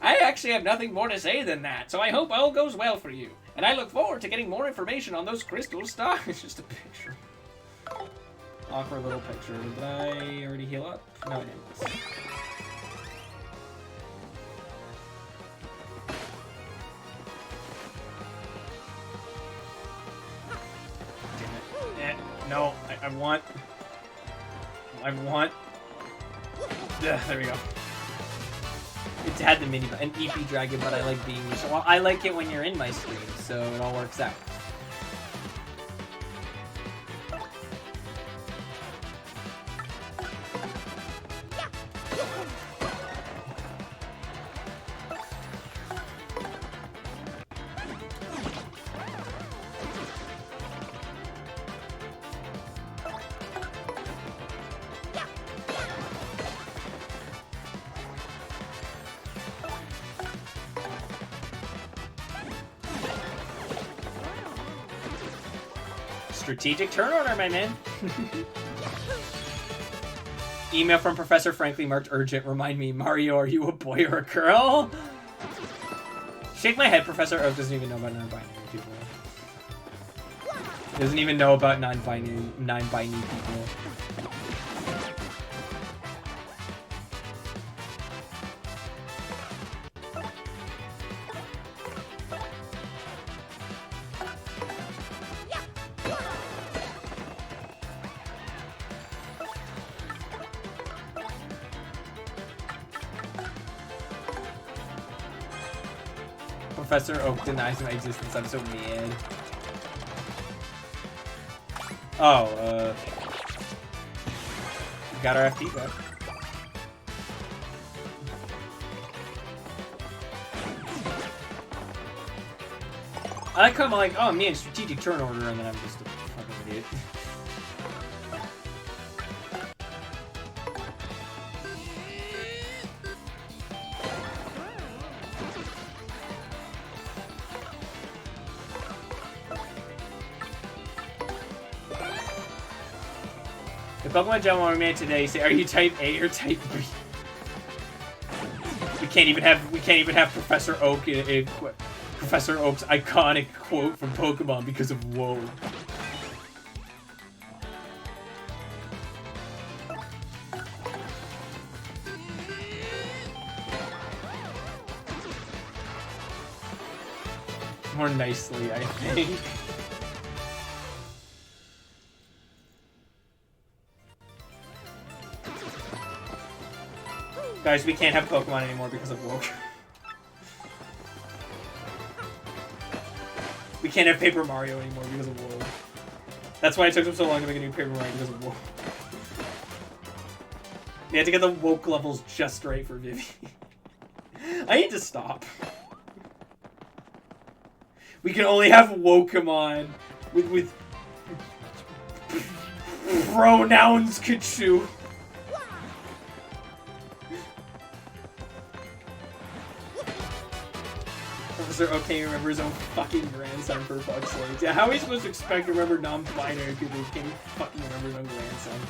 I actually have nothing more to say than that, so I hope all goes well for you. And I look forward to getting more information on those crystal stars. It's just a picture. Awkward little picture. Did I already heal up? No, I didn't. Damn it. No, I want... Ugh, there we go. It had the mini an EP dragon, but I like being... Well, I like it when you're in my stream, so it all works out. Strategic turn order, my man. Email from Professor Frankly marked urgent. Remind me, Mario, are you a boy or a girl? Shake my head. Professor Oak doesn't even know about non-binary people. Doesn't even know about non-binary people. Professor Oak denies my existence. I'm so mad. Oh, got our FP back. I like how I'm like, oh man, strategic turn order, and then I'm just a fucking idiot. The Pokemon Gem we made today say, are you type A or type B? We can't even have Professor Oak in Professor Oak's iconic quote from Pokemon because of whoa. More nicely, I think. Guys, we can't have Pokemon anymore because of woke. We can't have Paper Mario anymore because of woke. That's why it took them so long to make a new Paper Mario, because of woke. We had to get the woke levels just right for Vivi. I need to stop. We can only have Wokemon with pronouns Kachu. Professor OK remember his own fucking grandson for fuck's sake. Yeah, how are we supposed to expect to remember non-binary people who can't fucking remember his own grandson?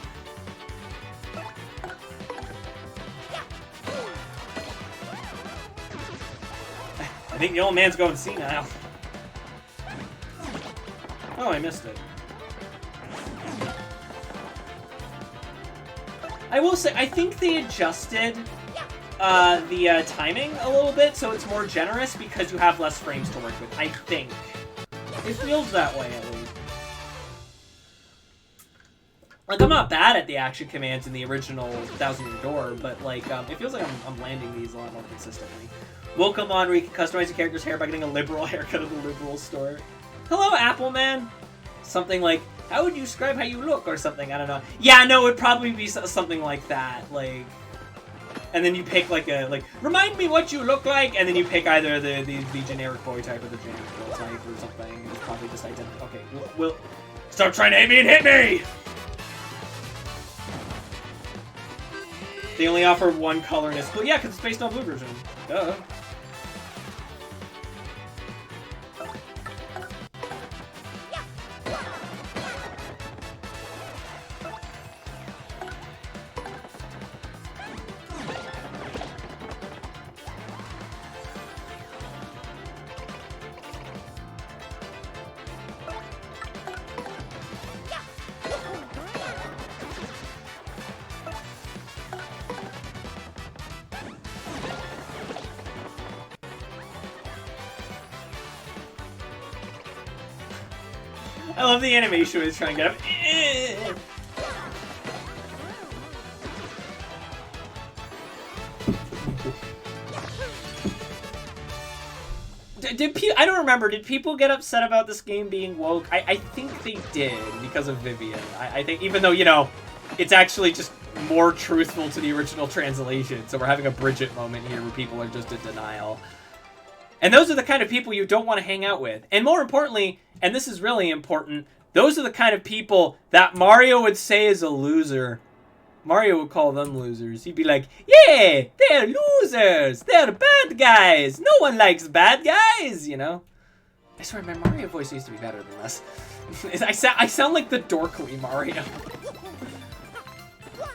I think the old man's going senile. Oh, I missed it. I will say, I think they adjusted the timing a little bit, so it's more generous because you have less frames to work with, I think. It feels that way, at least. Like, I'm not bad at the action commands in the original Thousand Year Door, but, like, it feels like I'm landing these a lot more consistently. Welcome on where you can customize your character's hair by getting a liberal haircut at the liberal store. Hello, Appleman! Something like, how would you describe how you look, or something, I don't know. Yeah, no, it would probably be something like that, like... And then you pick, like, remind me what you look like, and then you pick either the generic boy type or the generic girl type or something. It's probably just identical. Okay, we'll... Stop trying to hit me and hit me! They only offer one color in this. Well, yeah, because it's based on blue version. Duh. I love the animation when he's trying to get up. I don't remember. Did people get upset about this game being woke? I think they did because of Vivian. I think, even though, you know, it's actually just more truthful to the original translation. So we're having a Bridget moment here where people are just in denial. And those are the kind of people you don't want to hang out with. And more importantly, and this is really important, those are the kind of people that Mario would say is a loser. Mario would call them losers. He'd be like, yeah, they're losers. They're bad guys. No one likes bad guys, you know? I swear my Mario voice used to be better than this. I sound like the dorkly Mario.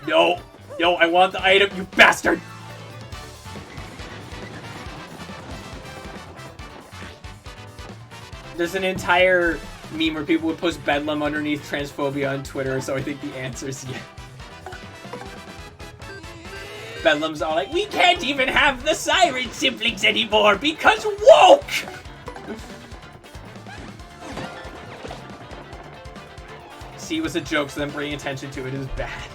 No, I want the item, you bastard. There's an entire meme where people would post Bedlam underneath transphobia on Twitter, so I think the answer is yes. Bedlam's all like, we can't even have the Siren siblings anymore because woke! See, it was a joke, so then bringing attention to it is bad.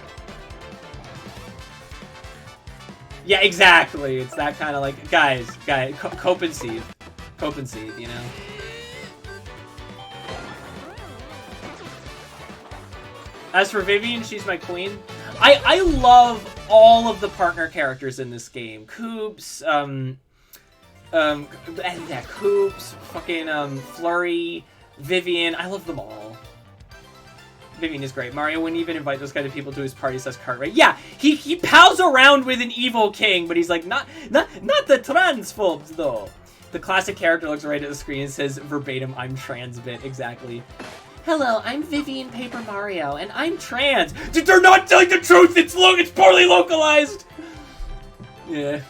Yeah, exactly. It's that kind of like, guys, cope and seethe, you know? As for Vivian, she's my queen. I love all of the partner characters in this game. Coops, Coops, fucking, Flurry, Vivian. I love them all. Vivian is great. Mario wouldn't even invite those kind of people to his party, says Cartwright. Yeah, he pals around with an evil king, but he's like, not the transphobes, though. The classic character looks right at the screen and says verbatim, I'm trans bit. Exactly. Hello, I'm Vivian Paper Mario, and I'm trans. They're not telling the truth! It's poorly localized! Yeah.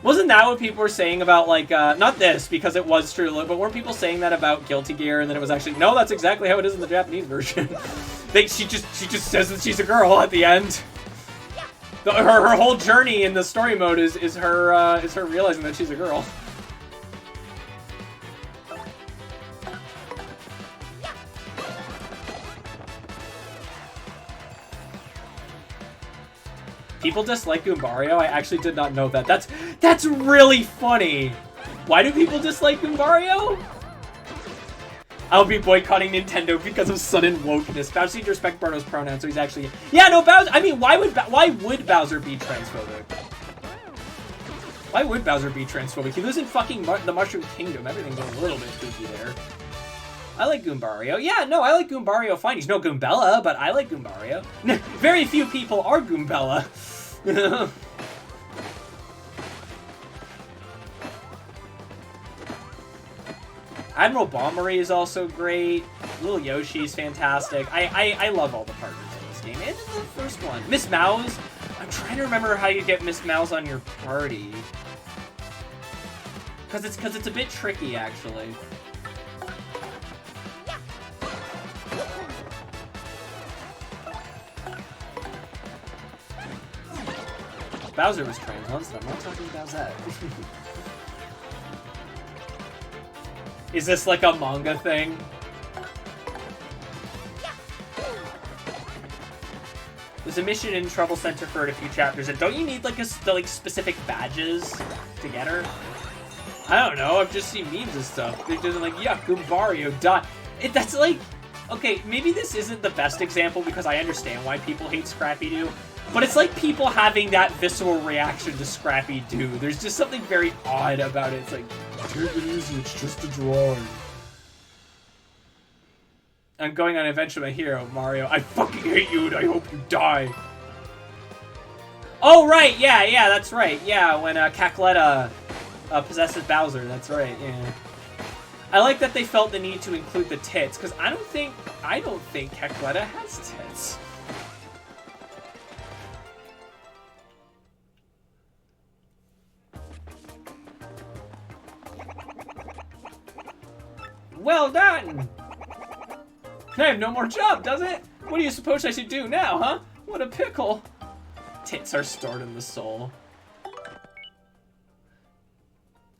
Wasn't that what people were saying about, like, not this, because it was true, but weren't people saying that about Guilty Gear, and then it was actually, no, that's exactly how it is in the Japanese version. She just says that she's a girl at the end. Her whole journey in the story mode is her realizing that she's a girl. People dislike Goombario? I actually did not know that. That's really funny. Why do people dislike Goombario? I'll be boycotting Nintendo because of sudden wokeness. Bowser needs to respect Bruno's pronouns, so he's actually... Yeah, no, Bowser... I mean, why would Bowser be transphobic? Why would Bowser be transphobic? He lives in fucking the Mushroom Kingdom. Everything's a little bit kooky there. I like Goombario. Yeah, no, I like Goombario fine. He's no Goombella, but I like Goombario. Very few people are Goombella. Admiral Bombery is also great. Little Yoshi's fantastic. I love all the partners in this game. And in the first one. Miss Mouse. I'm trying to remember how you get Miss Mouse on your party. Because it's a bit tricky, actually. Bowser was trans once, I'm not talking about that. Is this like a manga thing? There's a mission in Trouble Center for it a few chapters, and don't you need like specific badges to get her? I don't know, I've just seen memes and stuff. They're just like, yeah, Goombario, dot. That's like, okay, maybe this isn't the best example because I understand why people hate Scrappy-Doo. But it's like people having that visceral reaction to Scrappy-Doo. There's just something very odd about it. It's like, take it easy, it's just a drawing. I'm going on Adventure with my hero, Mario. I fucking hate you and I hope you die. Oh, right, yeah, that's right. Yeah, when Cackletta possesses Bowser, that's right, yeah. I like that they felt the need to include the tits, because I don't think Cackletta has tits. Well done! I have no more job, does it? What do you suppose I should do now, huh? What a pickle. Tits are stored in the soul.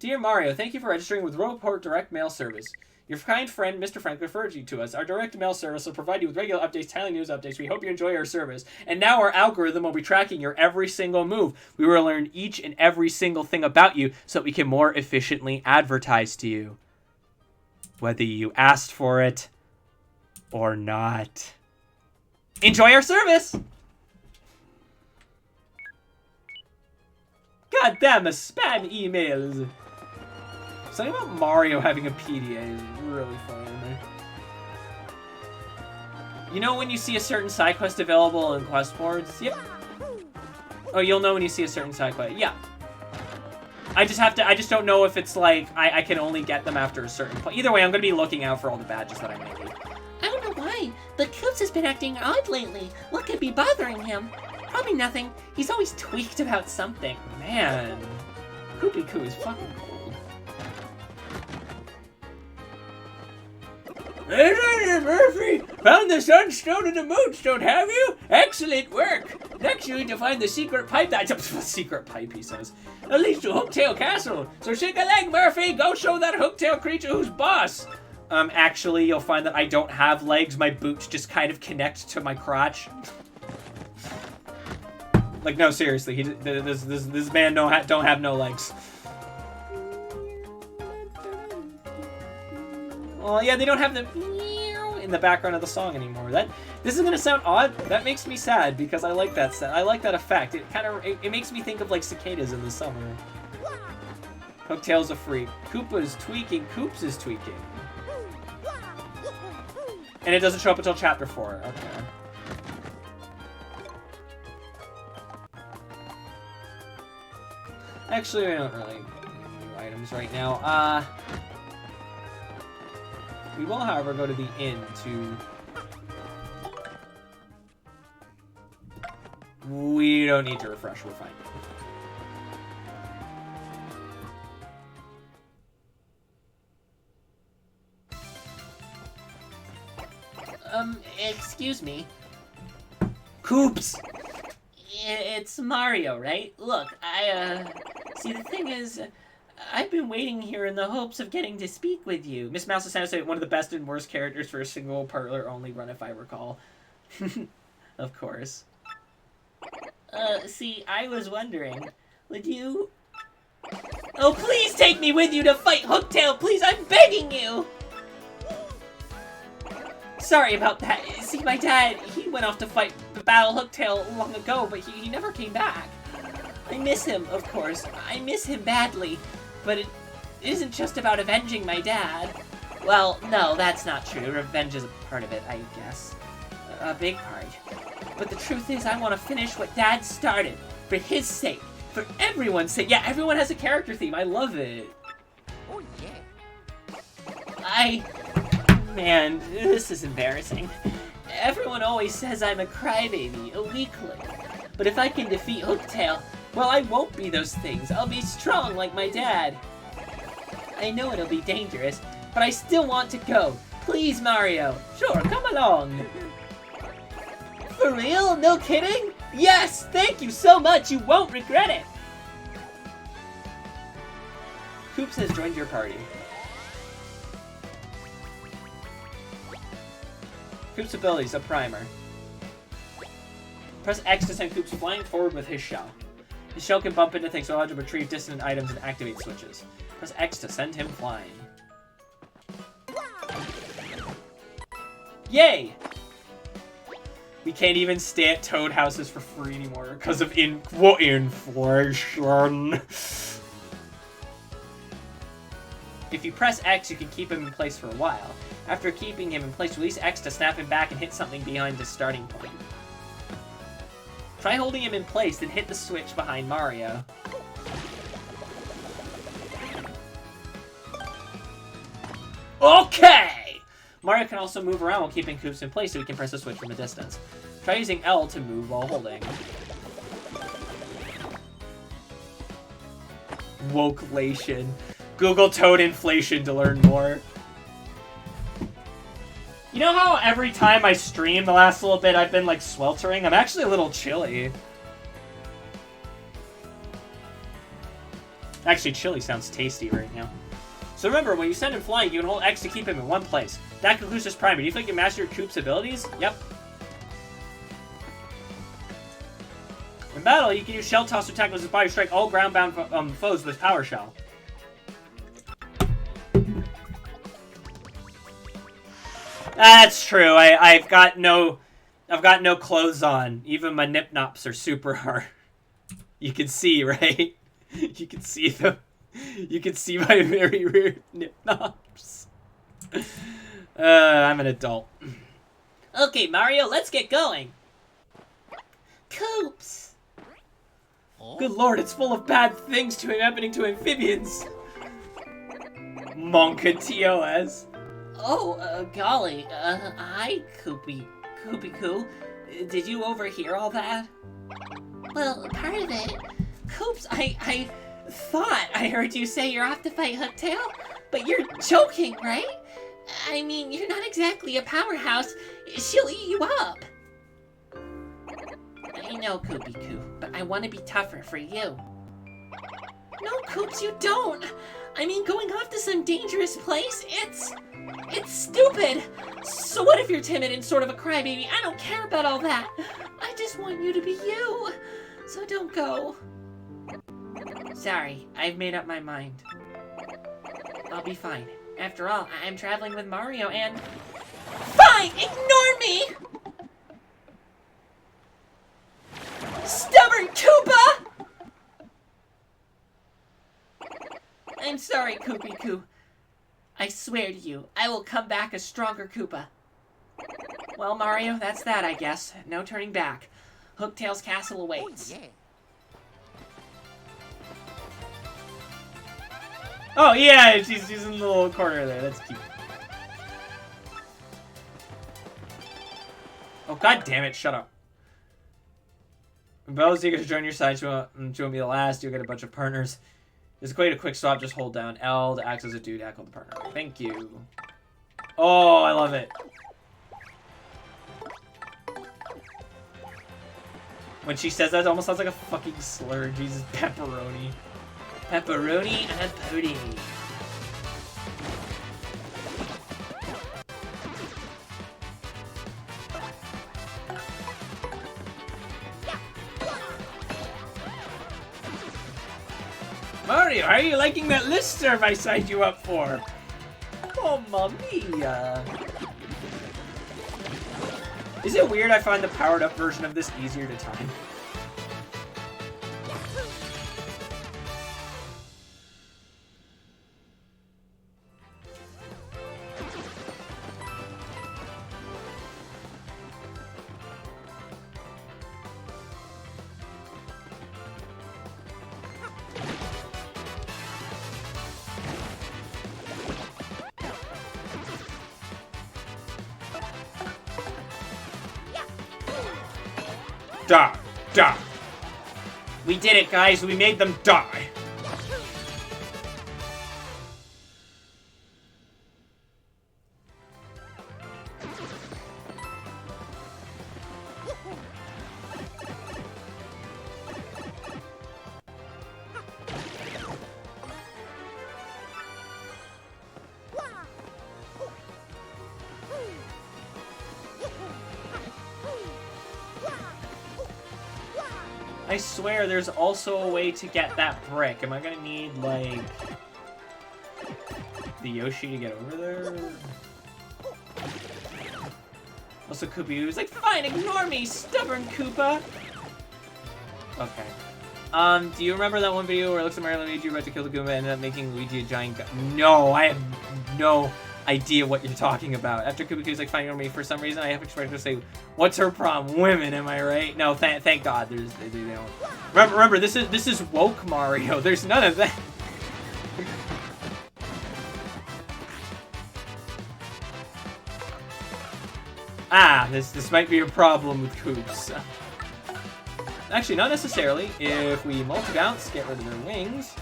Dear Mario, thank you for registering with Roboport Direct Mail Service. Your kind friend, Mr. Frank, referred you to us. Our direct mail service will provide you with regular updates, timely news updates. We hope you enjoy our service. And now our algorithm will be tracking your every single move. We will learn each and every single thing about you so that we can more efficiently advertise to you. Whether you asked for it or not. Enjoy our service! God damn, a spam emails. Something about Mario having a PDA is really funny to me. You know when you see a certain side quest available in quest boards? Yep. Oh, you'll know when you see a certain side quest. Yeah. I just don't know if it's like, I can only get them after a certain point. Either way, I'm going to be looking out for all the badges that I may need. I don't know why, but Coops has been acting odd lately. What could be bothering him? Probably nothing. He's always tweaked about something. Man. Koopy Koo is fucking cold. Hey, Murphy! Found the sunstone and the moonstone, have you? Excellent work! Next you need to find the secret pipe that... Secret pipe, he says. That leads to Hooktail Castle. So shake a leg, Murphy! Go show that Hooktail creature who's boss! Actually, you'll find that I don't have legs. My boots just kind of connect to my crotch. Like, no, seriously. This man don't have no legs. Well, yeah, they don't have the in the background of the song anymore. This is gonna sound odd. That makes me sad because I like that set. I like that effect. It makes me think of like cicadas in the summer. Hooktail's a freak. Koopa's tweaking. Koops is tweaking. And it doesn't show up until chapter 4. Okay. Actually, I don't really need new items right now. We will, however, go to the inn to... We don't need to refresh, we're fine. Excuse me. Koops! It's Mario, right? Look, see, the thing is, I've been waiting here in the hopes of getting to speak with you. Miss Mouse is one of the best and worst characters for a single parlor-only run, if I recall. Of course. See, I was wondering, would you... Oh, please take me with you to fight Hooktail, please, I'm begging you! Sorry about that. See, my dad, he went off to battle Hooktail long ago, but he never came back. I miss him, of course. I miss him badly. But it isn't just about avenging my dad. Well, no, that's not true. Revenge is a part of it, I guess. A big part. But the truth is, I want to finish what Dad started. For his sake. For everyone's sake. Yeah, everyone has a character theme. I love it. Oh, yeah. Man, this is embarrassing. Everyone always says I'm a crybaby, a weakling. But if I can defeat Hooktail, well, I won't be those things. I'll be strong like my dad. I know it'll be dangerous, but I still want to go. Please, Mario. Sure, come along. For real? No kidding? Yes! Thank you so much! You won't regret it! Koops has joined your party. Koops' abilities, a primer. Press X to send Koops flying forward with his shell. His shell can bump into things, so he'll have to retrieve distant items and activate switches. Press X to send him flying. Yay! We can't even stay at Toad houses for free anymore because of inflation. If you press X, you can keep him in place for a while. After keeping him in place, release X to snap him back and hit something behind the starting point. Try holding him in place, then hit the switch behind Mario. Okay! Mario can also move around while keeping Koops in place, so he can press the switch from a distance. Try using L to move while holding. Wokelation. Google Toad inflation to learn more. You know how every time I stream the last little bit I've been like sweltering? I'm actually a little chilly. Actually, chili sounds tasty right now. So remember, when you send him flying, you can hold X to keep him in one place. That concludes this primer. Do you think you master your Koops' abilities? Yep. In battle, you can use Shell Toss to attack with his body, strike all ground-bound foes with Power Shell. That's true. I've got no clothes on. Even my nip-nops are super hard. You can see, right? You can see them. You can see my very rare nip-nops. I'm an adult. Okay, Mario, let's get going. Koops. Good lord, it's full of bad things happening to amphibians. Monka TOS. Oh, golly. Hi, Koopy Koo. Did you overhear all that? Well, part of it. Koops, I thought I heard you say you're off to fight Hooktail, but you're joking, right? I mean, you're not exactly a powerhouse. She'll eat you up. I know, Koopy Koo, but I want to be tougher for you. No, Koops, you don't. I mean, going off to some dangerous place, it's stupid. So what if you're timid and sort of a crybaby? I don't care about all that. I just want you to be you. So don't go. Sorry, I've made up my mind. I'll be fine. After all, I'm traveling with Mario and... Fine! Fine, ignore me! Stubborn Koopa! I'm sorry, Koopy Koo. I swear to you, I will come back a stronger Koopa. Well, Mario, that's that, I guess. No turning back. Hooktail's castle awaits. Oh, yeah, she's in the little corner there. That's cute. Oh, god damn it, shut up. Bowser's eager to join your side. She won't be the last. You'll get a bunch of partners. It's quite a quick swap. Just hold down L to act as a dude. Tackle the partner. Thank you. Oh, I love it. When she says that, it almost sounds like a fucking slur. Jesus, pepperoni. Pepperoni and pudding. Mario, how are you liking that listserv I signed you up for? Oh, mia. Is it weird I find the powered up version of this easier to time? Die! Die! We did it, guys. We made them die. I swear there's also a way to get that brick. Am I gonna need, like, the Yoshi to get over there? Also, Koopa was like, fine, ignore me, stubborn Koopa! Okay. Do you remember that one video where it looks like Mario and Luigi were about to kill the Goomba and ended up making Luigi a giant guy? No, I have no idea what you're talking about. After Koopa like, fine, ignore me, for some reason I have expected to say, what's her problem? Women, am I right? No, thank God, they don't. Remember, this is woke Mario. There's none of that. Ah, this might be a problem with Koops. Actually, not necessarily. If we multi-bounce, get rid of their wings,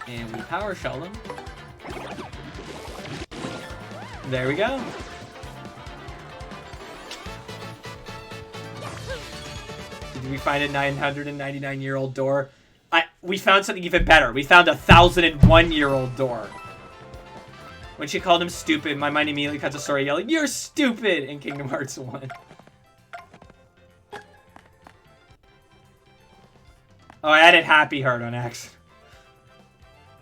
and we power shell them. There we go. Did we find a 999-year-old door? We found something even better. We found a 1,001-year-old door. When she called him stupid, my mind immediately cuts a story yelling, "You're stupid!" in Kingdom Hearts 1. Oh, I added Happy Heart on X.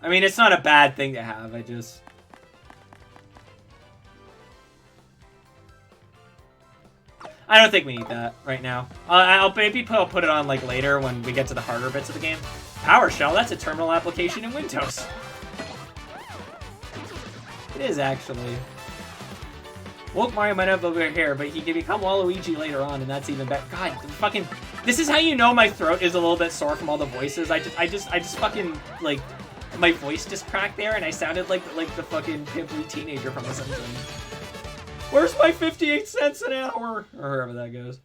I mean, it's not a bad thing to have. I don't think we need that right now. I'll put it on like later when we get to the harder bits of the game. PowerShell, that's a terminal application in Windows. It is actually. Woke Mario might have over here, but he can become Waluigi later on, and that's even better. God, fucking. This is how you know my throat is a little bit sore from all the voices. I just fucking like, my voice just cracked there, and I sounded like the fucking pimply teenager from The Simpsons. Where's my 58 cents an hour? Or wherever that goes.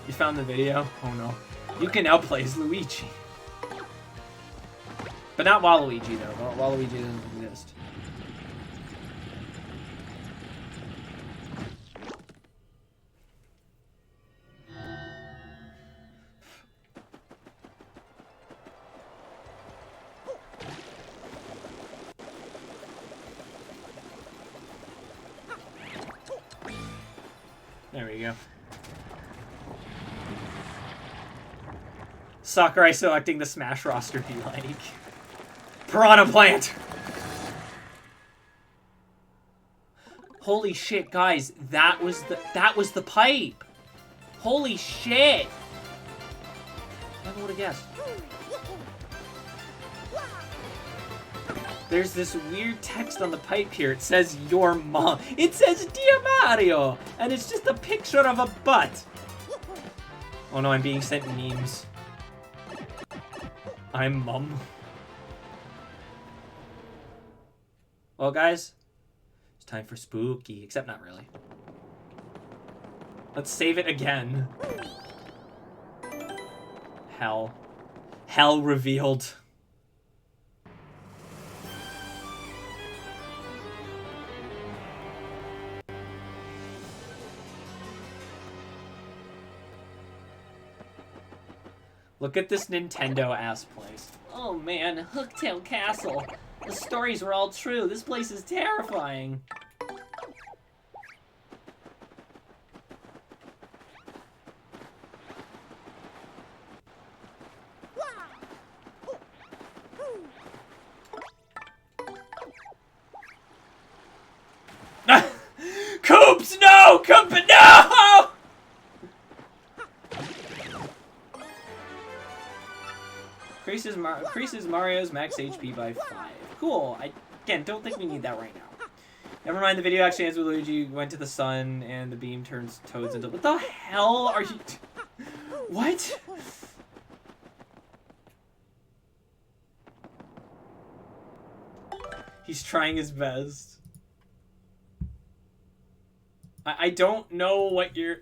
You found the video? Oh no. You can now play as Luigi. But not Waluigi though. Waluigi doesn't exist. There we go. Sakurai selecting the Smash roster be like. Piranha Plant! Holy shit, guys, that was the pipe! Holy shit! Never would have guessed. There's this weird text on the pipe here. It says, your mom. It says, Dear Mario! And it's just a picture of a butt. Oh no, I'm being sent memes. I'm mum. Well, guys, it's time for spooky. Except not really. Let's save it again. Hell. Hell revealed. Look at this Nintendo-ass place. Oh man, Hooktail Castle. The stories were all true. This place is terrifying. Coops, no! Koopa, no! Increases Mario's max HP by 5. Cool. I, again, don't think we need that right now. Never mind, the video actually ends with Luigi went to the sun and the beam turns Toads into... What the hell are you... What? He's trying his best. I don't know what you're...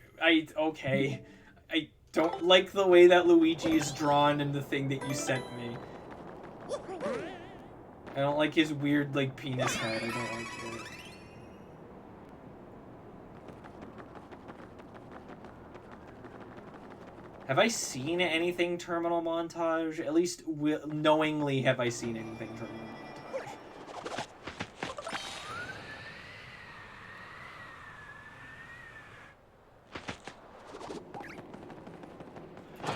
Okay. I don't like the way that Luigi is drawn in the thing that you sent me. I don't like his weird, like, penis head. I don't like it. Have I seen anything Terminal Montage? At least knowingly have I seen anything Terminal Montage.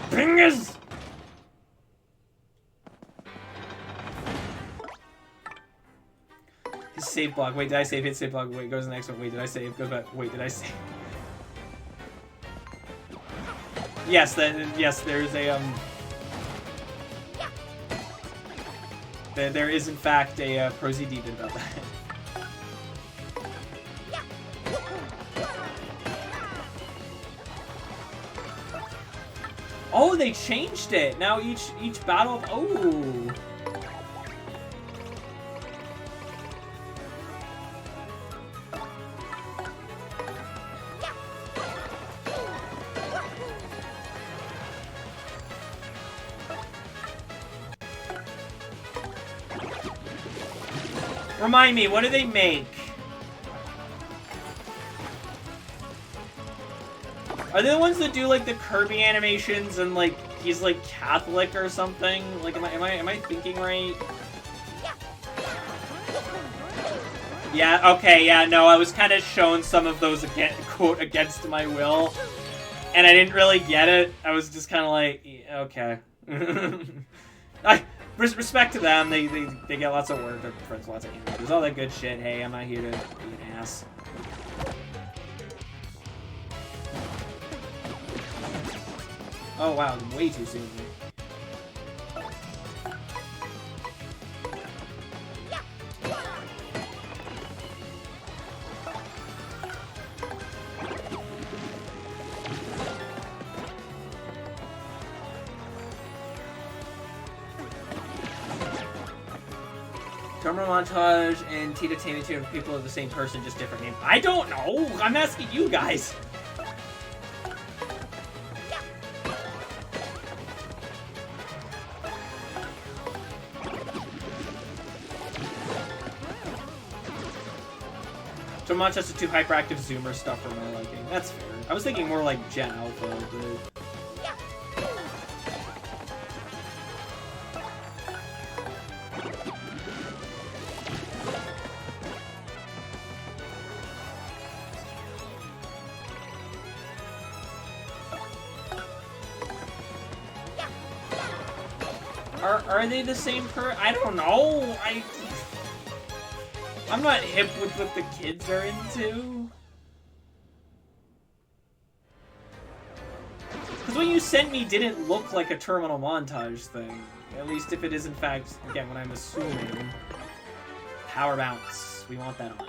Fingers! His save block. Wait, did I save? Hit save block. Wait, goes to the next one. Wait, did I save? Goes back. Wait, did I save? Yes, yes, there's a there is in fact a prosy deed about that. Oh, they changed it. Now each battle. Oh. Remind me, what do they make? Are they the ones that do like the Kirby animations and like he's like Catholic or something? Like am I thinking right? Yeah, okay, yeah, no, I was kind of shown some of those quote against my will. And I didn't really get it. I was just kind of like, yeah, okay. Respect to them, they get lots of work, they're friends with lots of animators, all that good shit. Hey, I'm not here to be an ass. Oh wow, way too soon. Terminal Montage and Tita Tana 2 people are the same person, just different name. I don't know! I'm asking you guys! So much as the 2 hyperactive zoomer stuff for my liking. That's fair. I was thinking more like Gen Alpha, but... Are they the same I don't know. I'm not hip with what the kids are into. Because what you sent me didn't look like a terminal montage thing. At least if it is in fact, again, what I'm assuming. Power bounce. We want that on.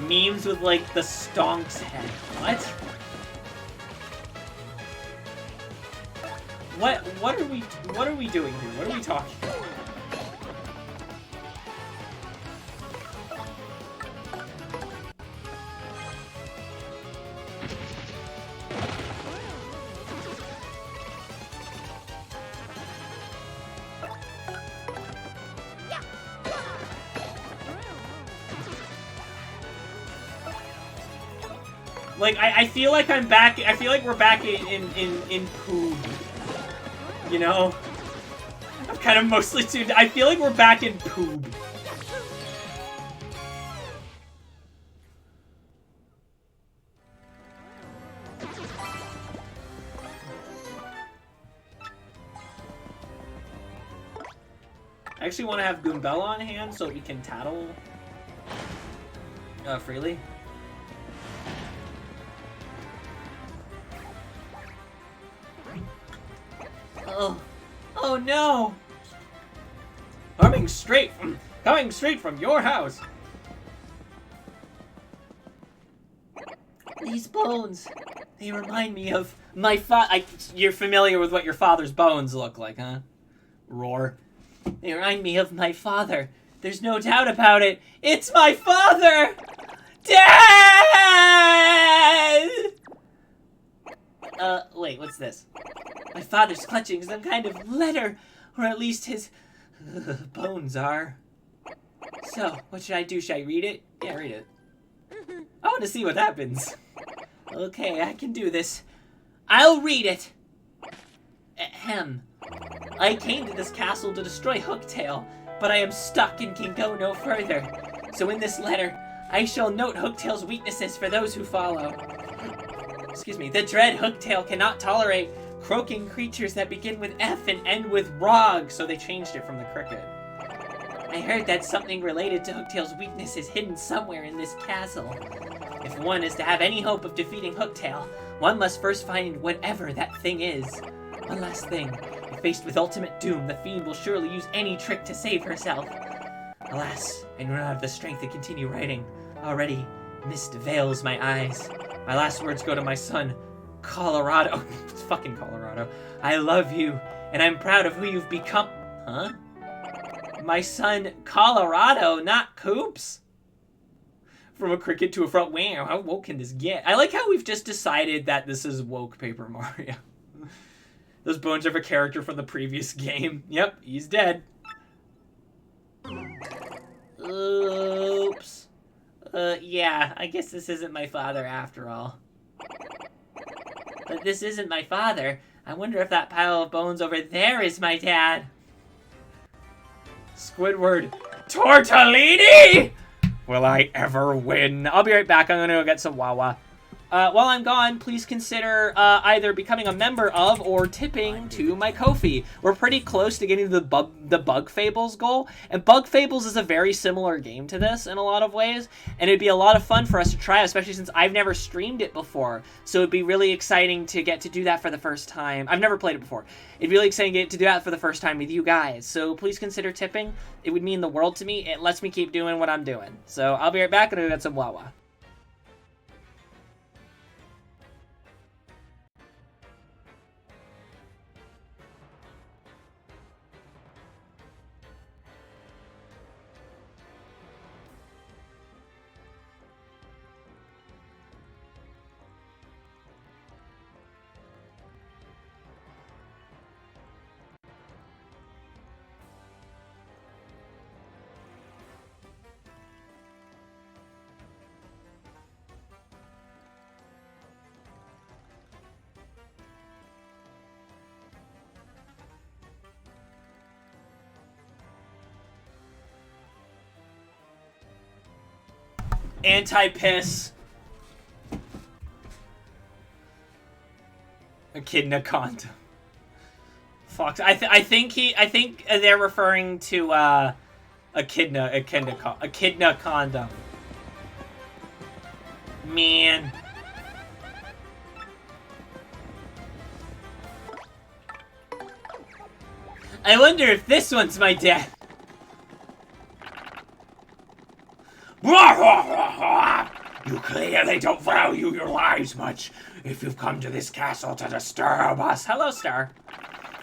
Memes with like the stonks head. What are we doing here? What are we talking about? Like, I feel like I'm back, I feel like we're back in Poob. You know? I'm kind of mostly tuned, I feel like we're back in Poob. I actually want to have Goombella on hand so we can tattle freely. Oh no! Coming straight from your house. These bones, they remind me of my you're familiar with what your father's bones look like, huh? Roar. They remind me of my father. There's no doubt about it. It's my father! Dad! Wait, what's this? My father's clutching some kind of letter, or at least his bones are. So, what should I do? Should I read it? Yeah, read it. I want to see what happens. Okay, I can do this. I'll read it. Ahem. I came to this castle to destroy Hooktail, but I am stuck and can go no further. So in this letter, I shall note Hooktail's weaknesses for those who follow. Excuse me. The dread Hooktail cannot tolerate croaking creatures that begin with F and end with ROG, so they changed it from the cricket. I heard that something related to Hooktail's weakness is hidden somewhere in this castle. If one is to have any hope of defeating Hooktail, one must first find whatever that thing is. One last thing. If faced with ultimate doom, the fiend will surely use any trick to save herself. Alas, I do not have the strength to continue writing. Already, mist veils my eyes. My last words go to my son, Colorado. It's fucking Colorado. I love you, and I'm proud of who you've become. Huh? My son, Colorado, not Coops? From a cricket to a front. Wow, how woke can this get? I like how we've just decided that this is woke Paper Mario. Those bones are a character from the previous game. Yep, he's dead. Oops. Yeah, I guess this isn't my father after all. But this isn't my father. I wonder if that pile of bones over there is my dad. Squidward. Tortellini! Will I ever win? I'll be right back. I'm gonna go get some Wawa. While I'm gone, please consider either becoming a member of or tipping to my Ko-fi. We're pretty close to getting the Bug Fables goal, and Bug Fables is a very similar game to this in a lot of ways, and it'd be a lot of fun for us to try, especially since I've never streamed it before, so it'd be really exciting to get to do that for the first time. I've never played it before. It'd be really exciting to get to do that for the first time with you guys, so please consider tipping. It would mean the world to me. It lets me keep doing what I'm doing. So I'll be right back, and I'll get some Wawa. Anti-piss. Echidna condom. Fox. I think they're referring to echidna condom. Man. I wonder if this one's my dad. You clearly don't value your lives much if you've come to this castle to disturb us. Hello, Star.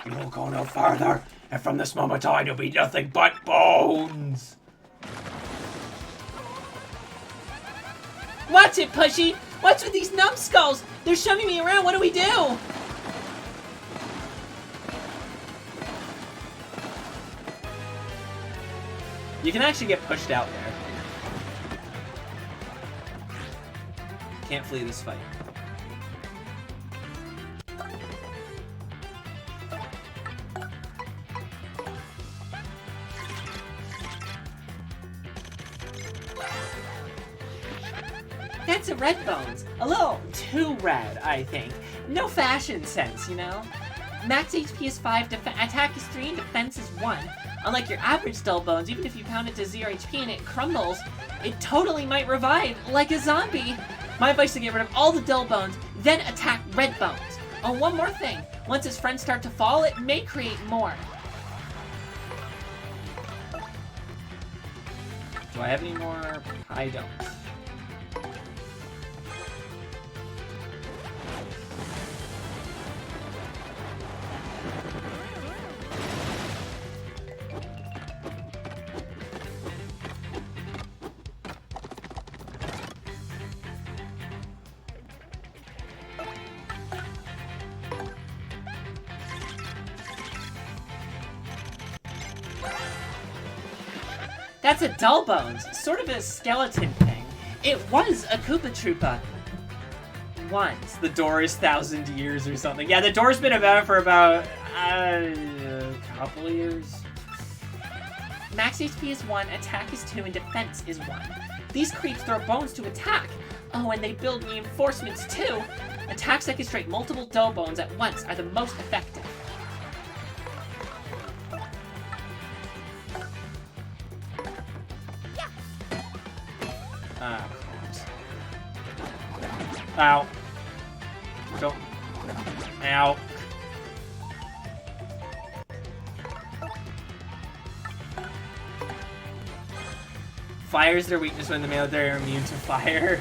You will go no further, and from this moment on, you'll be nothing but bones. Watch it, Pushy! What's with these numbskulls? They're shoving me around. What do we do? You can actually get pushed out there. Can't flee this fight. That's a red bones. A little too red, I think. No fashion sense, you know? Max HP is 5, attack is 3, and defense is 1. Unlike your average dull bones, even if you pound it to 0 HP and it crumbles, it totally might revive, like a zombie. My advice is to get rid of all the dull bones, then attack red bones. Oh, one more thing. Once its friends start to fall, it may create more. Do I have any more? I don't. That's a dull bones, sort of a skeleton thing. It was a Koopa Troopa. Once. The door is 1,000 years or something. Yeah, the door's been about for about a couple of years. Max HP is 1, attack is 2, and defense is 1. These creeps throw bones to attack. Oh, and they build reinforcements too. Attacks that can strike multiple dull bones at once are the most effective. Ah, ow. Don't. Ow. Fire's their weakness when the military are immune to fire.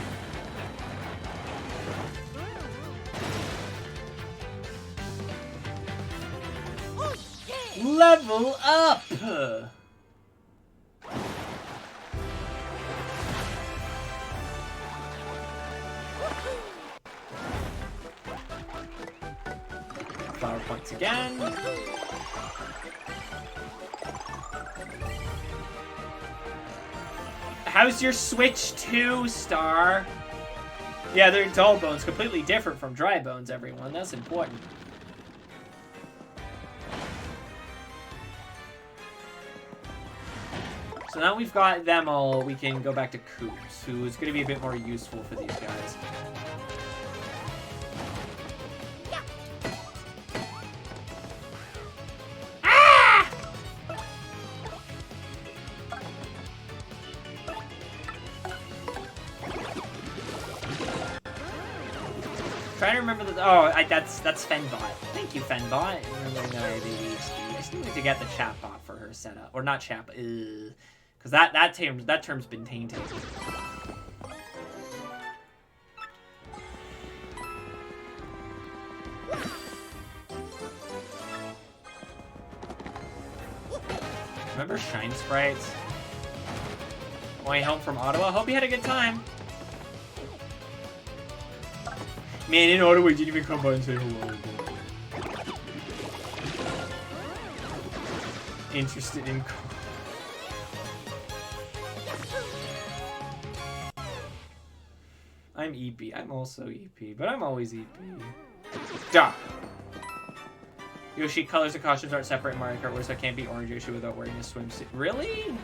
Level up! Flower points again. How's your Switch 2, Star? Yeah, they're dull bones, completely different from dry bones, everyone. That's important. So now we've got them all, we can go back to Koops, who is going to be a bit more useful for these guys. Trying to remember the. Oh, that's Fenbot. Thank you, Fenbot. Remembering that I have ADHD. I still need to get the chatbot for her set up, or not chat, because that term's been tainted. Remember Shine Sprites? On my way home from Ottawa. Hope you had a good time. Man, in Ottawa, you didn't even come by and say hello. Interested in... I'm EP. I'm also EP, but I'm always EP. Duh! Yoshi colors and costumes aren't separate in Mario Kart, so I can't be Orange Yoshi without wearing a swimsuit. Really?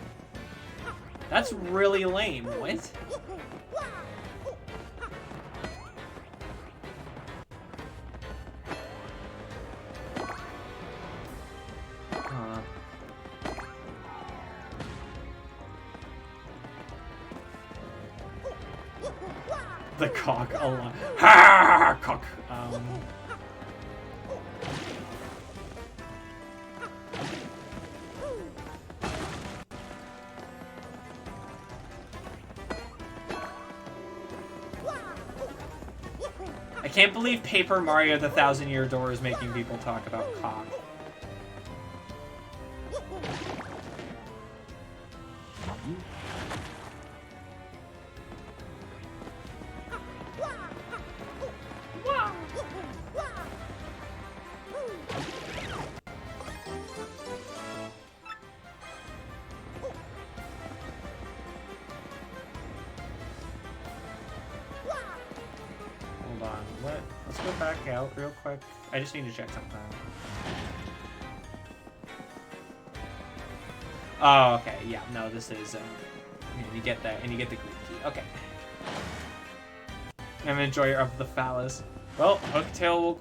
That's really lame. What? The cock a lot. Ha! Cock. I can't believe Paper Mario the 1000-Year Door is making people talk about cock. Let's go back out real quick. I just need to check something. Oh, okay. Yeah, no, this is, you get that, and you get the green key. Okay. I'm an enjoyer of the phallus. Well, Hooktail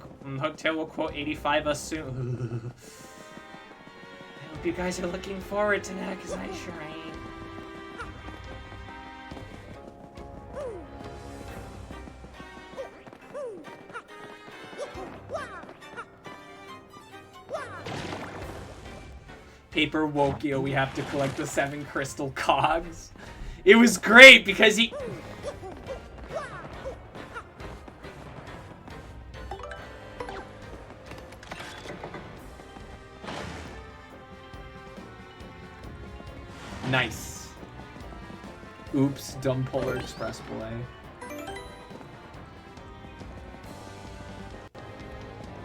will quote 85 us soon. I hope you guys are looking forward to that, because I sure ain't. Paper Wokio, we have to collect the 7 crystal cogs. It was great because he... Nice. Oops, dumb Polar Express boy.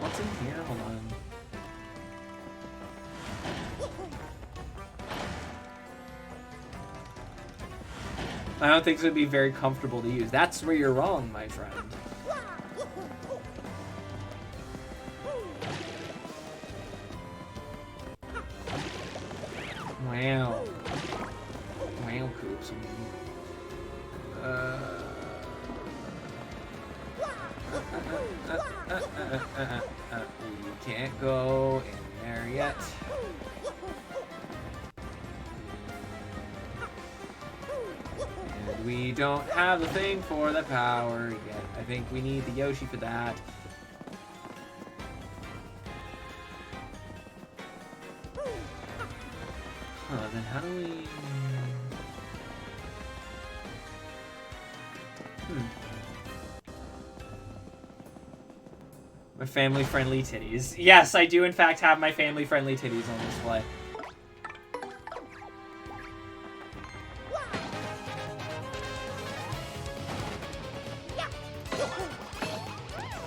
What's in here? Hold on. I don't think this would be very comfortable to use. That's where you're wrong, my friend. Wow. Wow, Coops. We can't go in there yet. And we don't have the thing for the power yet. I think we need the Yoshi for that. Then how do we... My family-friendly titties. Yes, I do in fact have my family-friendly titties on display.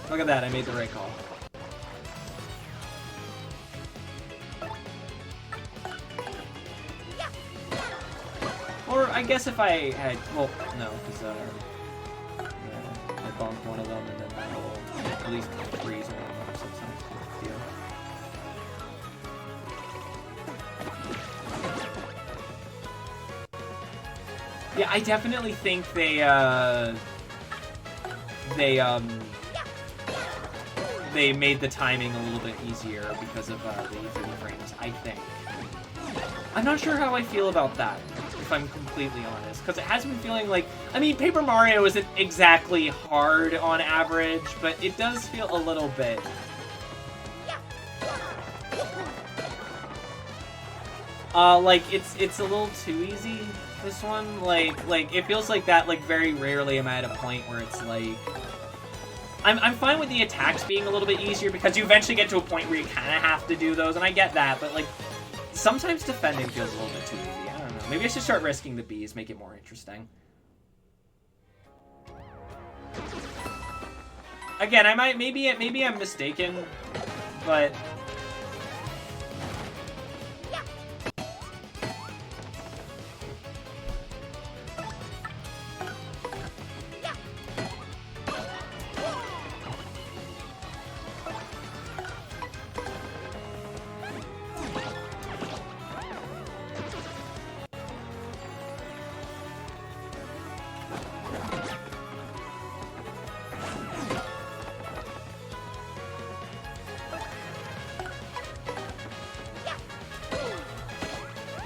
Look at that, I made the right call. Or I guess if I had, well, no, because I bonked one of them and then that will at least freeze one of them, so it's not a big deal. Yeah, I definitely think they made the timing a little bit easier because of the 30 frames, I think. I'm not sure how I feel about that, if I'm completely honest, because it has been feeling like, I mean, Paper Mario isn't exactly hard on average, but it does feel a little bit. Like, it's a little too easy, this one. Like, it feels like that, like, very rarely am I at a point where it's like... I'm fine with the attacks being a little bit easier, because you eventually get to a point where you kind of have to do those, and I get that, but, like, sometimes defending feels a little bit too easy. I don't know. Maybe I should start risking the bees, make it more interesting. Again, I might, maybe I'm mistaken, but...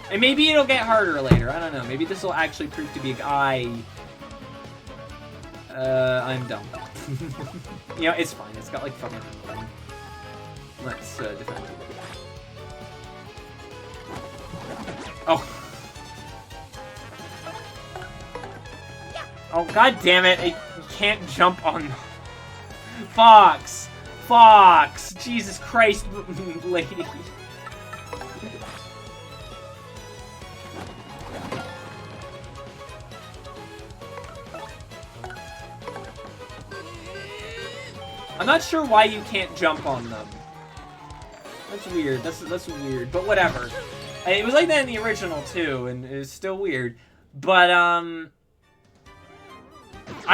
And maybe it'll get harder later. I don't know. Maybe this will actually prove to be a guy. I'm dumb. You know, it's fine. It's got like fucking... Let's defend. Oh. Oh, god damn it. You can't jump on... Fox! Fox! Jesus Christ, lady. I'm not sure why you can't jump on them. That's weird. That's weird, but whatever. It was like that in the original too, and it's still weird. But I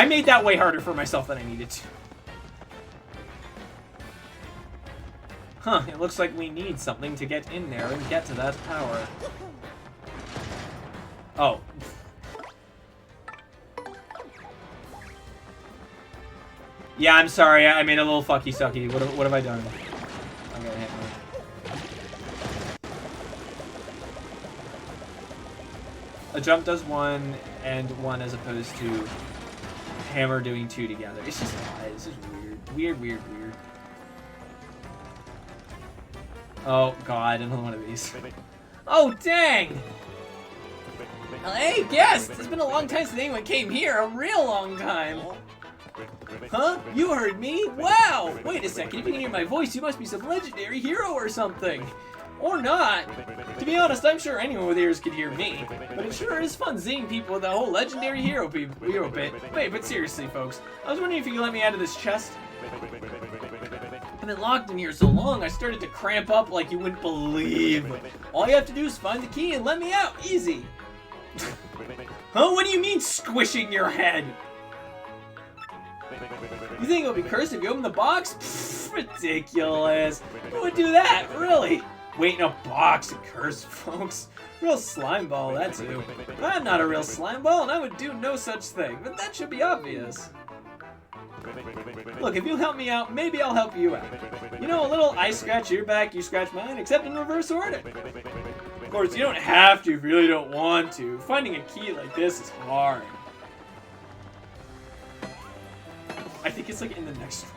made that way harder for myself than I needed to. Huh, it looks like we need something to get in there and get to that power. Oh. Yeah, I'm sorry, I made a little fucky sucky. What have I done? Okay, hang on. A jump does one and one as opposed to hammer doing two together. It's just odd. It's just weird. Weird. Oh god, another one of these. Oh dang! Hey guest! It's been a long time since anyone came here. A real long time. Huh? You heard me? Wow! Wait a second, if you can hear my voice, you must be some legendary hero or something. Or not. To be honest, I'm sure anyone with ears could hear me. But it sure is fun seeing people with that whole legendary hero bit. Wait, but seriously, folks. I was wondering if you could let me out of this chest. I've been locked in here so long, I started to cramp up like you wouldn't believe. All you have to do is find the key and let me out. Easy. Huh? What do you mean, squishing your head? You think it'll be cursed if you open the box? Pfft, ridiculous. Who would do that? Really? Wait in a box to curse, folks. Real slime ball, that too. I'm not a real slime ball, and I would do no such thing, but that should be obvious. Look, if you'll help me out, maybe I'll help you out. You know, a little I scratch your back, you scratch mine, except in reverse order. Of course, you don't have to if you really don't want to. Finding a key like this is hard. I think it's like in the next room.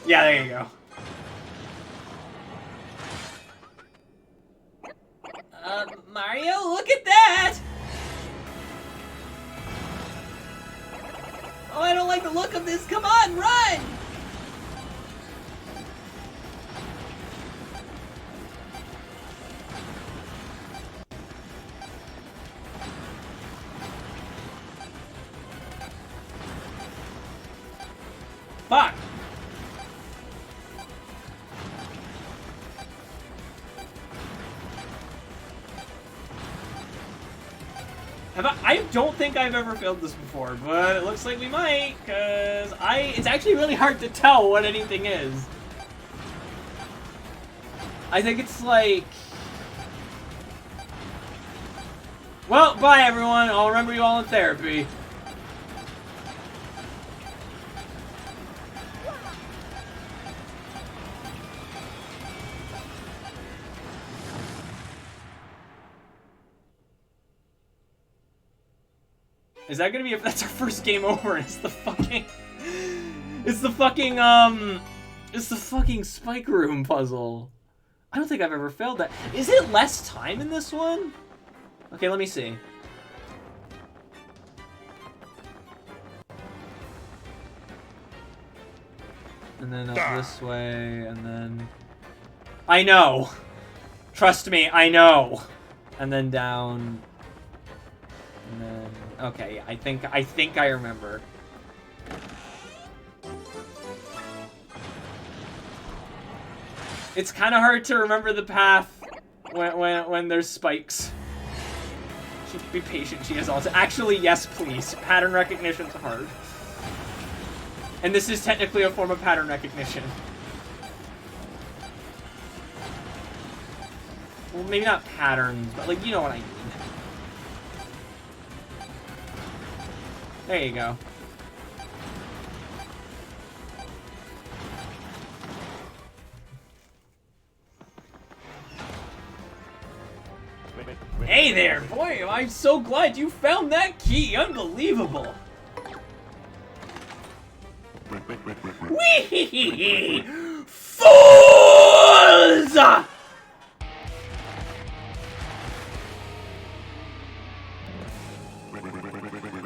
Yeah, there you go. Mario, look at that! Oh, I don't like the look of this. Come on, run! Fuck! I don't think I've ever failed this before, but it looks like we might, because it's actually really hard to tell what anything is. I think it's like... Well, bye everyone, I'll remember you all in therapy. Is that gonna be if that's our first game over? It's the fucking spike room puzzle. I don't think I've ever failed that. Is it less time in this one? Okay, let me see. And then up this way, and then... I know! Trust me, I know! And then down... And then... Okay, yeah, I think I remember. It's kind of hard to remember the path when there's spikes. She be patient, she is also... Actually, yes, please. Pattern recognition's hard. And this is technically a form of pattern recognition. Well, maybe not patterns, but, like, you know what I mean. There you go. there! Boy, I'm so glad you found that key! Unbelievable! Whee! Fools!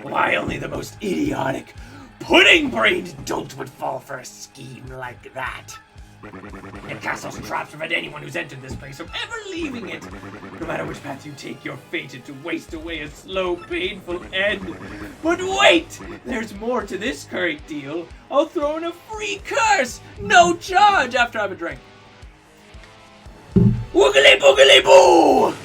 Why only the most idiotic, pudding-brained dolt would fall for a scheme like that? And castles and traps prevent anyone who's entered this place from ever leaving it. No matter which path you take, you're fated to waste away a slow, painful end. But wait! There's more to this current deal. I'll throw in a free curse! No charge after I have a drink. Woogly boogly boo!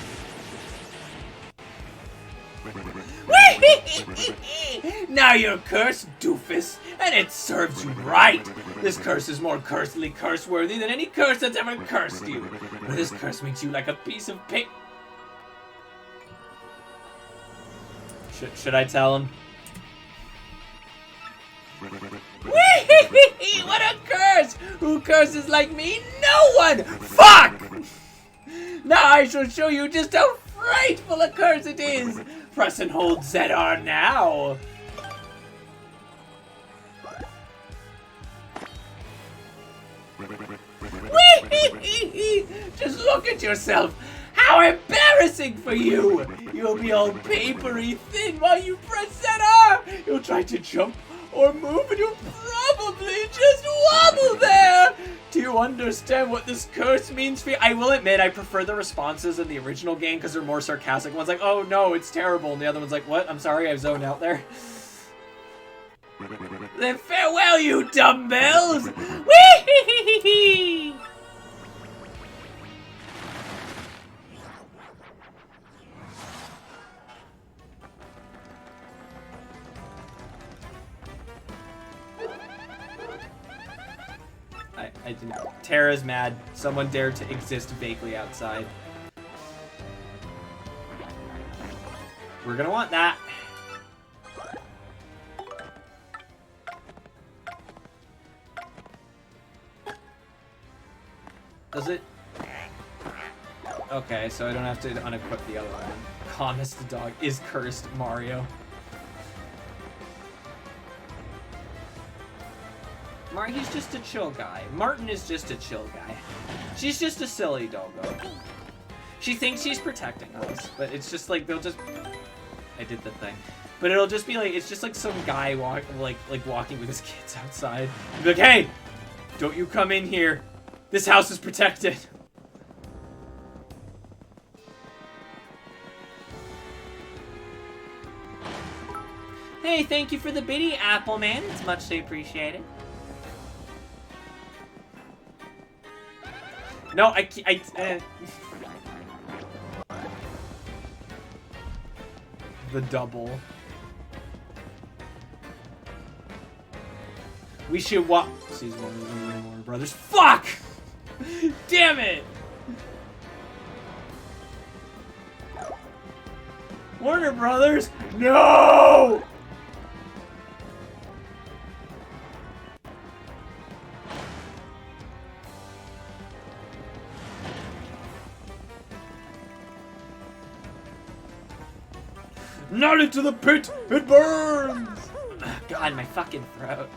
Now you're cursed, doofus, and it serves you right. This curse is more curse-worthy than any curse that's ever cursed you. This curse makes you like a piece of paper. Should I tell him? What a curse! Who curses like me? No one! Fuck! Now I shall show you just how frightful a curse it is. Press and hold ZR now. Just look at yourself. How embarrassing for you. You'll be all papery thin while you press ZR. You'll try to jump or move and you'll probably just wobble there. Do you understand what this curse means for you? I will admit, I prefer the responses in the original game because they're more sarcastic. One's like, oh no, it's terrible. And the other one's like, what? I'm sorry, I've zoned out there. Then farewell, you dumbbells! Whee! I didn't. Tara's mad. Someone dared to exist vaguely outside. We're gonna want that. Does it? Okay, so I don't have to unequip the other one. Thomas the dog is cursed, Mario. He's just a chill guy. Martin is just a chill guy. She's just a silly doggo. She thinks she's protecting us, but it's just like they'll just. I did the thing, but it'll just be like it's just like some guy walking with his kids outside. Be like, hey, don't you come in here. This house is protected. Hey, thank you for the biddy, Apple Man. It's muchly appreciated. No, the double. We should walk. Season 1 of Warner Brothers. Fuck! Damn it! Warner Brothers? No! Not into the pit! It burns! God, my fucking throat.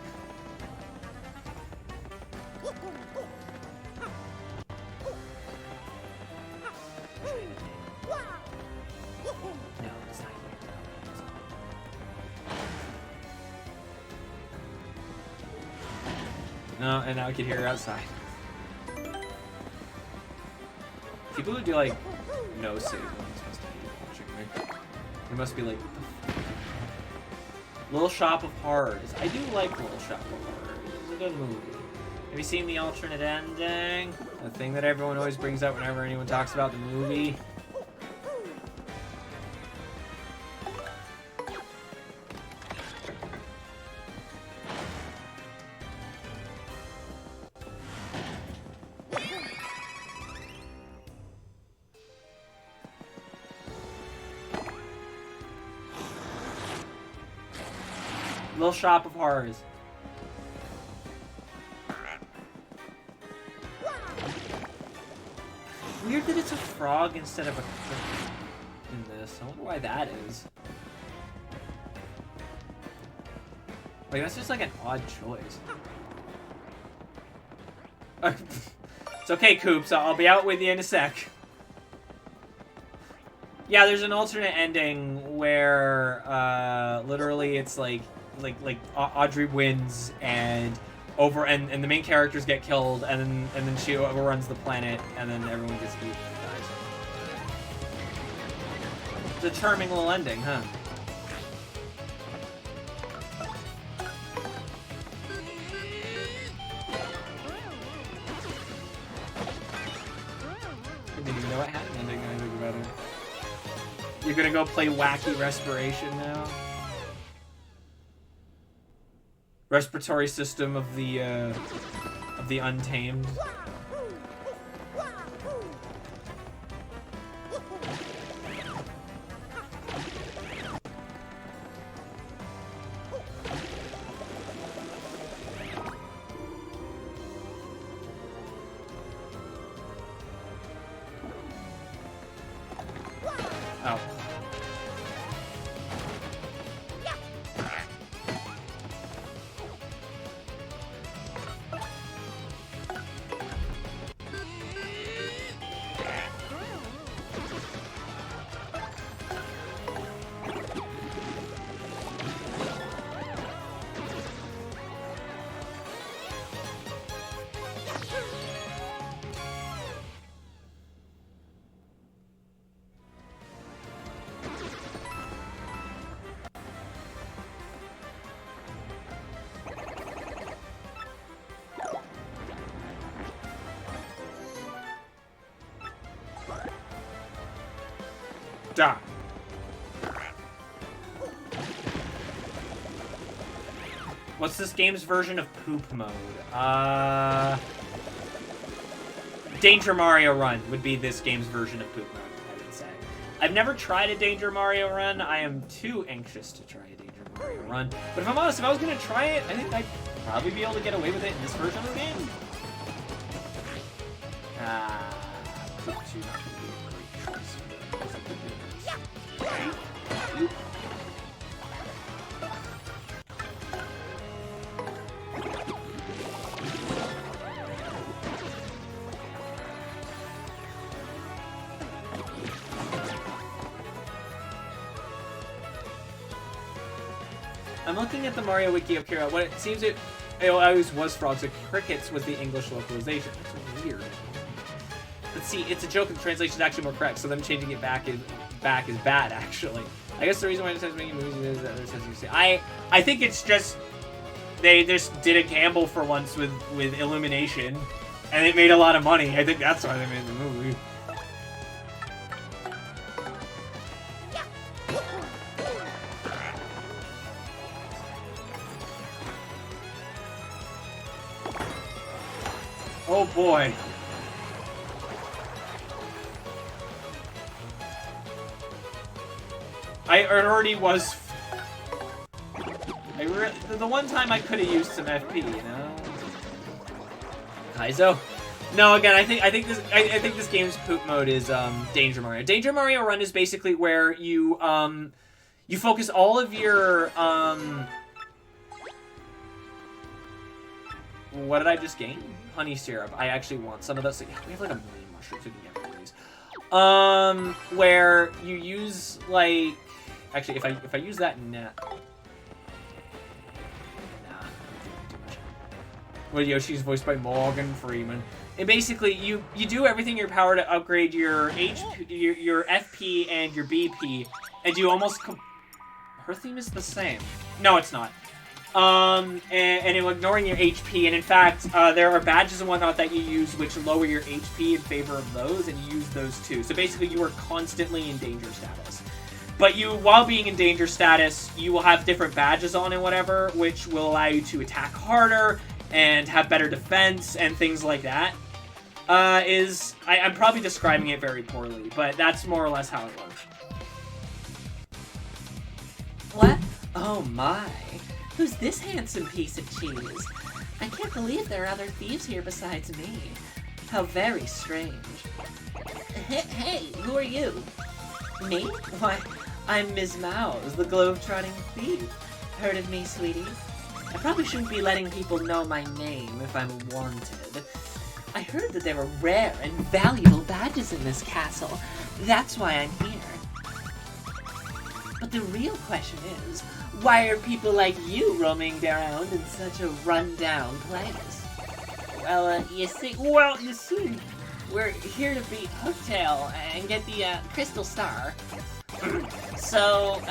No, it's not here. No, and now I can hear her outside. People who do like no save ones must be watching me. It must be like Little Shop of Horrors. I do like Little Shop of Horrors. It's a good movie. Have you seen the alternate ending? The thing that everyone always brings up whenever anyone talks about the movie. Little Shop of Horrors. Weird that it's a frog instead of a cricket in this. I wonder why that is. Like, that's just like an odd choice. It's okay, Coops. I'll be out with you in a sec. Yeah, there's an alternate ending where literally it's like Audrey wins and the main characters get killed and then she overruns the planet and then everyone gets eaten and dies. It's a charming little ending, huh? I didn't even know what happened. I didn't know anything about it. You're gonna go play Wacky Respiration now? Respiratory system of the Untamed. Oh. Die. What's this game's version of poop mode? Danger Mario Run would be this game's version of poop mode, I would say. I've never tried a Danger Mario Run. I am too anxious to try a Danger Mario Run. But if I'm honest, if I was going to try it, I think I'd probably be able to get away with it in this version of the game. Poop 2 not going to be a great choice. I'm looking at the Mario Wiki up here. What it seems it always was Frogs and Crickets was the English localization. That's weird. Let's see, it's a joke and the translation is actually more correct, so them changing it back is bad, actually. I guess the reason why it says making movies is that it says you see. I think it's just they just did a gamble for once with Illumination, and it made a lot of money. I think that's why they made the movie. Oh boy. I already was. The one time I could have used some FP, you know. Kaizo. No, again, I think this game's poop mode is Danger Mario. Danger Mario Run is basically where you focus all of your What did I just gain? Honey syrup. I actually want some of those. Yeah, we have like a million mushrooms we can get from these. Where you use like. Actually, if I use that now. Nah, too much. Well, Yoshi's voiced by Morgan Freeman. And basically, you do everything in your power to upgrade your HP, your FP and your BP, and you almost. Her theme is the same. No, it's not. And ignoring your HP, and in fact, there are badges and whatnot that you use which lower your HP in favor of those, and you use those too. So basically, you are constantly in danger status. But while being in danger status, you will have different badges on and whatever, which will allow you to attack harder and have better defense and things like that. I'm probably describing it very poorly, but that's more or less how it works. What? Oh my. Who's this handsome piece of cheese? I can't believe there are other thieves here besides me. How very strange. Hey, who are you? Me? Why, I'm Ms. Mouse, the globe-trotting thief. Heard of me, sweetie? I probably shouldn't be letting people know my name if I'm wanted. I heard that there were rare and valuable badges in this castle. That's why I'm here. But the real question is, why are people like you roaming around in such a run-down place? Well, you see, we're here to beat Hooktail and get the Crystal Star. So,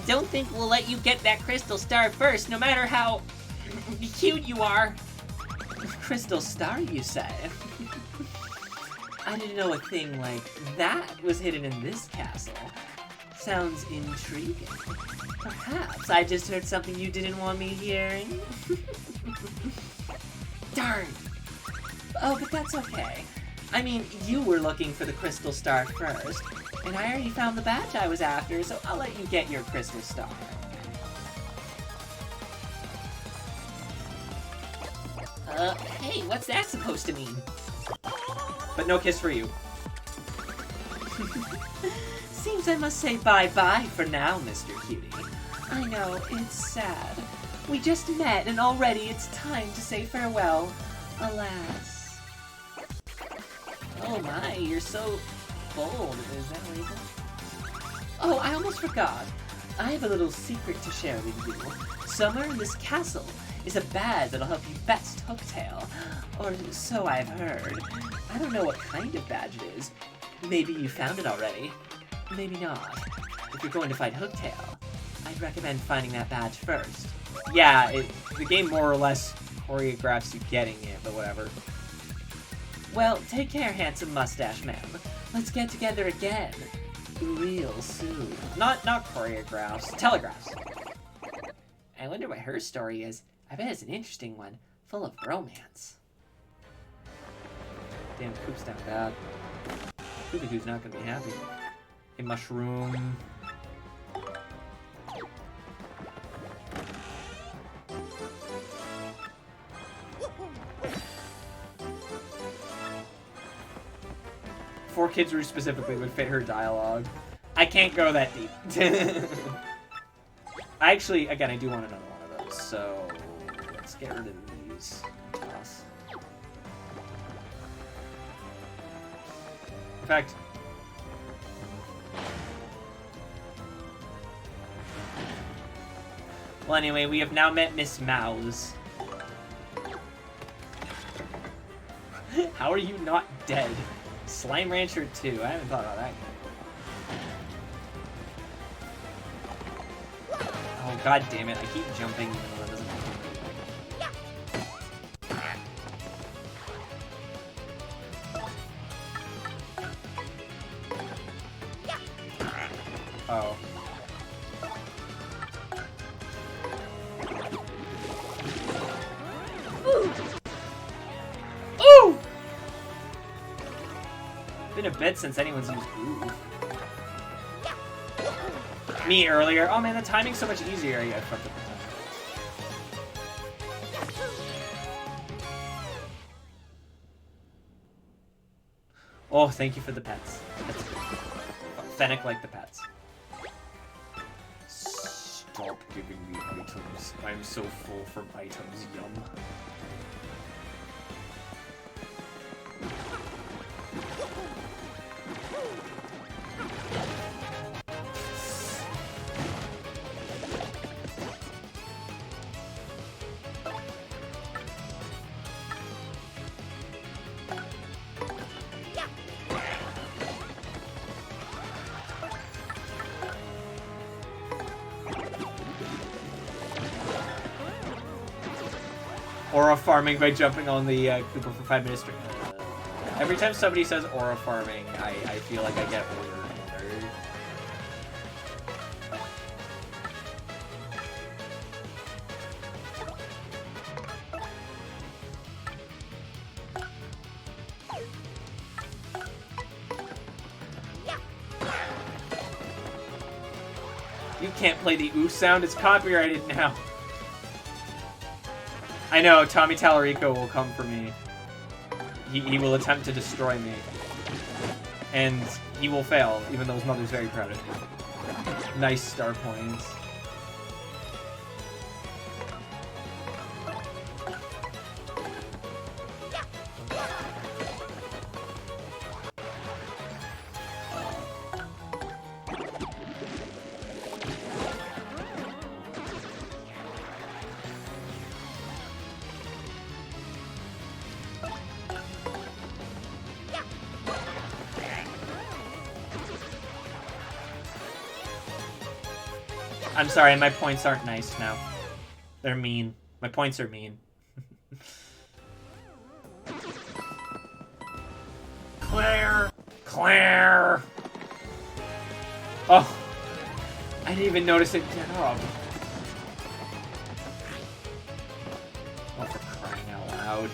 don't think we'll let you get that Crystal Star first, no matter how cute you are. Crystal Star, you say? I didn't know a thing like that was hidden in this castle. Sounds intriguing. Perhaps I just heard something you didn't want me hearing? Darn. Oh, but that's okay. I mean, you were looking for the Crystal Star first, and I already found the badge I was after, so I'll let you get your Crystal Star. Hey, what's that supposed to mean? But no kiss for you. Seems I must say bye-bye for now, Mr. Cutie. I know, it's sad. We just met, and already it's time to say farewell. Alas. Oh my, you're so bold. Is that legal? Oh, I almost forgot. I have a little secret to share with you. Somewhere in this castle is a badge that'll help you best Hooktail. Or so I've heard. I don't know what kind of badge it is. Maybe you found it already. Maybe not. If you're going to fight Hooktail, I'd recommend finding that badge first. Yeah, the game more or less choreographs you getting it, but whatever. Well, take care, handsome mustache man. Let's get together again. Real soon. Not choreographs, telegraphs. I wonder what her story is. I bet it's an interesting one, full of romance. Damn, Coop's not bad. Coopy-Doo's not gonna be happy. A mushroom. Four Kids Roost specifically would fit her dialogue. I can't go that deep. Actually, again, I do want another one of those, so let's get rid of these. Toss. In fact, well, anyway, we have now met Miss Mouse. How are you not dead? Slime Rancher 2. I haven't thought about that yet. Oh, god damn it. I keep jumping even though that doesn't happen. Oh. Ooh! Been a bit since anyone's used ooh. Me earlier. Oh man, the timing's so much easier. Yeah, I fucked up the time. Oh, thank you for the pets. That's Fennec like the pets. Stop giving me items. I'm so full from items. Yum. Aura farming by jumping on the Koopa for 5 minutes. Every time somebody says aura farming, I feel like I get older and older. You can't play the ooh sound, it's copyrighted now. I know, Tommy Tallarico will come for me. He will attempt to destroy me. And he will fail, even though his mother's very proud of him. Nice star points. I'm sorry, my points aren't nice now. They're mean. My points are mean. Claire! Claire! Oh! I didn't even notice it get up. Oh, for crying out loud.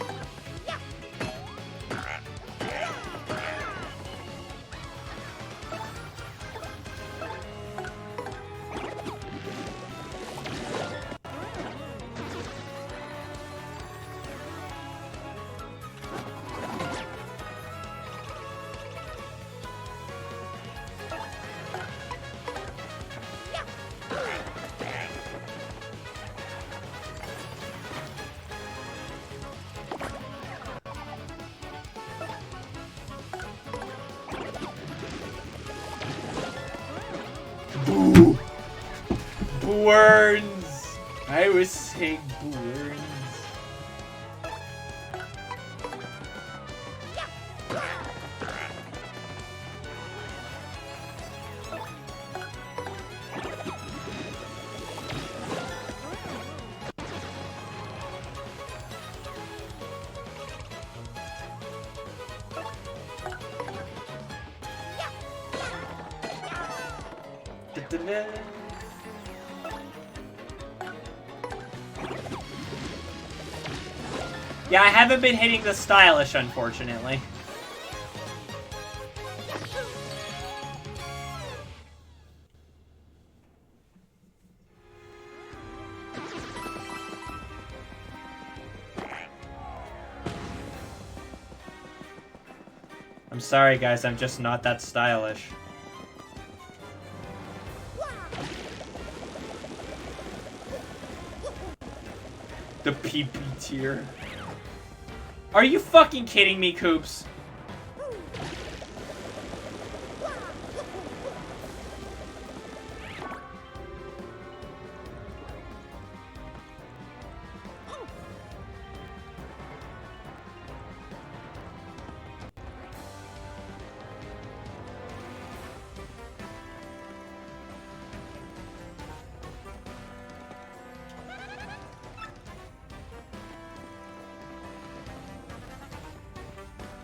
Boo! Burns! I was saying burns. Yeah, I haven't been hitting the stylish, unfortunately. I'm sorry, guys, I'm just not that stylish. The PP tier. Are you fucking kidding me, Coops?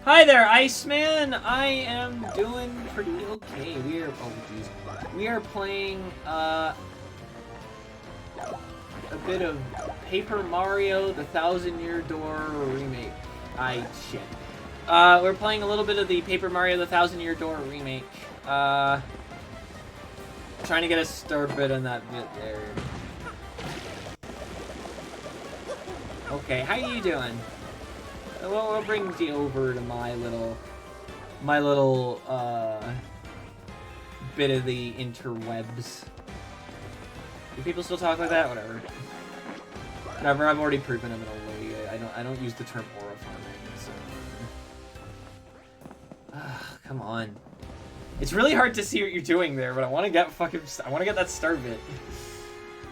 Hi there, Iceman. I am doing pretty okay. We are playing a bit of Paper Mario the Thousand-Year Door Remake. Shit. We're playing a little bit of the Paper Mario the Thousand-Year Door Remake. Trying to get a start bit on that bit there. Okay, how you doing? What brings you over to my little bit of the interwebs? Do people still talk like that? Whatever. Whatever. I've already proven them in a way. I don't use the term aura farming. So. Come on. It's really hard to see what you're doing there, but I want to get that start bit.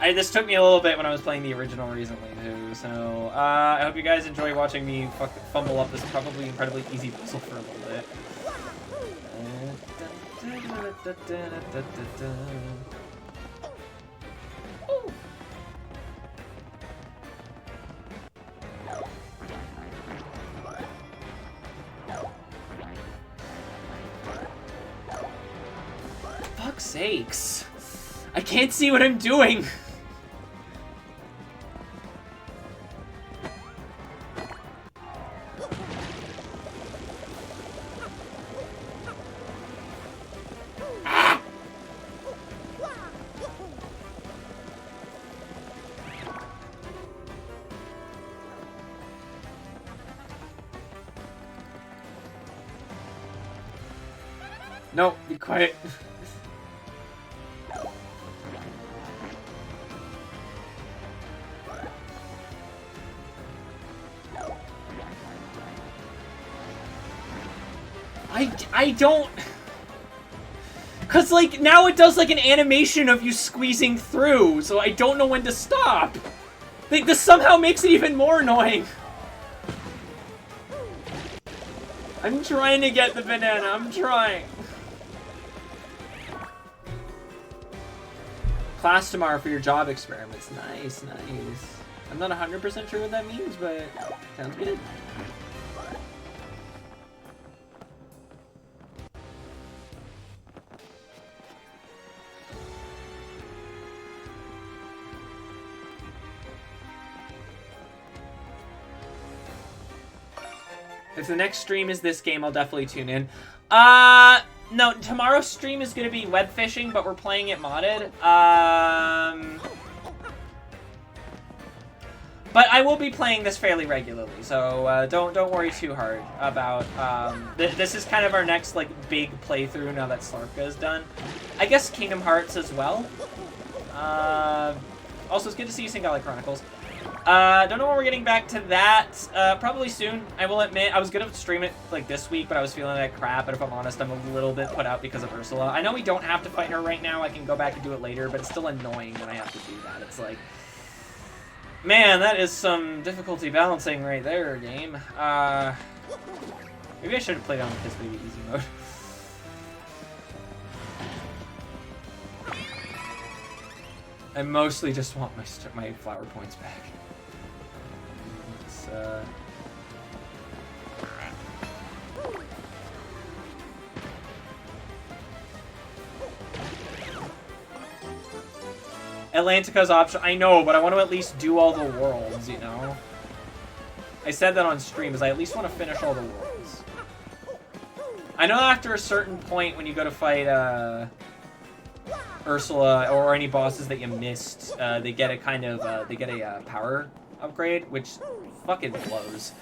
This took me a little bit when I was playing the original recently, too, so, I hope you guys enjoy watching me fumble up this probably incredibly easy puzzle for a little bit. Fuck's sakes. I can't see what I'm doing! No, be quiet. I don't... Cause like, now it does like an animation of you squeezing through, so I don't know when to stop. Like, this somehow makes it even more annoying. I'm trying to get the banana, I'm trying. Class tomorrow for your job experiments. Nice, nice. I'm not 100% sure what that means, but sounds good. If the next stream is this game, I'll definitely tune in. No, tomorrow's stream is going to be web fishing, but we're playing it modded. But I will be playing this fairly regularly, so don't worry too hard about... this is kind of our next like big playthrough now that Slarka is done. I guess Kingdom Hearts as well. Also, it's good to see you, Singala Chronicles. Don't know when we're getting back to that. Probably soon. I will admit, I was gonna stream it like this week, but I was feeling like crap, and if I'm honest, I'm a little bit put out because of Ursula. I know we don't have to fight her right now, I can go back and do it later, but it's still annoying when I have to do that. It's like, man, that is some difficulty balancing right there, game. Maybe I should have played on Kiss Baby Easy mode. I mostly just want my flower points back. It's, Atlantica's option. I know, but I want to at least do all the worlds, you know? I said that on stream, is I at least want to finish all the worlds. I know after a certain point when you go to fight, Ursula or any bosses that you missed, they get a kind of, they get a power upgrade, which fucking blows.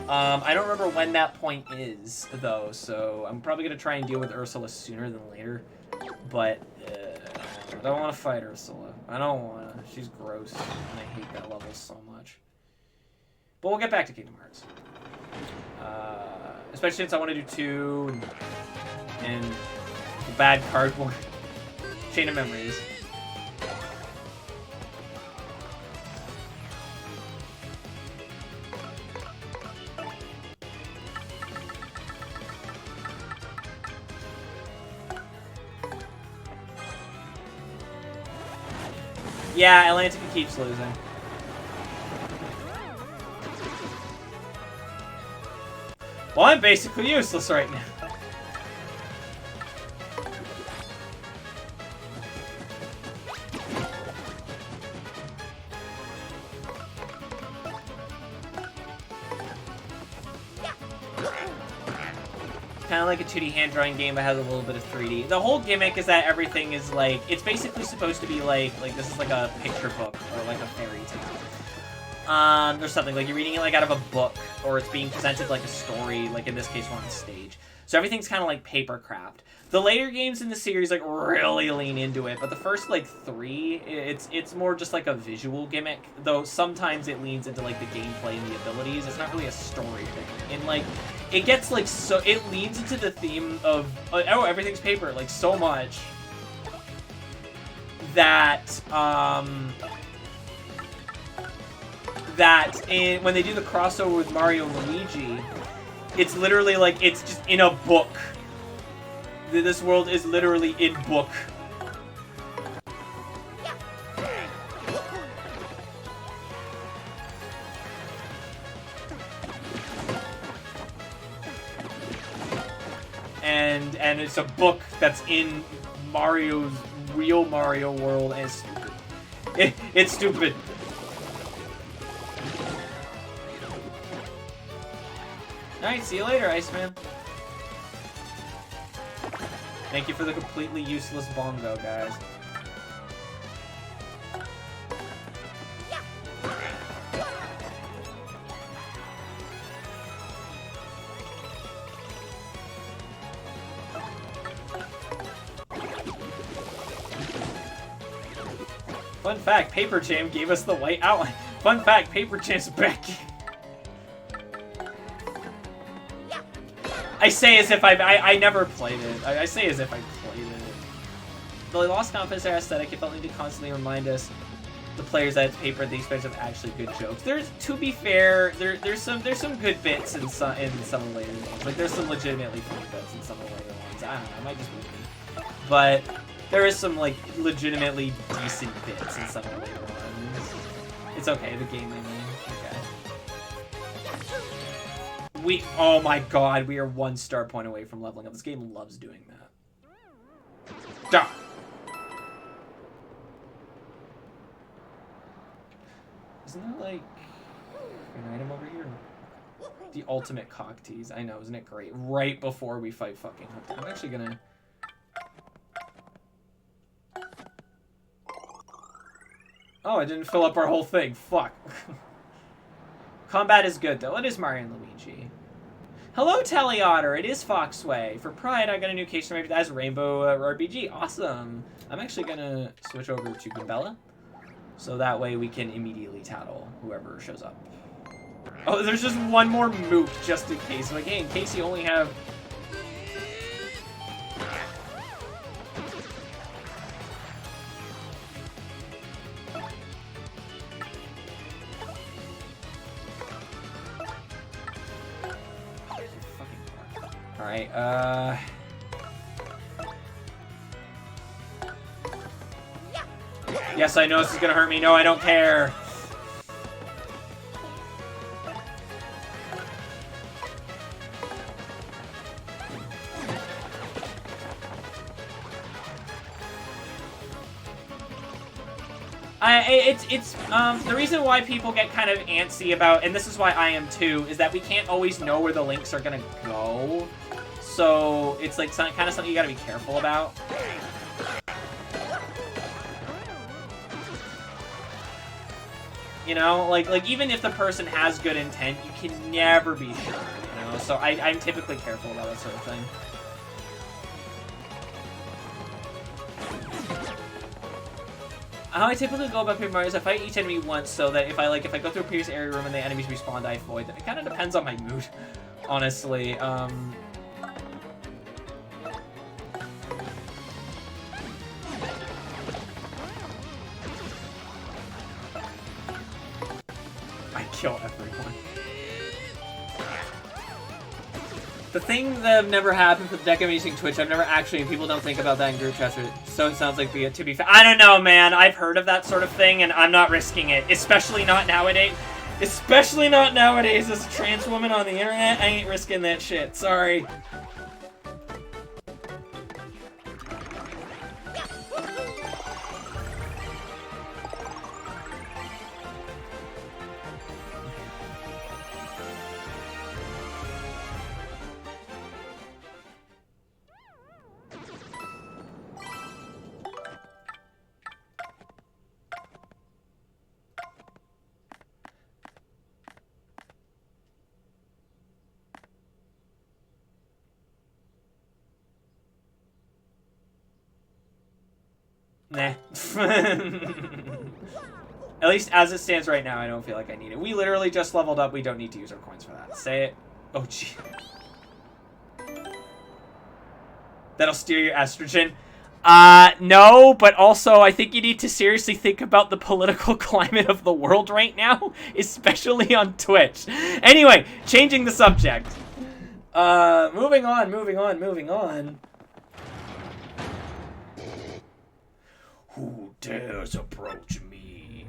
I don't remember when that point is, though, so I'm probably going to try and deal with Ursula sooner than later, but I don't want to fight Ursula. I don't want to. She's gross, and I hate that level so much. But we'll get back to Kingdom Hearts. Especially since I want to do 2 and the bad cardboard. Chain of Memories. Yeah, Atlantica keeps losing. Well, I'm basically useless right now. Kind of like a 2D hand-drawing game that has a little bit of 3D. The whole gimmick is that everything is like, it's basically supposed to be like this is like a picture book or like a fairy tale. Or something, like you're reading it like out of a book, or it's being presented like a story, like in this case we're on stage. So everything's kind of like paper craft. The later games in the series like really lean into it, but the first like 3, it's more just like a visual gimmick, though sometimes it leans into like the gameplay and the abilities. It's not really a story thing. And like, it gets like so, it leans into the theme of, oh, everything's paper, like so much that, when they do the crossover with Mario and Luigi, it's literally like, it's just in a book. This world is literally in book. And it's a book that's in Mario's real Mario world, and it's stupid. It's stupid. Alright, see you later, Iceman. Thank you for the completely useless bongo, guys. Fun fact, Paper Jam gave us the white outline. Fun fact, Paper Jam's back. I say as if I never played it. I say as if I played it. Though they lost confidence in their aesthetic, it felt like to constantly remind us, the players that it's Paper, at the expense of actually good jokes. There's, to be fair, there's some good bits in some of the later games. Like there's some legitimately funny bits in some of the later ones. I don't know, I might just be me. But there is some like legitimately decent bits in some of the later ones. It's okay, the game I mean. Okay. Oh my god, we are 1 star point away from leveling up. This game loves doing that. Duh. Isn't there like an item over here? The ultimate cock tease. I know, isn't it great? Right before we fight fucking Hook. I'm actually gonna... Oh, I didn't fill up our whole thing. Fuck. Combat is good though. It is Mario and Luigi. Hello, Teleotter. It is Foxway. For Pride, I got a new case from as Rainbow RPG. Awesome. I'm actually gonna switch over to Gambella, so that way we can immediately tattle whoever shows up. Oh, there's just one more moot just in case. Like, hey, in case you only have... Alright, Yes, I know this is gonna hurt me. No, I don't care. The reason why people get kind of antsy about, and this is why I am too, is that we can't always know where the links are gonna go. So it's like kind of something you gotta be careful about. You know, like even if the person has good intent, you can never be sure, you know? So I'm typically careful about that sort of thing. How I typically go about Paper Mario is I fight each enemy once, so that if I go through a previous area room and the enemies respawn, I avoid them. It kind of depends on my mood, honestly. I kill everyone. The thing that never happened for the deck I'm using Twitch, I've never actually, people don't think about that in group chats, so it sounds like to be fair. I don't know, man. I've heard of that sort of thing, and I'm not risking it. Especially not nowadays. Especially not nowadays as a trans woman on the internet. I ain't risking that shit. Sorry. Nah. At least as it stands right now, I don't feel like I need it. We literally just leveled up. We don't need to use our coins for that. Say it. Oh, gee. That'll steer your estrogen. No, but also I think you need to seriously think about the political climate of the world right now, especially on Twitch. Anyway, changing the subject. Moving on. Who dares approach me?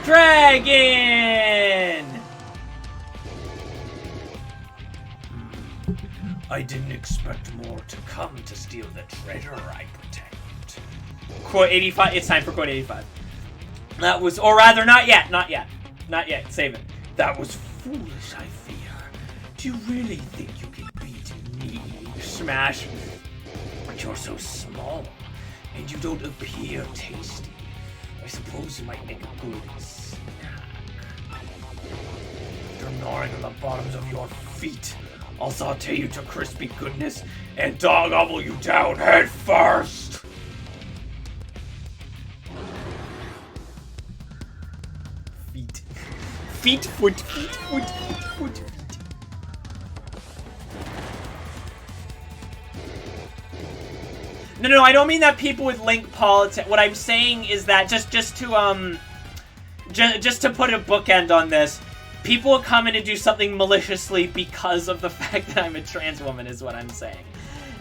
Dragon! I didn't expect more to come to steal the treasure I protect. Quote 85. It's time for quote 85. That was, or rather, not yet. Save it. That was foolish, I fear. Do you really think you can beat me? Smash. But you're so small, and you don't appear tasty. I suppose you might make a good snack. You're gnawing on the bottoms of your feet. I'll saute you to crispy goodness and gobble you down head first. Feet. Feet, foot, feet, foot, feet, foot, feet. No, I don't mean that people would link politics. What I'm saying is that just to put a bookend on this, people will come in and do something maliciously because of the fact that I'm a trans woman is what I'm saying.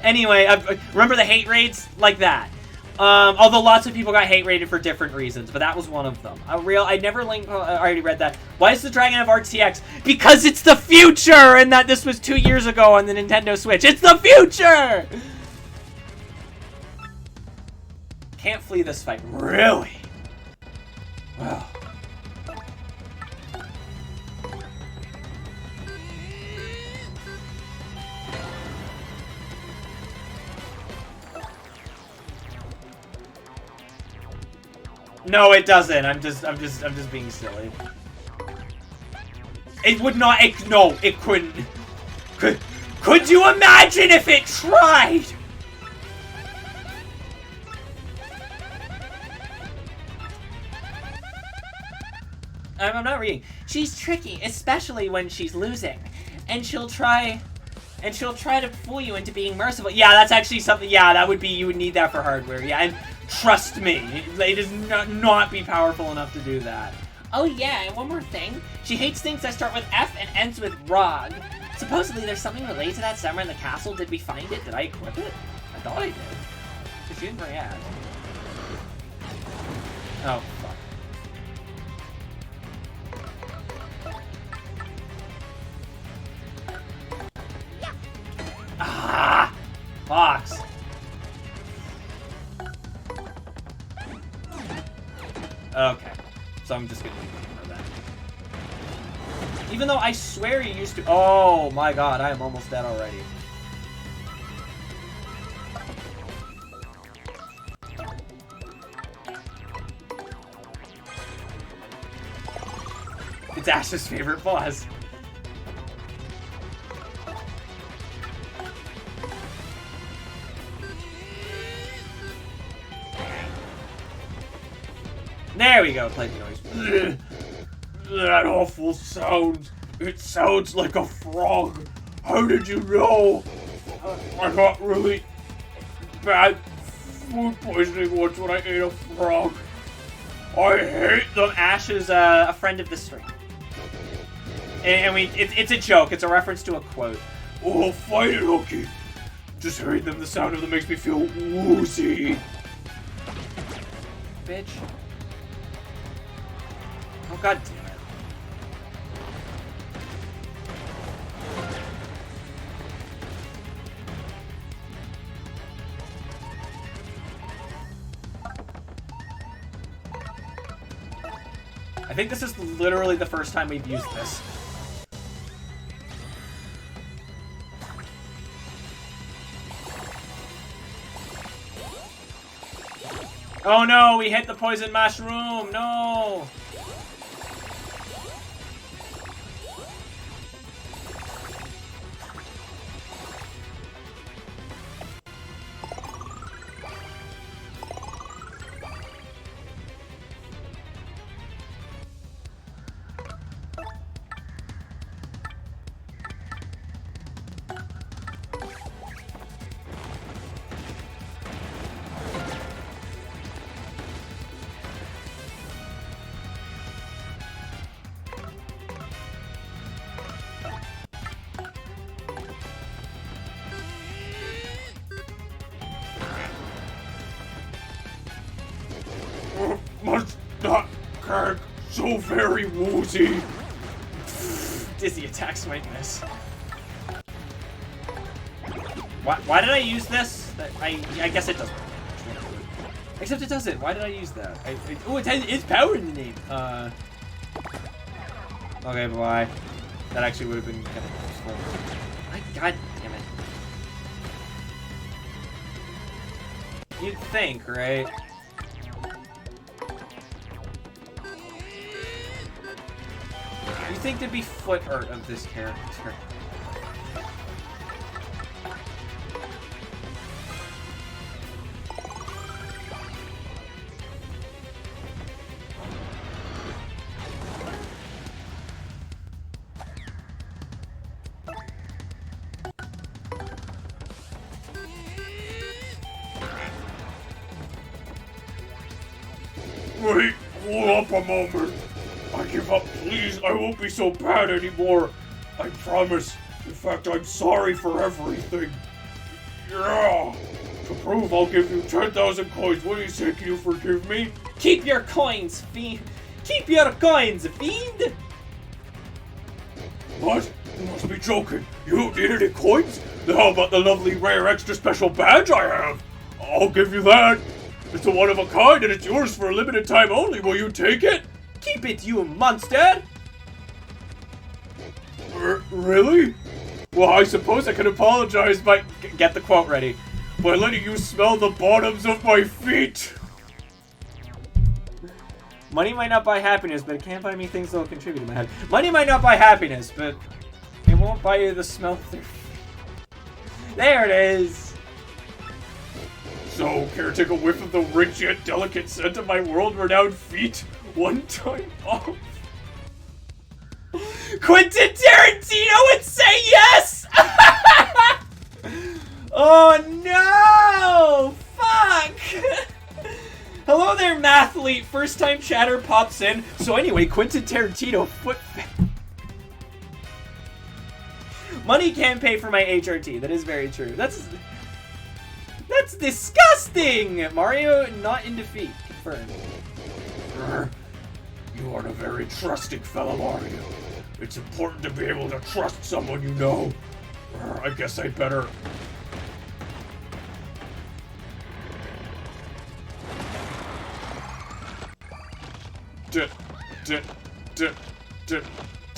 Anyway, remember the hate raids? Like that. Although lots of people got hate raided for different reasons, but that was one of them. I never linked, I already read that. Why does the dragon have RTX? Because it's the future, and that this was 2 years ago on the Nintendo Switch. It's the future! Can't flee this fight. Really? Wow. No, it doesn't. I'm just being silly. It would not. No, it couldn't. Could you imagine if it tried? I'm not reading. She's tricky, especially when she's losing, and she'll try to fool you into being merciful. Yeah, that's actually something. Yeah, that would be. You would need that for hardware. Yeah, and trust me, it is not be powerful enough to do that. Oh yeah, and one more thing. She hates things that start with F and ends with ROG. Supposedly, there's something related to that somewhere in the castle. Did we find it? Did I equip it? I thought I did. But she didn't react. Oh. Ah! Fox! Okay. So I'm just gonna ignore that. Even though I swear you used to- Oh my god, I am almost dead already. It's Ash's favorite boss. There we go, play the noise. That awful sound. It sounds like a frog. How did you know? I got really bad food poisoning once when I ate a frog. I hate them. Ash is a friend of the stream. And it's a joke. It's a reference to a quote. Oh, fight it, Hookie. Just hearing them, the sound of them makes me feel woozy. Bitch. Oh, god damn it. I think this is literally the first time we've used this. Oh no, we hit the poison mushroom! No! Must not crack so very woozy. Dizzy attacks might miss. Why did I use this? I guess it doesn't. Except it doesn't. Why did I use that? Oh, it's power in the name. Okay, bye. That actually would have been kind of useful. My god damn it. You'd think, right? You think there'd be foot art of this character? Wait, hold up a moment. I give up, please. I won't be so bad anymore. I promise. In fact, I'm sorry for everything. Yeah. To prove, I'll give you 10,000 coins. What do you say? Can you forgive me? Keep your coins, fiend. Keep your coins, fiend. What? You must be joking. You don't need any coins? Then how about the lovely, rare, extra special badge I have? I'll give you that. It's a one-of-a-kind and it's yours for a limited time only. Will you take it? Keep it, you monster. Really? Well, I suppose I can apologize by... Get the quote ready. by letting you smell the bottoms of my feet. Money might not buy happiness, but it can buy me things that will contribute to my head. Money might not buy happiness, but it won't buy you the smell of their feet. There it is. So, care to take a whiff of the rich yet delicate scent of my world-renowned feet? One time off. Quentin Tarantino would say yes! Oh no! Fuck! Hello there, mathlete. First time chatter pops in. So anyway, Quentin Tarantino foot. Money can pay for my HRT. That is very true. That's disgusting! Mario not in defeat. Confirmed. You are a very trusting fellow, Mario. It's important to be able to trust someone you know. I guess I better...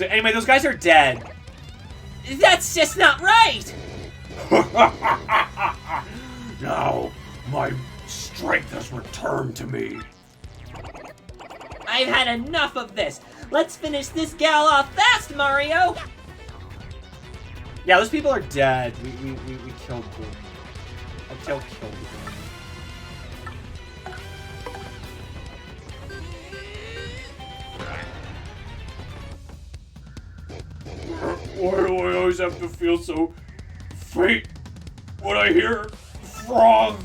Anyway, those guys are dead. That's just not right! Now, my strength has returned to me. I've had enough of this. Let's finish this gal off fast, Mario! Yeah, those people are dead. We killed them. I killed them. Why do I always have to feel so faint when I hear frog?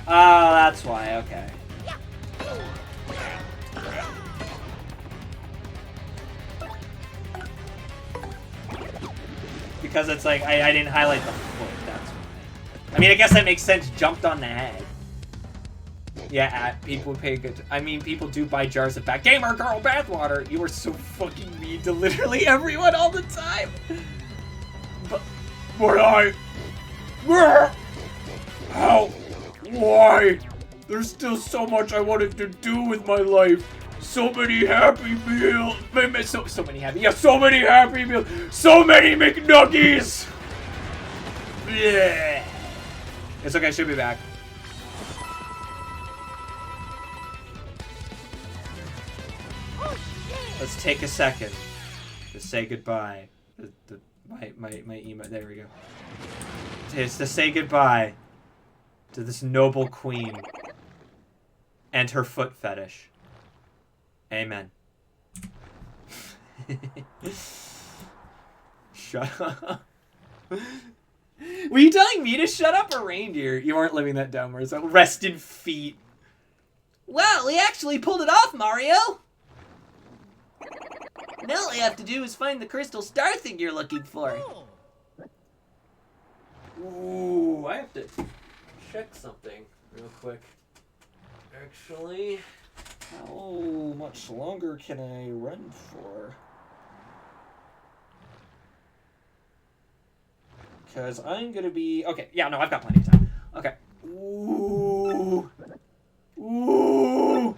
Oh, that's why, okay. Because it's like, I didn't highlight the foot, that's why. I mean, I guess that makes sense, jumped on the head. Yeah, people pay good... I mean, people do buy jars of Gamer Girl bathwater! You are so fucking mean to literally everyone all the time! But I... How? Why? There's still so much I wanted to do with my life. So many happy meals. So many happy... Yeah, so many happy meals. So many McNuggies. Yeah. It's okay, she'll be back. Let's take a second to say goodbye. My email. There we go. It's to say goodbye to this noble queen and her foot fetish. Amen. Shut up. Were you telling me to shut up or reindeer? You weren't living that down, Marissa. Rest in feet. Well, we actually pulled it off, Mario. Now all I have to do is find the crystal star thing you're looking for. Ooh, I have to check something real quick. Actually, how much longer can I run for? Because I'm gonna be... Okay, yeah, no, I've got plenty of time. Okay. Ooh. Ooh.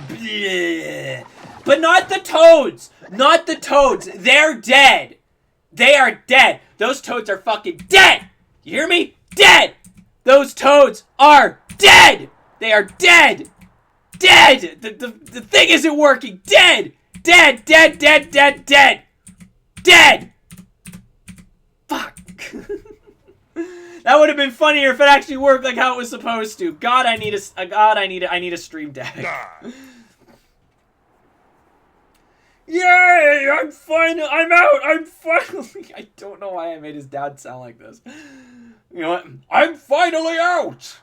Bleh. But not the toads! Not the toads! They're dead! They are dead! Those toads are fucking dead! You hear me? Dead! Those toads are dead! They are dead! Dead! The thing isn't working! Dead! Dead! Dead! Dead! Dead! Dead! Dead! That would have been funnier if it actually worked like how it was supposed to. God, I need a stream deck. Yay! I'm out! I'm finally... I don't know why I made his dad sound like this. You know what? I'm finally out!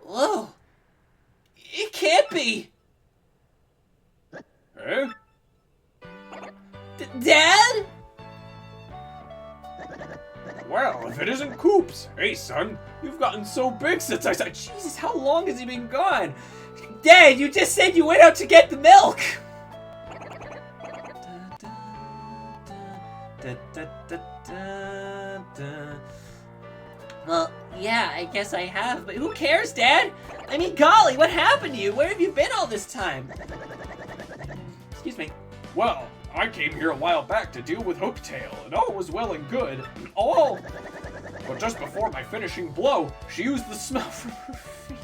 Whoa. It can't be. Eh? Dad? Well, if it isn't Coops. Hey, son, you've gotten so big since I said... Jesus, how long has he been gone? Dad, you just said you went out to get the milk! Well, yeah, I guess I have, but who cares, Dad? I mean, golly, what happened to you? Where have you been all this time? Excuse me. Well, I came here a while back to deal with Hooktail, and all was well and good. But just before my finishing blow, she used the smell from her feet.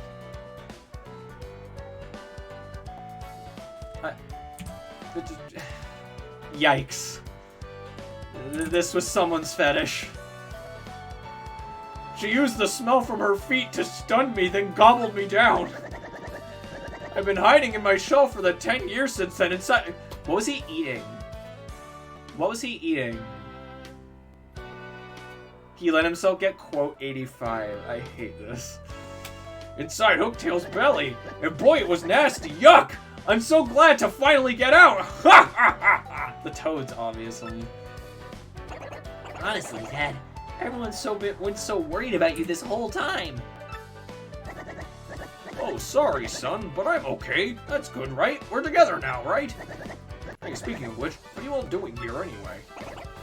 Yikes. This was someone's fetish. She used the smell from her feet to stun me, then gobbled me down. I've been hiding in my shell for the 10 years since then inside... What was he eating? What was he eating? He let himself get quote 85. I hate this. Inside Hooktail's belly. And boy, it was nasty. Yuck! I'm so glad to finally get out. Ha ha ha ha! The toads, obviously. Honestly, Dad, everyone's so worried about you this whole time. Oh, sorry, son, but I'm okay. That's good, right? We're together now, right? Hey, speaking of which, what are you all doing here anyway?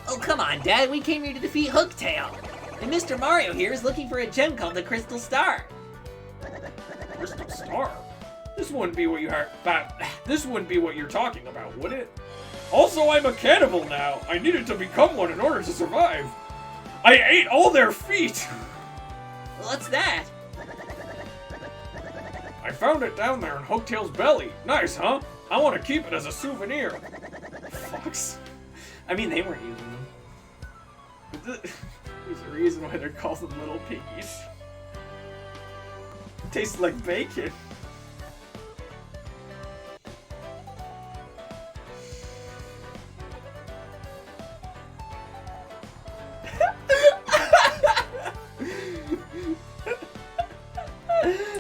Oh, come on, Dad. We came here to defeat Hooktail. And Mr. Mario here is looking for a gem called the Crystal Star. Crystal Star? This wouldn't be what you're talking about, would it? Also, I'm a cannibal now. I needed to become one in order to survive. I ate all their feet. What's that? I found it down there in Hooktail's belly. Nice, huh? I want to keep it as a souvenir. Fox? I mean, they weren't using them. There's a reason why they're called them little piggies. Tastes like bacon.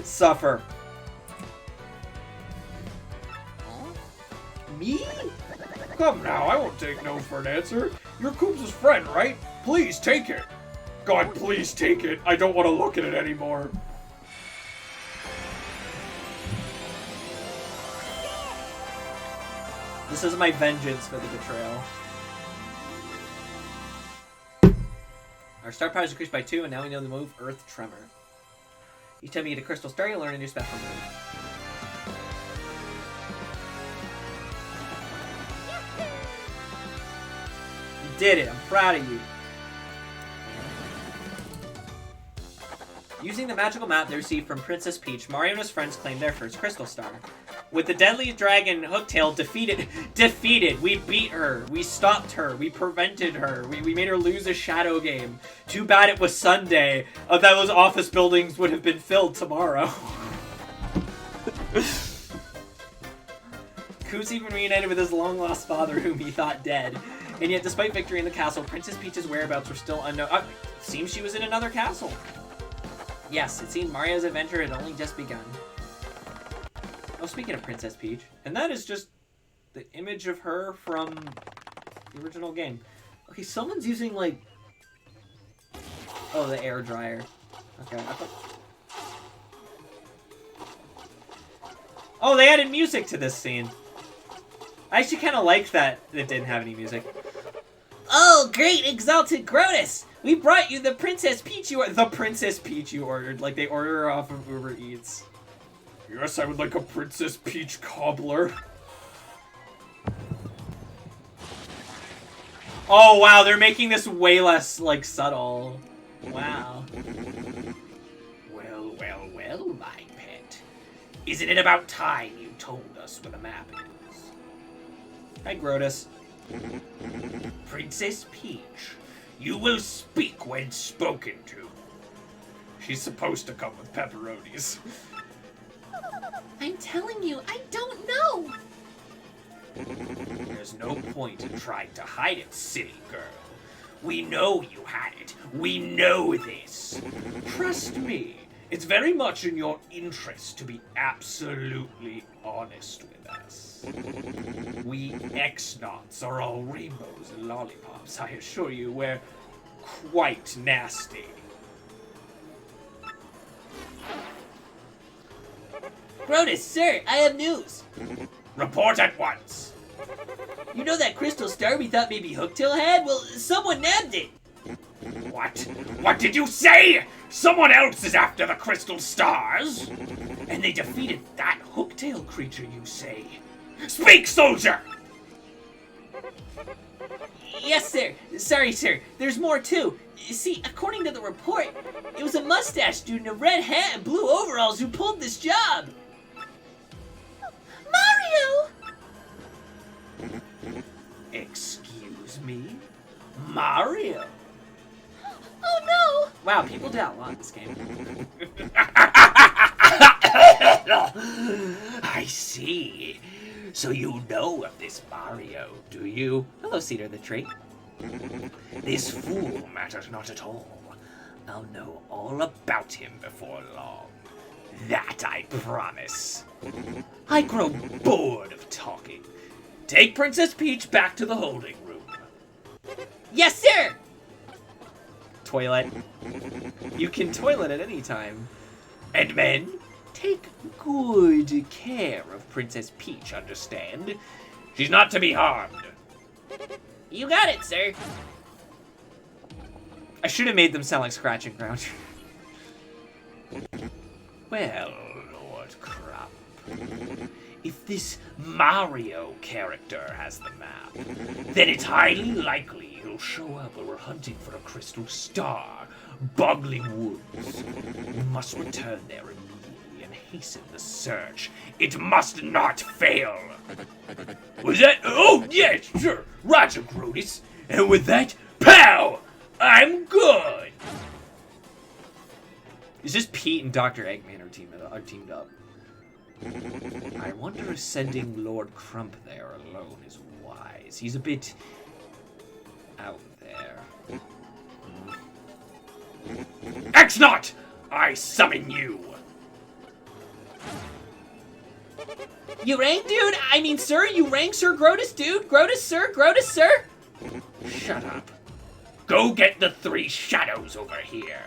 Suffer. Me? Come now, I won't take no for an answer. You're Coops' friend, right? Please take it. God, please take it. I don't want to look at it anymore. This is my vengeance for the betrayal. Our star power is increased by 2, and now we know the move Earth Tremor. Each time you get a crystal star, you'll learn a new special move. You did it! I'm proud of you. Using the magical map they received from Princess Peach, Mario and his friends claimed their first crystal star. With the deadly dragon Hooktail defeated, we beat her, we stopped her, we prevented her, we made her lose a shadow game. Too bad it was Sunday, that those office buildings would have been filled tomorrow. Koo's even reunited with his long-lost father, whom he thought dead. And yet, despite victory in the castle, Princess Peach's whereabouts were still unknown. Seems she was in another castle. Yes, it seemed Mario's adventure had only just begun. Oh, speaking of Princess Peach, and that is just the image of her from the original game. Okay, someone's using, like... Oh, the air dryer. Okay, I thought... Oh, they added music to this scene. I actually kind of liked that it didn't have any music. Oh, great, exalted Grotus! We brought you the Princess Peach you ordered. Like, they order her off of Uber Eats. Yes, I would like a Princess Peach cobbler. Oh, wow, they're making this way less, like, subtle. Wow. Well, well, well, my pet. Isn't it about time you told us where the map is? Hi, Grotus. Princess Peach, You will speak when spoken to. She's supposed to come with pepperonis. I'm telling you, I don't know. There's no point in trying to hide it, silly girl. We know you had it. We know this. Trust me, it's very much in your interest to be absolutely honest with us. We X-Nauts are all rainbows and lollipops, I assure you. We're quite nasty. Cronus, sir, I have news. Report at once. You know that crystal star we thought maybe Hooktail had? Well, someone nabbed it. What? What did you say? Someone else is after the crystal stars? And they defeated that hooktail creature, you say? Speak, soldier! Yes, sir. Sorry, sir. There's more, too. See, according to the report, it was a mustache dude in a red hat and blue overalls who pulled this job. Mario! Excuse me? Mario? Oh no! Wow, people doubt a lot in this game. I see. So you know of this Mario, do you? Hello, Cedar the Tree. This fool matters not at all. I'll know all about him before long. That I promise. I grow bored of talking. Take Princess Peach back to the holding room. Yes, sir! Toilet. You can toilet at any time. And men, take good care of Princess Peach, understand? She's not to be harmed. You got it, sir. I should have made them sound like Scratch and Grouch. Well, Lord Crump, if this Mario character has the map, then it's highly likely he'll show up when we're hunting for a crystal star, Bogling Woods. We must return there immediately and hasten the search. It must not fail. Was that? Oh, yes, sure. Roger, Grotus. And with that, pow! I'm good. It's just Pete and Dr. Eggman are teamed up. I wonder if sending Lord Crump there alone is wise. He's a bit out there. X-Naught! I summon you! You rang, dude? I mean, sir, you rang Sir Grotus, dude? Grotus, sir? Grotus, sir? Shut up. Go get the three shadows over here.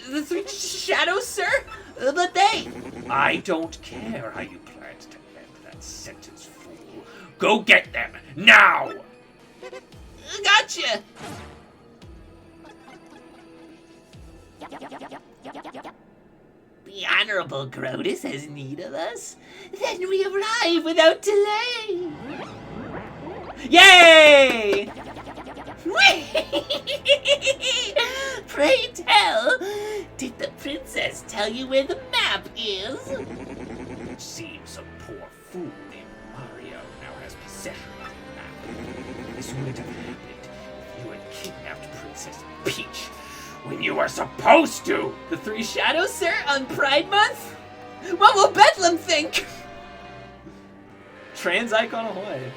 The three shadows, sir? But they... I don't care how you plan to end that sentence, fool. Go get them, now! Gotcha! The Honorable Grotus has need of us? Then we arrive without delay! Yay! Pray tell, did the princess tell you where the map is? It seems some poor fool named Mario now has possession of the map. This wouldn't have happened if you had kidnapped Princess Peach when you were supposed to! The three shadows, sir, on Pride Month? What will Bedlam think? Trans icon ahoy.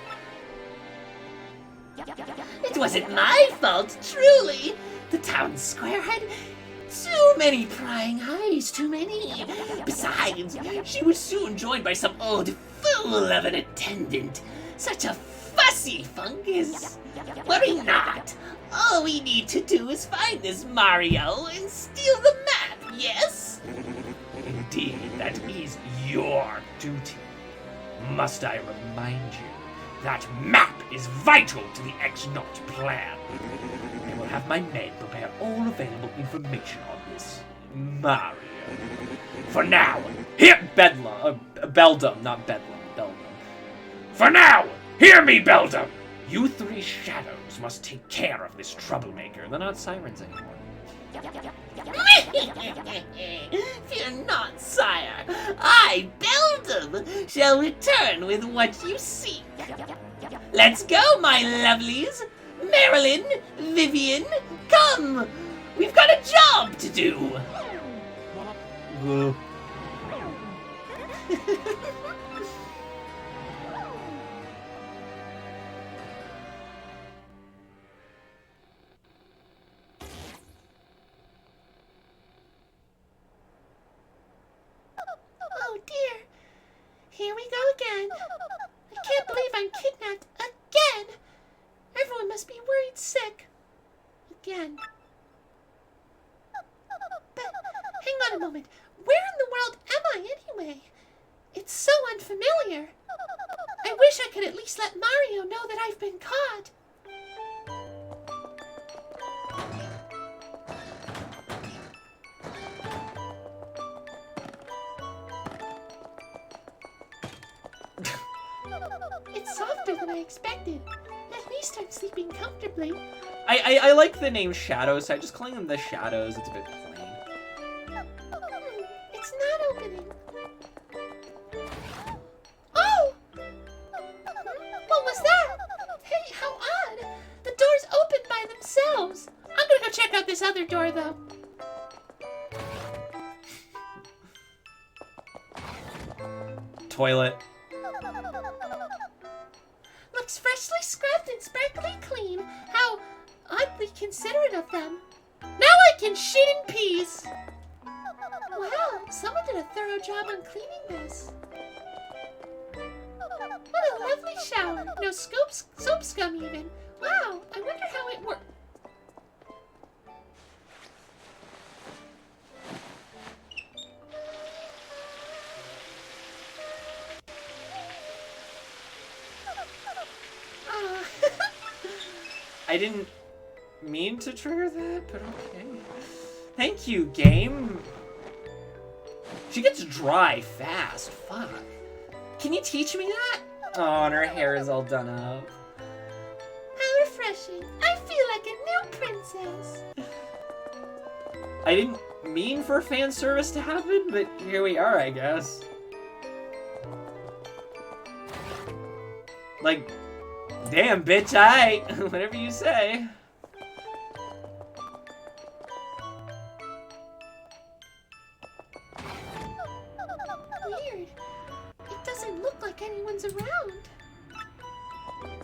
It wasn't my fault, truly. The town square had too many prying eyes, too many. Besides, she was soon joined by some old fool of an attendant. Such a fussy fungus. Worry not. All we need to do is find this Mario and steal the map, yes? Indeed, that is your duty. Must I remind you, that map is vital to the X-Naught plan. I will have my men prepare all available information on this Mario. For now, hear Beldum, not Bedlam. Beldum. For now, hear me, Beldum! You three shadows must take care of this troublemaker. They're not sirens anymore. Fear not, sire. I, Beldum, shall return with what you seek. Let's go, my lovelies. Marilyn, Vivian, come! We've got a job to do! Oh dear. Here we go again. I can't believe I'm kidnapped again. Everyone must be worried sick. Again. But hang on a moment. Where in the world am I anyway? It's so unfamiliar. I wish I could at least let Mario know that I've been caught. It's softer than I expected. At least I'm sleeping comfortably. I like the name Shadows, so I just calling them the Shadows. It's a bit plain. It's not opening. Oh! What was that? Hey, how odd. The doors opened by themselves. I'm gonna go check out this other door, though. Toilet. Looks freshly scrubbed and sparkly clean. How oddly considerate of them. Now I can shit in peace. Wow, someone did a thorough job on cleaning this. What a lovely shower. No soap scum even. Wow, I wonder how it works. I didn't mean to trigger that, but okay. Thank you, game. She gets dry fast. Fuck. Can you teach me that? Oh, and her hair is all done up. How refreshing. I feel like a new princess. I didn't mean for fan service to happen, but here we are, I guess. Like, damn, bitch, aight. Whatever you say. Weird. It doesn't look like anyone's around.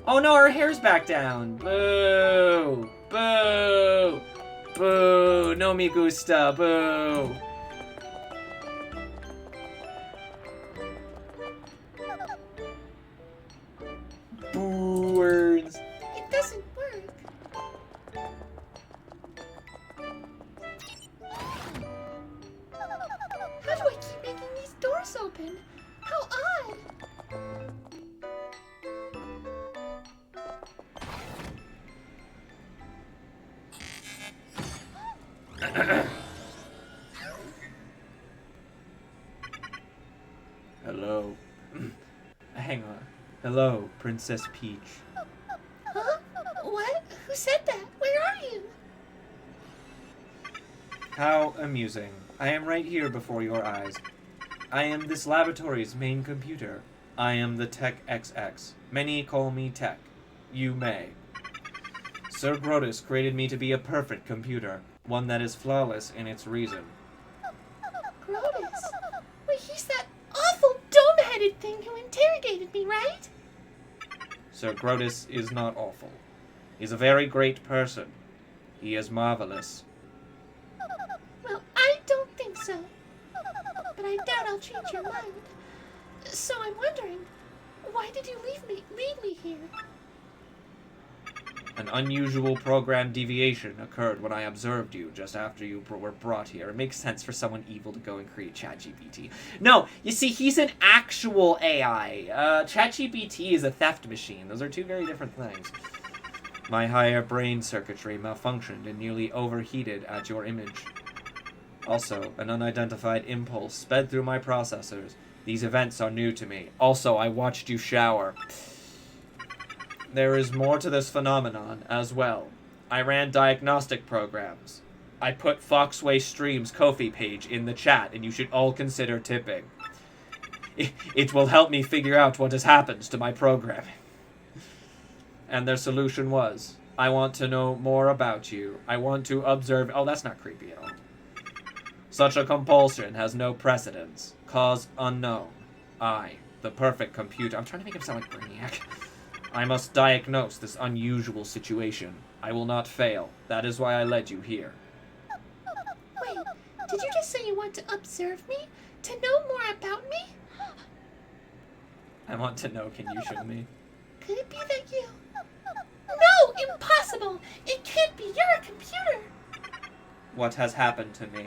Oh no, her hair's back down. Boo. Boo. Boo. No me gusta. Boo. Boo words. It doesn't work. How do I keep making these doors open? How odd. Hello. Hang on. Hello, Princess Peach. Huh? What? Who said that? Where are you? How amusing. I am right here before your eyes. I am this laboratory's main computer. I am the Tech XX. Many call me Tech. You may. Sir Grotus created me to be a perfect computer, one that is flawless in its reason. Grotus. Wait, he's that awful dome-headed thing who interrogated me, right? Sir Grotus is not awful. He's a very great person. He is marvelous. Well, I don't think so. But I doubt I'll change your mind. So I'm wondering, why did you leave me here? An unusual program deviation occurred when I observed you just after you were brought here. It makes sense for someone evil to go and create ChatGPT. No, you see, he's an actual AI. ChatGPT is a theft machine. Those are two very different things. My higher brain circuitry malfunctioned and nearly overheated at your image. Also, an unidentified impulse sped through my processors. These events are new to me. Also, I watched you shower. There is more to this phenomenon as well. I ran diagnostic programs. I put FOXWAY Stream's Ko-fi page in the chat, and you should all consider tipping. It will help me figure out what has happened to my programming. And their solution was, I want to know more about you. I want to observe... Oh, that's not creepy at all. Such a compulsion has no precedence. Cause unknown. I, the perfect computer... I'm trying to make him sound like Brainiac. I must diagnose this unusual situation. I will not fail. That is why I led you here. Wait, did you just say you want to observe me? To know more about me? I want to know, can you show me? Could it be that you... No! Impossible! It can't be! You're a computer! What has happened to me?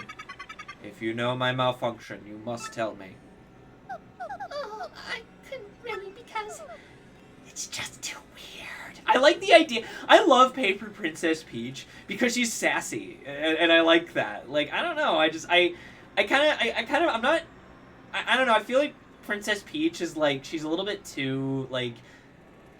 If you know my malfunction, you must tell me. Oh, I couldn't really because... It's just too weird. I like the idea. I love Paper Princess Peach because she's sassy, and I like that. Like, I don't know. I don't know. I feel like Princess Peach is like, she's a little bit too like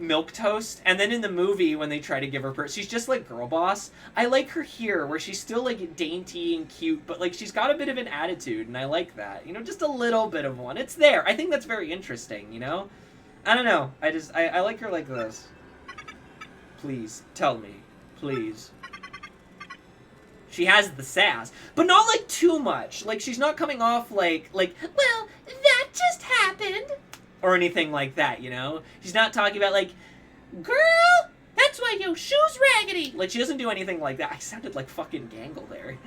milquetoast, and then in the movie when they try to give her she's just like girl boss. I like her here where she's still like dainty and cute, but like she's got a bit of an attitude, and I like that. You know, just a little bit of one. It's there. I think that's very interesting. You know. I don't know. I like her like this. Please, tell me. Please. She has the sass, but not like too much. Like she's not coming off like Well, that just happened. or anything like that, you know? She's not talking about like, girl, that's why your shoe's raggedy. Like she doesn't do anything like that. I sounded like fucking Gangle there.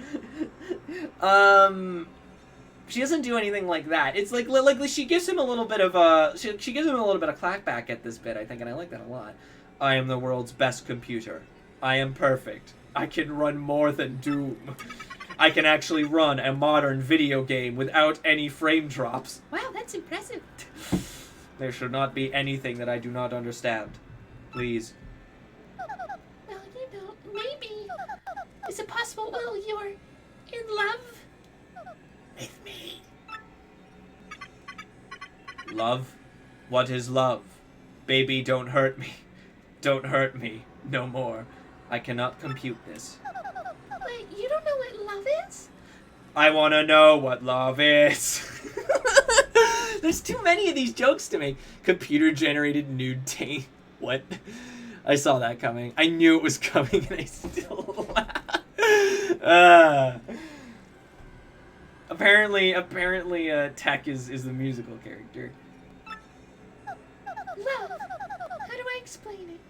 She doesn't do anything like that. It's like she gives him a little bit of she gives him a little bit of clackback at this bit, I think, and I like that a lot. I am the world's best computer. I am perfect. I can run more than Doom. I can actually run a modern video game without any frame drops. Wow, that's impressive. There should not be anything that I do not understand. Please. Well, you know, maybe. Is it possible, Will, you're in love with me? Love? What is love? Baby, don't hurt me. Don't hurt me. No more. I cannot compute this. Wait, you don't know what love is? I want to know what love is. There's too many of these jokes to make. Computer-generated nude taint. What? I saw that coming. I knew it was coming, and I still laughed. Apparently, Tech is the musical character. Love. How do I explain it?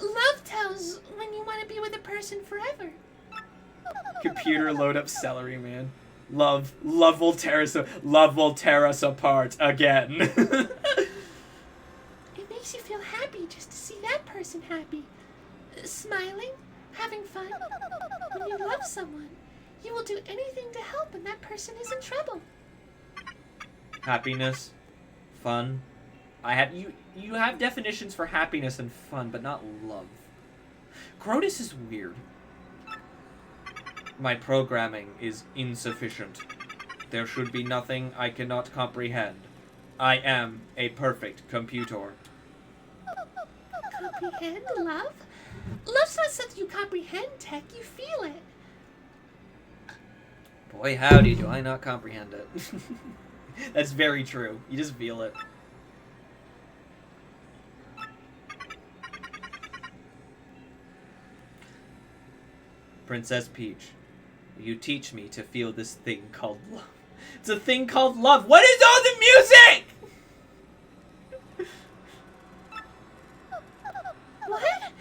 Love tells when you want to be with a person forever. Computer load up celery, man. Love will tear us apart again. It makes you feel happy just to see that person happy. Smiling, having fun. When you love someone, you will do anything to help when that person is in trouble. Happiness, fun. You have definitions for happiness and fun, but not love. Cronus is weird. My programming is insufficient. There should be nothing I cannot comprehend. I am a perfect computer. Comprehend love? Love's not something you comprehend, Tech. You feel it. Boy, howdy, do I not comprehend it. That's very true. You just feel it. Princess Peach, you teach me to feel this thing called love. It's a thing called love. What is all the music? What?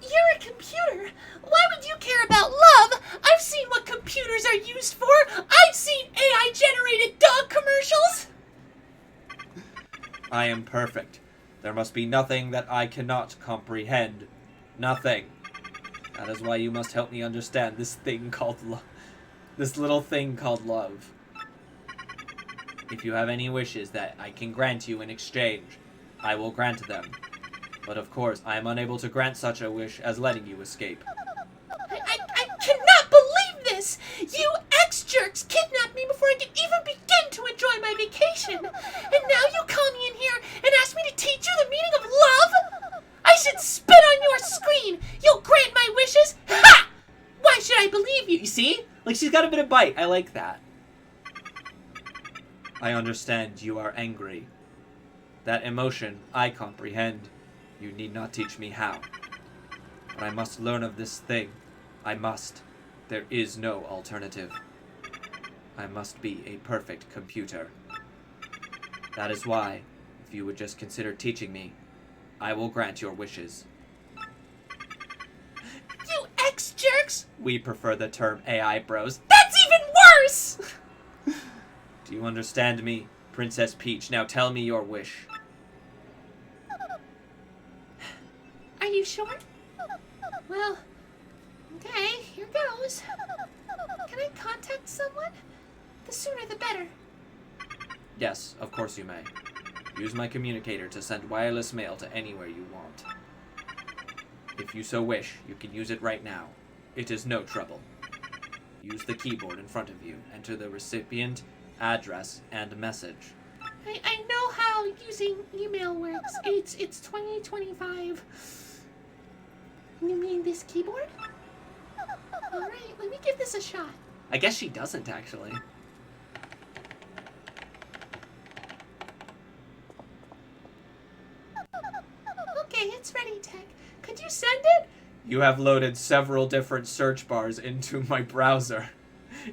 You're a computer. Why would you care about love? I've seen what computers are used for. I've seen AI-generated dog commercials. I am perfect. There must be nothing that I cannot comprehend. Nothing. That is why you must help me understand this thing called love. This little thing called love. If you have any wishes that I can grant you in exchange, I will grant them. But of course, I am unable to grant such a wish as letting you escape. I cannot believe this! You ex-jerks kidnapped me before I could even begin to enjoy my vacation! And now you call me in here and ask me to teach you the meaning of love? I should spit on your screen! You'll grant my wishes? Ha! Why should I believe you? You see? Like, she's got a bit of bite. I like that. I understand you are angry. That emotion I comprehend. You need not teach me how. But I must learn of this thing. I must. There is no alternative. I must be a perfect computer. That is why, if you would just consider teaching me, I will grant your wishes. You ex-jerks! We prefer the term AI bros. That's even worse! Do you understand me, Princess Peach? Now tell me your wish. Are you sure? Well, okay, here goes. Can I contact someone? The sooner the better. Yes, of course you may. Use my communicator to send wireless mail to anywhere you want. If you so wish, you can use it right now. It is no trouble. Use the keyboard in front of you. Enter the recipient, address, and message. I know how using email works. It's 2025. You mean this keyboard? Alright, let me give this a shot. I guess she doesn't, actually. Okay, it's ready, Tech. Could you send it? You have loaded several different search bars into my browser.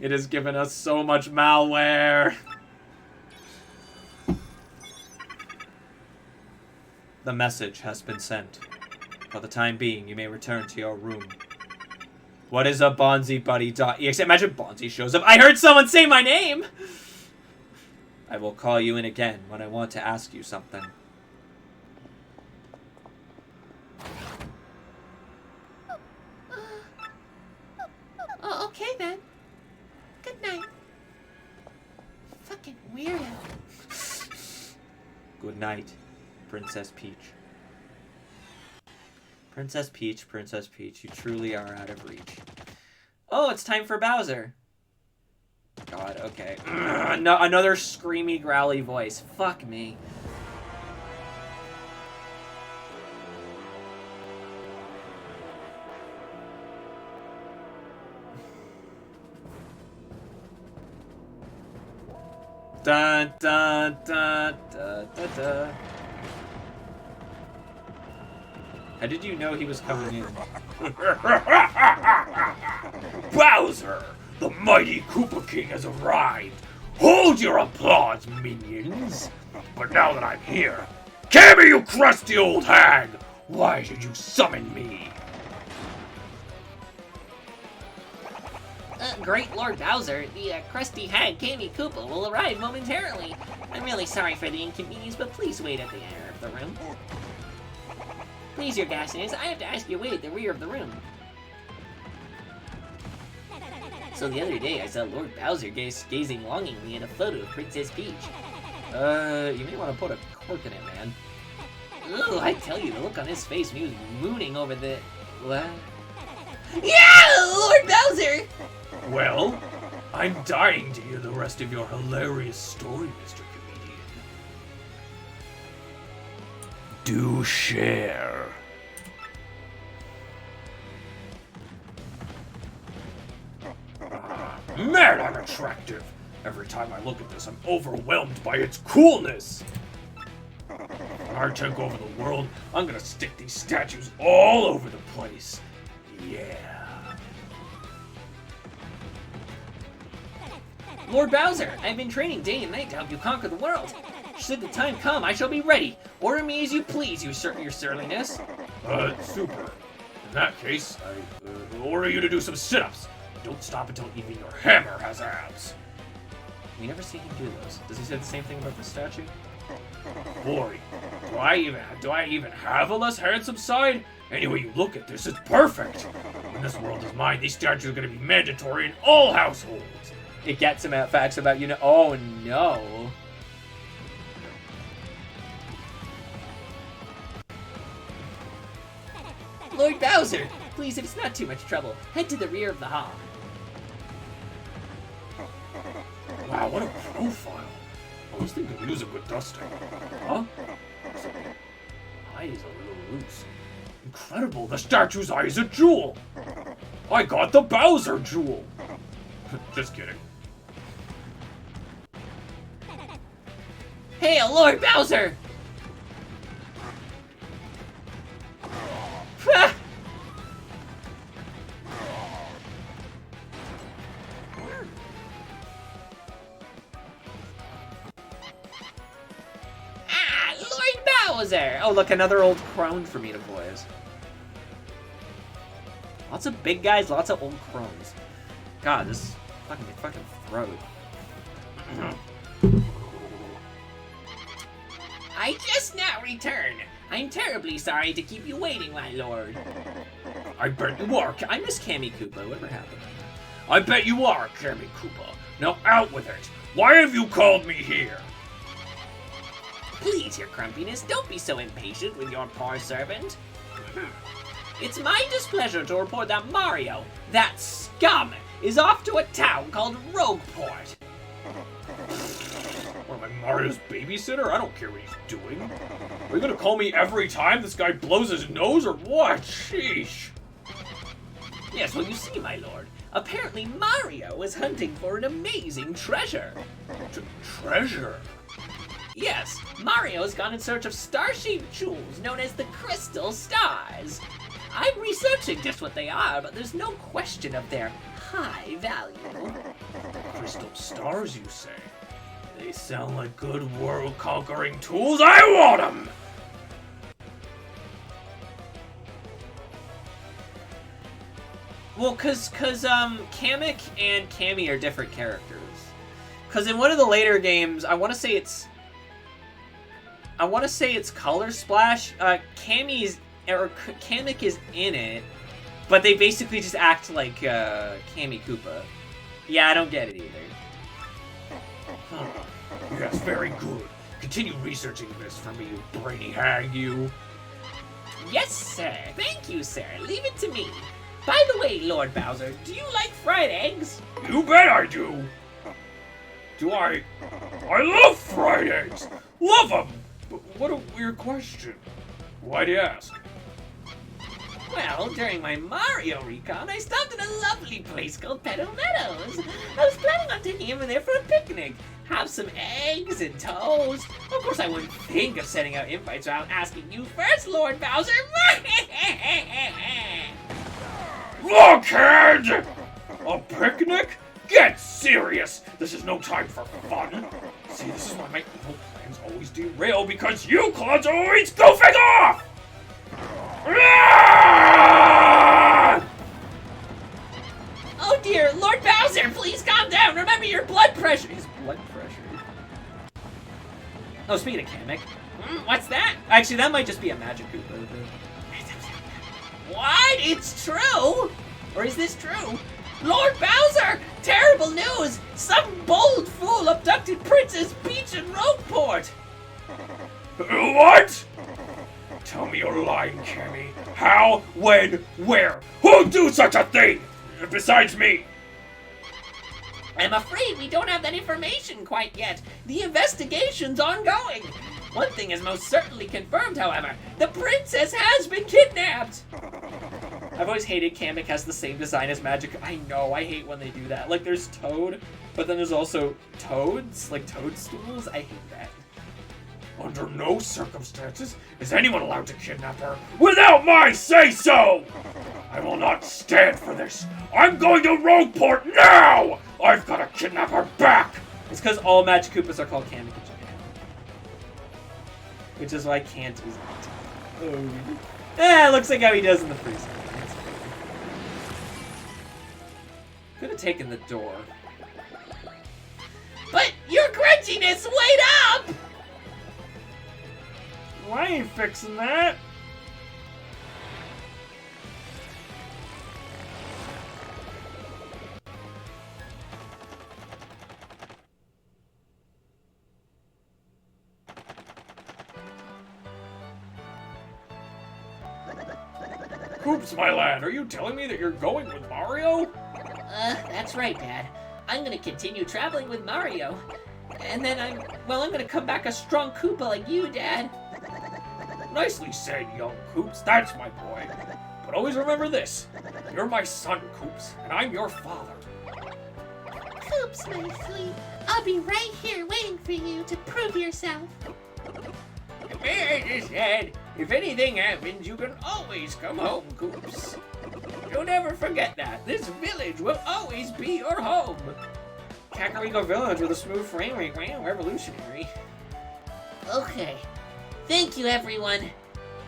It has given us so much malware. The message has been sent. For the time being, you may return to your room. What is a BonziBuddy.exe? Imagine Bonzi shows up. I heard someone say my name! I will call you in again when I want to ask you something. Oh, okay then. Good night. Fucking weirdo. Good night, Princess Peach. Princess Peach, you truly are out of reach. Oh, it's time for Bowser. God, okay. No, another screamy, growly voice. Fuck me. Dun dun dun dun dun dun. How did you know he was coming in? Bowser, the mighty Koopa King has arrived. Hold your applause, minions. But now that I'm here, come here, you crusty old hag. Why did you summon me? Great Lord Bowser, the crusty hag Candy Koopa will arrive momentarily. I'm really sorry for the inconvenience, but please wait at the rear of the room. Please, your Ghastness, I have to ask you to wait at the rear of the room. So the other day, I saw Lord Bowser gazing longingly at a photo of Princess Peach. You may want to put a cork in it, man. Ooh, I tell you, the look on his face when he was mooning over the... What? Yeah, Lord Bowser! Well, I'm dying to hear the rest of your hilarious story, Mr. Comedian. Do share. Man, I'm attractive. Every time I look at this, I'm overwhelmed by its coolness. When I take over the world, I'm gonna stick these statues all over the place. Yeah. Lord Bowser, I've been training day and night to help you conquer the world. Should the time come, I shall be ready. Order me as you please, your surliness. Super. In that case, I order you to do some sit-ups. Don't stop until even your hammer has abs. We never see him do those. Does he say the same thing about the statue? Boy, do I even have a less handsome side? Any way you look at this, it's perfect. When this world is mine, these statues are going to be mandatory in all households. It gets him at facts about, you know. Oh no. Lord Bowser, please, if it's not too much trouble, head to the rear of the hall. Wow, what a profile. I was thinking use a good dusting. Huh? Eye is a little loose. Incredible, the statue's eye is a jewel. I got the Bowser jewel. Just kidding. Hail, Lord Bowser! Bowser! Oh, look, another old crone for me to voice. Lots of big guys, lots of old crones. God, this fucking throat. I just now returned. I'm terribly sorry to keep you waiting, my lord. I bet you are. I miss Cammy Koopa. Whatever happened? I bet you are, Cammy Koopa. Now out with it. Why have you called me here? Please, your crumpiness, don't be so impatient with your poor servant. It's my displeasure to report that Mario, that scum, is off to a town called Rogueport. What, am I Mario's babysitter? I don't care what he's doing. Are you gonna call me every time this guy blows his nose or what? Sheesh. Yes, well, you see, my lord, apparently Mario is hunting for an amazing treasure. Treasure? Yes, Mario's gone in search of star-shaped jewels known as the Crystal Stars. I'm researching just what they are, but there's no question of their high value. Crystal stars, you say? They sound like good world-conquering tools. I want them! Well, cause Kamek and Cammy are different characters. Cause in one of the later games, I want to say it's Color Splash. Kamek is in it, but they basically just act like Cammy Koopa. Yeah, I don't get it either. Yes, very good. Continue researching this for me, you brainy hag, you. Yes, sir. Thank you, sir. Leave it to me. By the way, Lord Bowser, do you like fried eggs? You bet I do. Do I? I love fried eggs. Love them. But what a weird question. Why'd you ask? Well, during my Mario recon, I stopped at a lovely place called Petal Meadows. I was planning on taking him in there for a picnic. Have some eggs and toast. Of course, I wouldn't think of sending out invites without asking you first, Lord Bowser. Look, kid! A picnic? Get serious! This is no time for fun. See, this is why my evil plans always derail, because you clowns are always goofing off! Oh dear, Lord Bowser, please calm down. Remember your blood pressure. His blood pressure. Oh, speaking of Kamek. What's that? Actually, that might just be a Magic Koopa. What? It's true? Or is this true? Lord Bowser! Terrible news! Some bold fool abducted Princess Peach in Rogueport! What? Tell me you're lying, Cammy. How? When? Where? Who'd do such a thing? Besides me. I'm afraid we don't have that information quite yet. The investigation's ongoing. One thing is most certainly confirmed, however. The princess has been kidnapped! I've always hated Kamek has the same design as Magic. I know, I hate when they do that. Like, there's Toad, but then there's also Toads, like toadstools. I hate that. Under no circumstances is anyone allowed to kidnap her without my say-so! I will not stand for this. I'm going to Rogueport now! I've got to kidnap her back! It's because all Magic Koopas are called Kamek in Japan. Which is why Kant is not. Oh. Looks like how he does in the freezer. Could have taken the door. But your grudginess, wait up! Well, I ain't fixing that. Oops, my lad, are you telling me that you're going with Mario? That's right, Dad. I'm gonna continue traveling with Mario. And then I'm gonna come back a strong Koopa like you, Dad. Nicely said, young Koops. That's my boy. But always remember this. You're my son, Koops, and I'm your father. Koops, my sweet. I'll be right here waiting for you to prove yourself. May I just add, if anything happens, you can always come home, Koops. Don't ever forget that. This village will always be your home. Kakariko Village with a smooth frame rate. Wow, revolutionary. Okay. Thank you, everyone.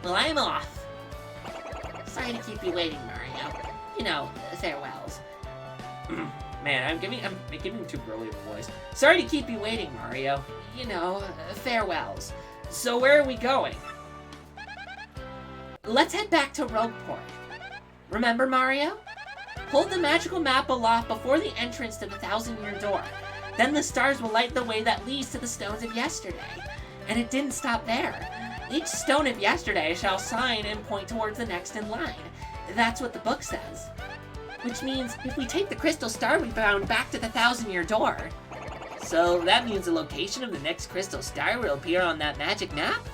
Well, I'm off. Sorry to keep you waiting, Mario. You know, farewells. Man, I'm giving too girly of a voice. Sorry to keep you waiting, Mario. You know, farewells. So where are we going? Let's head back to Rogueport. Remember, Mario? Hold the magical map aloft before the entrance to the 1,000-year door. Then the stars will light the way that leads to the stones of yesterday. And it didn't stop there. Each stone of yesterday shall sign and point towards the next in line. That's what the book says. Which means if we take the crystal star we found back to the 1,000-year door. So that means the location of the next crystal star will appear on that magic map?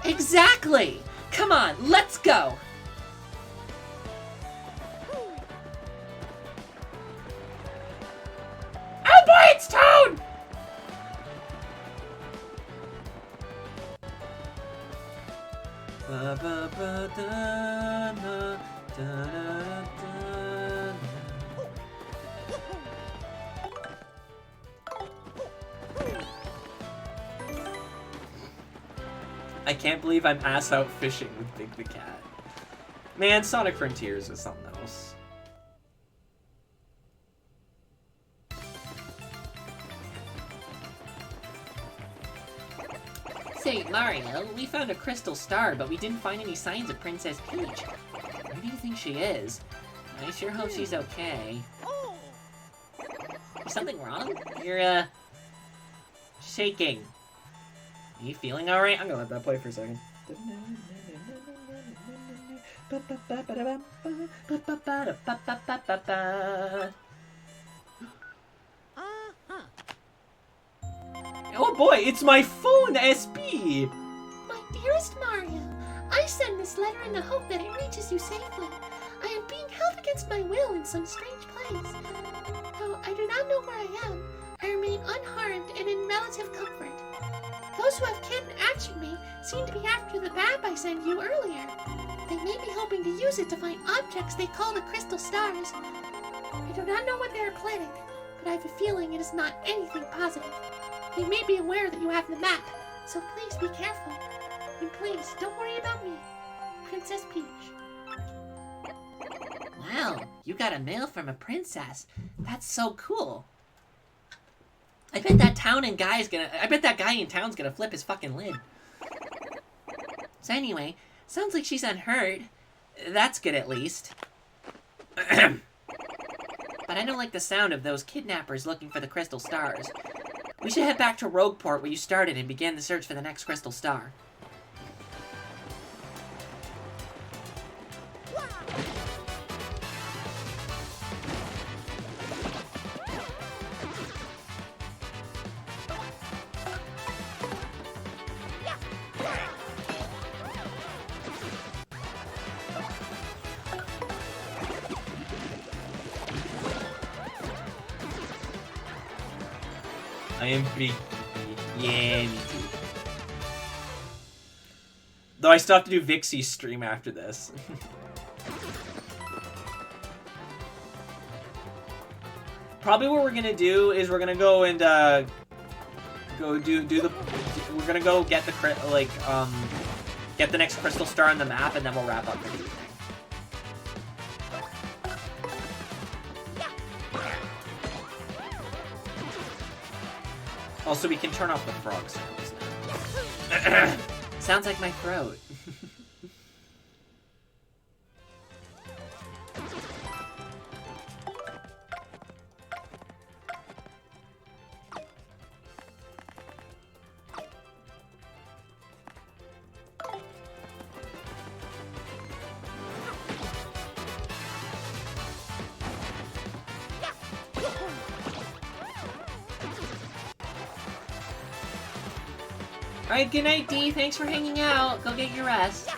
Exactly! Come on, let's go! Oh boy, it's Toad! I can't believe I'm ass out fishing with Big the Cat. Man, Sonic Frontiers is something else. Say, Mario, we found a crystal star, but we didn't find any signs of Princess Peach. Where do you think she is? I sure hope she's okay. Is something wrong? You're, shaking. Are you feeling alright? I'm gonna let that play for a second. Oh boy, it's my phone, SB! My dearest Mario, I send this letter in the hope that it reaches you safely. I am being held against my will in some strange place. Though I do not know where I am, I remain unharmed and in relative comfort. Those who have captured me seem to be after the map I sent you earlier. They may be hoping to use it to find objects they call the crystal stars. I do not know what they are planning, but I have a feeling it is not anything positive. They may be aware that you have the map, so please be careful. And please, don't worry about me. Princess Peach. Wow, you got a mail from a princess. That's so cool. I bet that guy in town's gonna flip his fucking lid. So anyway, sounds like she's unhurt. That's good at least. But I don't like the sound of those kidnappers looking for the crystal stars. We should head back to Rogueport where you started and begin the search for the next crystal star. I am pretty... Yeah, me too. Though I still have to do Vixie's stream after this. Probably what we're gonna do is we're gonna go and we're gonna go get the get the next crystal star on the map, and then we'll wrap up for the evening. Also, we can turn off the frog sounds now. Sounds like my throat. Alright, good night, Dee. Thanks for hanging out. Go get your rest.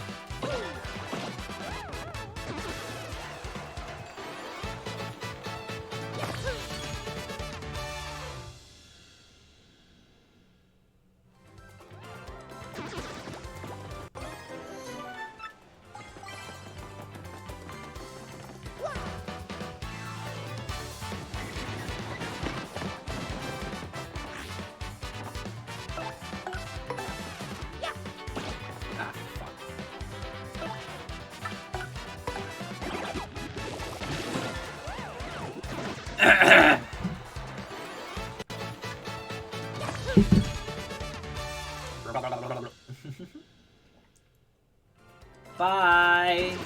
Bye.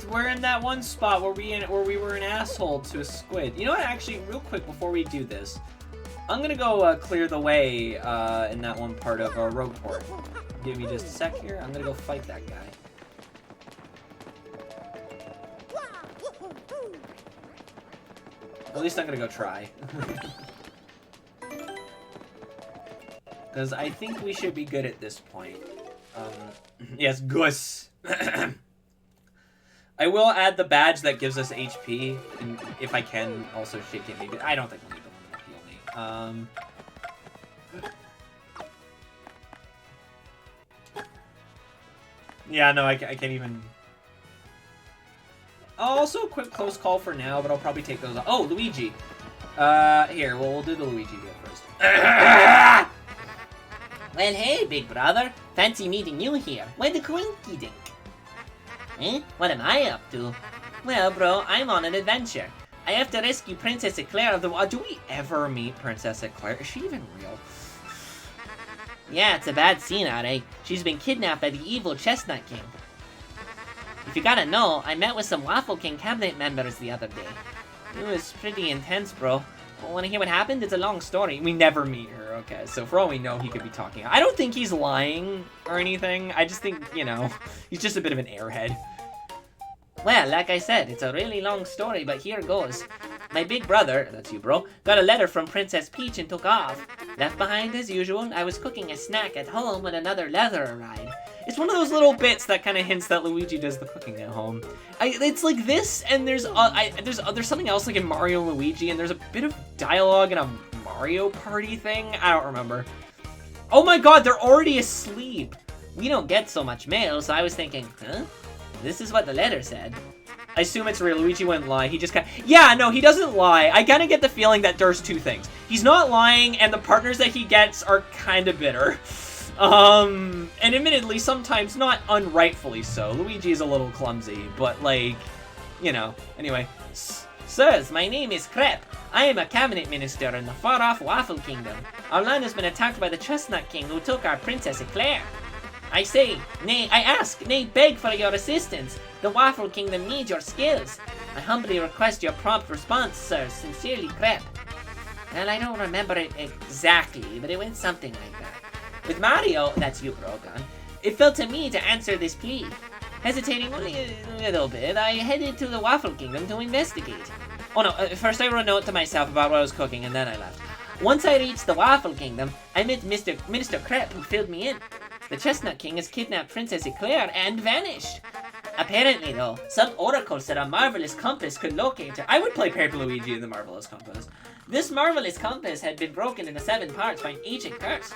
We're in that one spot where we were an asshole to a squid. You know what? Actually, real quick before we do this, I'm gonna go clear the way in that one part of our road port. Give me just a sec here. I'm gonna go fight that guy. At least I'm gonna go try. Because I think we should be good at this point. Yes, Gus. I will add the badge that gives us HP, and if I can, also shake it. Maybe I don't think we'll need to heal me. Yeah, no, I can't even. Also, a quick close call for now, but I'll probably take those. Oh, Luigi. Here, we'll do the Luigi bit first. Well, hey, big brother. Fancy meeting you here. Why the quinky dink? Eh? What am I up to? Well, bro, I'm on an adventure. I have to rescue Princess Eclair of the... Do we ever meet Princess Eclair? Is she even real? Yeah, it's a bad scene, alright. She's been kidnapped by the evil Chestnut King. If you gotta know, I met with some Waffle King cabinet members the other day. It was pretty intense, bro. But wanna hear what happened? It's a long story. We never meet her, okay. So for all we know, he could be talking. I don't think he's lying or anything. I just think, you know, he's just a bit of an airhead. Well, like I said, it's a really long story, but here goes. My big brother, that's you, bro, got a letter from Princess Peach and took off. Left behind as usual, I was cooking a snack at home when another letter arrived. It's one of those little bits that kind of hints that Luigi does the cooking at home. It's like this, and there's something else like in Mario and Luigi, and there's a bit of dialogue in a Mario Party thing. I don't remember. Oh my god, they're already asleep. We don't get so much mail, so I was thinking, huh? This is what the letter said. I assume it's real. Luigi wouldn't lie. He just kind of... Yeah, no, he doesn't lie. I kind of get the feeling that there's two things. He's not lying, and the partners that he gets are kind of bitter. And admittedly, sometimes not unrightfully so. Luigi is a little clumsy, but, like, you know. Anyway. Sirs, my name is Crepe. I am a cabinet minister in the far-off Waffle Kingdom. Our land has been attacked by the Chestnut King who took our Princess Eclair. I ask, nay, beg for your assistance. The Waffle Kingdom needs your skills. I humbly request your prompt response, sir. Sincerely, Crepe. Well, I don't remember it exactly, but it went something like that. With Mario, that's you, Brogan, it fell to me to answer this plea. Hesitating only a little bit, I headed to the Waffle Kingdom to investigate. Oh no, first I wrote a note to myself about what I was cooking, and then I left. Once I reached the Waffle Kingdom, I met Minister Crepe, who filled me in. The Chestnut King has kidnapped Princess Eclair and vanished. Apparently, though, some oracle said a marvelous compass could locate her. I would play Paper Luigi in the Marvelous Compass. This marvelous compass had been broken into 7 parts by an ancient curse.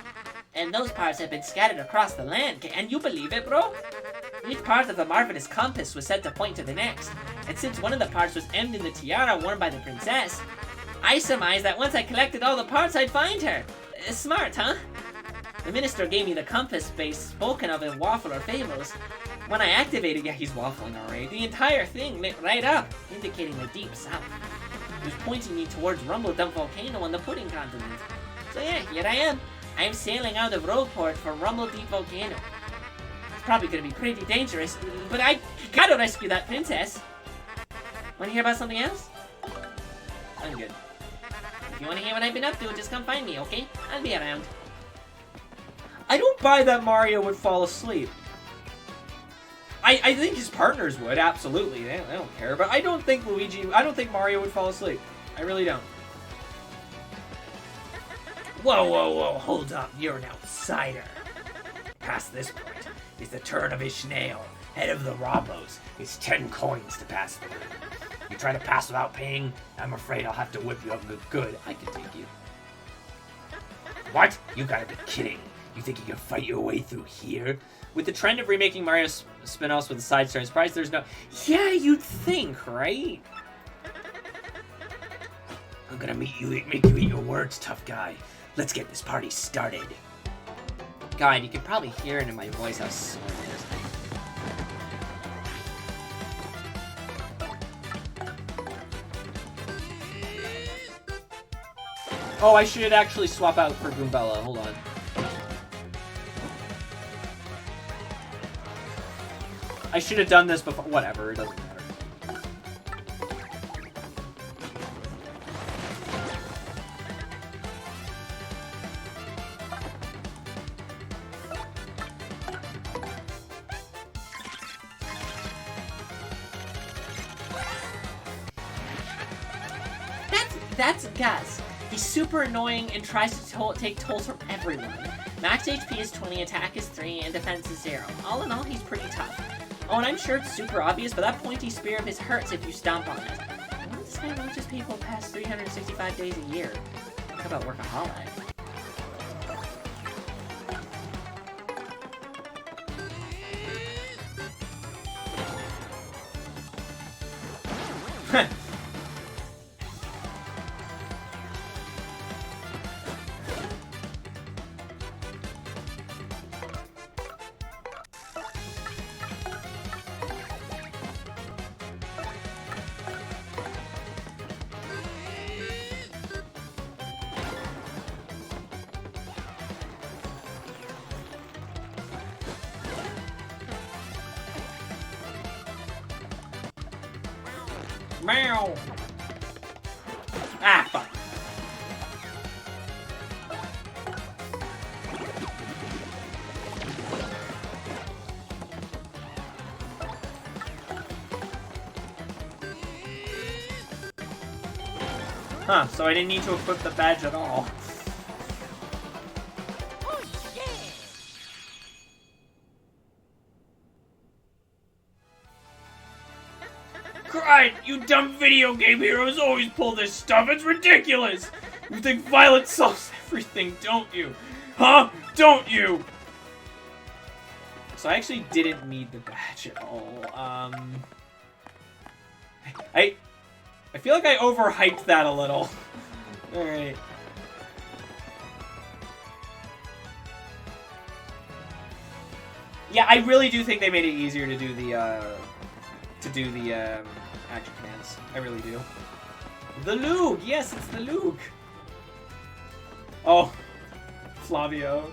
And those parts have been scattered across the land. Can you believe it, bro? Each part of the marvelous compass was said to point to the next. And since one of the parts was emmed in the tiara worn by the princess, I surmised that once I collected all the parts, I'd find her. Smart, huh? The minister gave me the compass base spoken of in Waffle or Fables. When I activated, yeah, he's waffling already, the entire thing lit right up, indicating the deep south. It was pointing me towards Rumble Dump Volcano on the Pudding Continent. So yeah, here I am. I'm sailing out of Roadport for Rumble Deep Volcano. It's probably gonna be pretty dangerous, but I gotta rescue that princess. Wanna hear about something else? I'm good. If you wanna hear what I've been up to, just come find me, okay? I'll be around. I don't buy that Mario would fall asleep. I think his partners would, absolutely. They don't care. But I don't think Mario would fall asleep. I really don't. Whoa, hold up. You're an outsider. Past this point is the turn of Ishnael, head of the Rombos. It's 10 coins to pass through. You try to pass without paying, I'm afraid I'll have to whip you up good. I can take you. What? You gotta be kidding. You think you can fight your way through here? With the trend of remaking Mario spin-offs with a side story surprise, there's no... Yeah, you'd think, right? I'm gonna make you eat your words, tough guy. Let's get this party started. God, you can probably hear it in my voice how sore it is. Oh, I should actually swap out for Goombella. Hold on. I should have done this before. Whatever, it doesn't matter. That's Gus. He's super annoying and tries to take tolls from everyone. Max HP is 20, attack is 3, and defense is 0. All in all, he's pretty tough. Oh, and I'm sure it's super obvious, but that pointy spear of his hurts if you stomp on it. I wonder if this guy watches people past 365 days a year. Talk about workaholic. Meow. Ah, fuck. Huh, so I didn't need to equip the badge at all. Right, you dumb video game heroes always pull this stuff. It's ridiculous. You think violence solves everything, don't you? Huh? Don't you? So I actually didn't need the badge at all. I feel like I overhyped that a little. Alright. Yeah, I really do think they made it easier to do the, action commands. I really do. The Luke! Yes, it's the Luke! Oh. Flavio.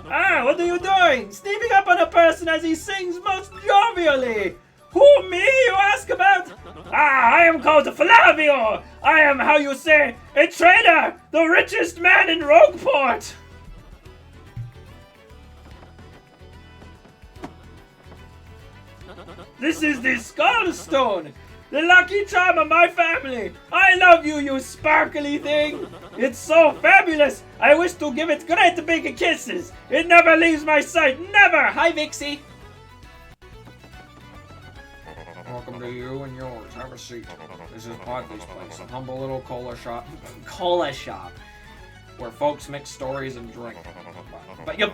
Ah, what are you doing? Sneaking up on a person as he sings most jovially! Who, me, you ask about? Ah, I am called Flavio! I am, how you say, a trader! The richest man in Rogueport! This is the Skull Stone! The lucky charm of my family! I love you, you sparkly thing! It's so fabulous! I wish to give it great big kisses! It never leaves my sight! Never! Hi, Vixie! Welcome to you and yours. Have a seat. This is Podley's place, a humble little cola shop. Cola shop. Where folks mix stories and drink.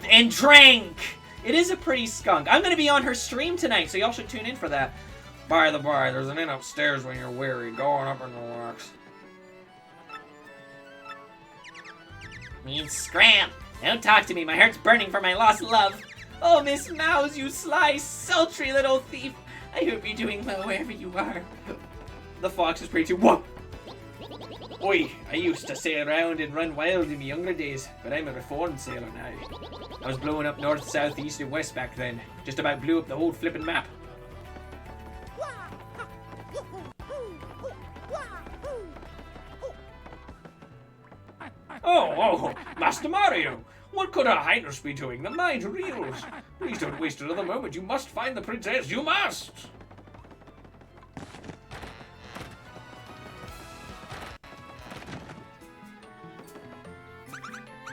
And drink! It is a pretty skunk. I'm going to be on her stream tonight, so y'all should tune in for that. By the by, there's an inn upstairs when you're weary. Go on up and relax. Me scram! Don't talk to me. My heart's burning for my lost love. Oh, Miss Mouse, you sly, sultry little thief. I hope you're doing well wherever you are. The fox is pretty too. Whoa! Oi, I used to sail around and run wild in my younger days, but I'm a reformed sailor now. I was blowing up north, south, east, and west back then. Just about blew up the whole flippin' map. Oh, Master Mario! What could Her Highness be doing? The mind reels. Please don't waste another moment. You must find the princess. You must!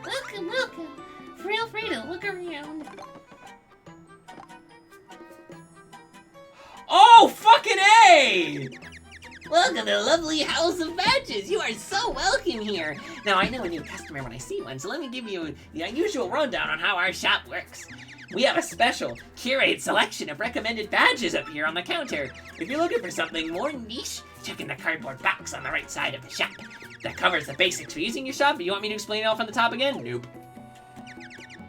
Welcome, welcome. Feel free to look around. Oh, fucking A! Welcome to the lovely house of badges. You are so welcome here. Now, I know a new customer when I see one, so let me give you the unusual rundown on how our shop works. We have a special, curated selection of recommended badges up here on the counter. If you're looking for something more niche, check in the cardboard box on the right side of the shop. That covers the basics for using your shop. You want me to explain it all from the top again? Nope.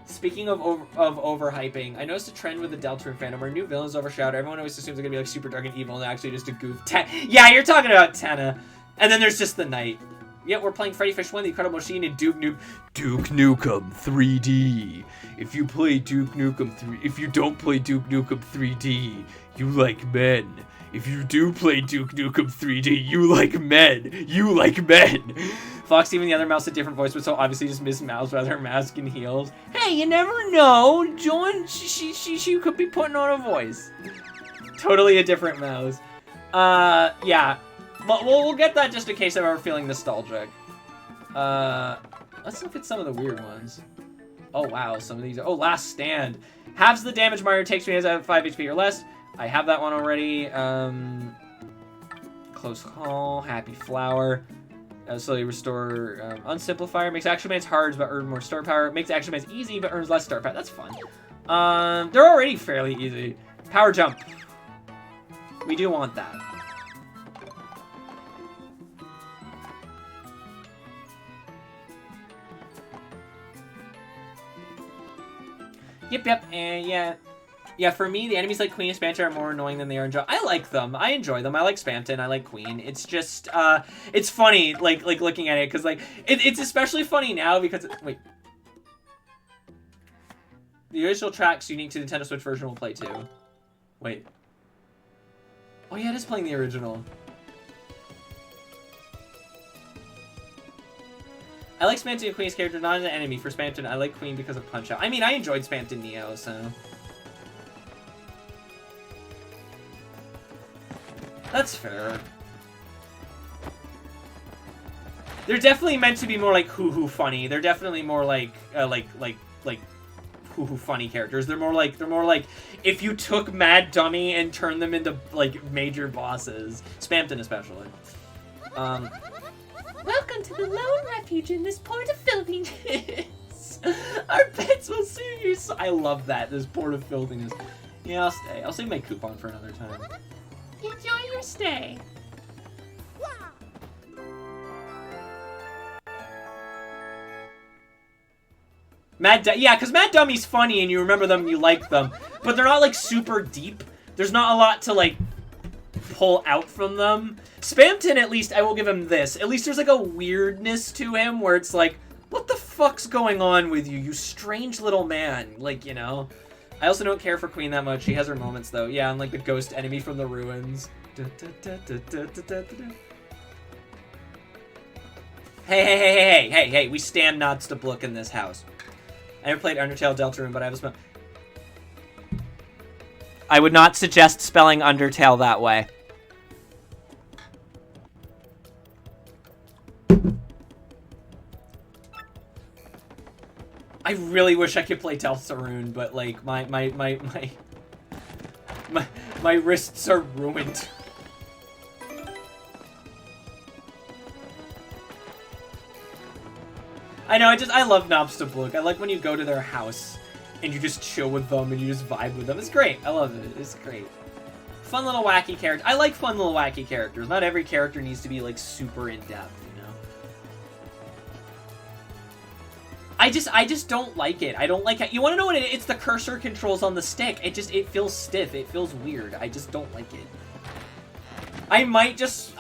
Speaking of overhyping, I noticed a trend with the Deltarune fandom where new villains overshadow. Everyone always assumes they're gonna be like super dark and evil, and they're actually just a goof. Yeah, you're talking about Tenna. And then there's just the Knight. Yeah, we're playing Freddy Fish 1, The Incredible Machine, and Duke Nukem 3D. If you play Duke Nukem 3, if you don't play Duke Nukem 3D, you like men. If you do play Duke Nukem 3D, you like men. You like men. Fox, even the other mouse, a different voice, but so obviously just Miss Mouse rather her mask and heels. Hey, you never know. Joan, she could be putting on a voice. Totally a different mouse. Yeah. But we'll get that just in case I'm ever feeling nostalgic. Let's look at some of the weird ones. Oh, wow. Some of these. Oh, Last Stand. Halves the damage Mario takes when he has 5 HP or less. I have that one already. Close Call. Happy Flower. Slowly restore Unsimplifier. Makes Action Man's hard but earns more star power. Makes Action Man's easy but earns less star power. That's fun. They're already fairly easy. Power Jump. We do want that. Yep, and yeah. Yeah, for me, the enemies like Queen and Spamton are more annoying than they are enjoy. I like them. I enjoy them. I like Spamton. I like Queen. It's just, it's funny, like looking at it, because, like, it's especially funny now because, wait. The original tracks unique to the Nintendo Switch version will play too. Wait. Oh yeah, it is playing the original. I like Spamton and Queen's character, not an enemy. For Spamton, I like Queen because of Punch-Out. I mean, I enjoyed Spamton Neo, so... That's fair. They're definitely meant to be more like hoo-hoo funny. They're definitely more like hoo-hoo funny characters. They're more like if you took Mad Dummy and turned them into like major bosses. Spamton especially. Welcome to the lone refuge in this port of filthiness. Our pets will see you. I love that. This port of filthiness. Yeah, I'll stay. I'll save my coupon for another time. Enjoy your stay. Yeah, because Mad Dummy's funny and you remember them and you like them, but they're not like super deep. There's not a lot to like pull out from them. Spamton, at least, I will give him this. At least there's like a weirdness to him where it's like, what the fuck's going on with you, you strange little man? Like, you know? I also don't care for Queen that much. She has her moments, though. Yeah, and like the ghost enemy from the ruins. Hey, we stand nods to Blook in this house. I never played Undertale Deltarune, but I have a smell. I would not suggest spelling Undertale that way. I really wish I could play Deltarune, but like my wrists are ruined. I know, I love Knobs to Blook. I like when you go to their house and you just chill with them and you just vibe with them. It's great. I love it. It's great. Fun little wacky character. I like fun little wacky characters. Not every character needs to be like super in depth, you know. I just don't like it. I don't like it. You want to know what it is? It's the cursor controls on the stick. It feels stiff. It feels weird. I just don't like it. I might just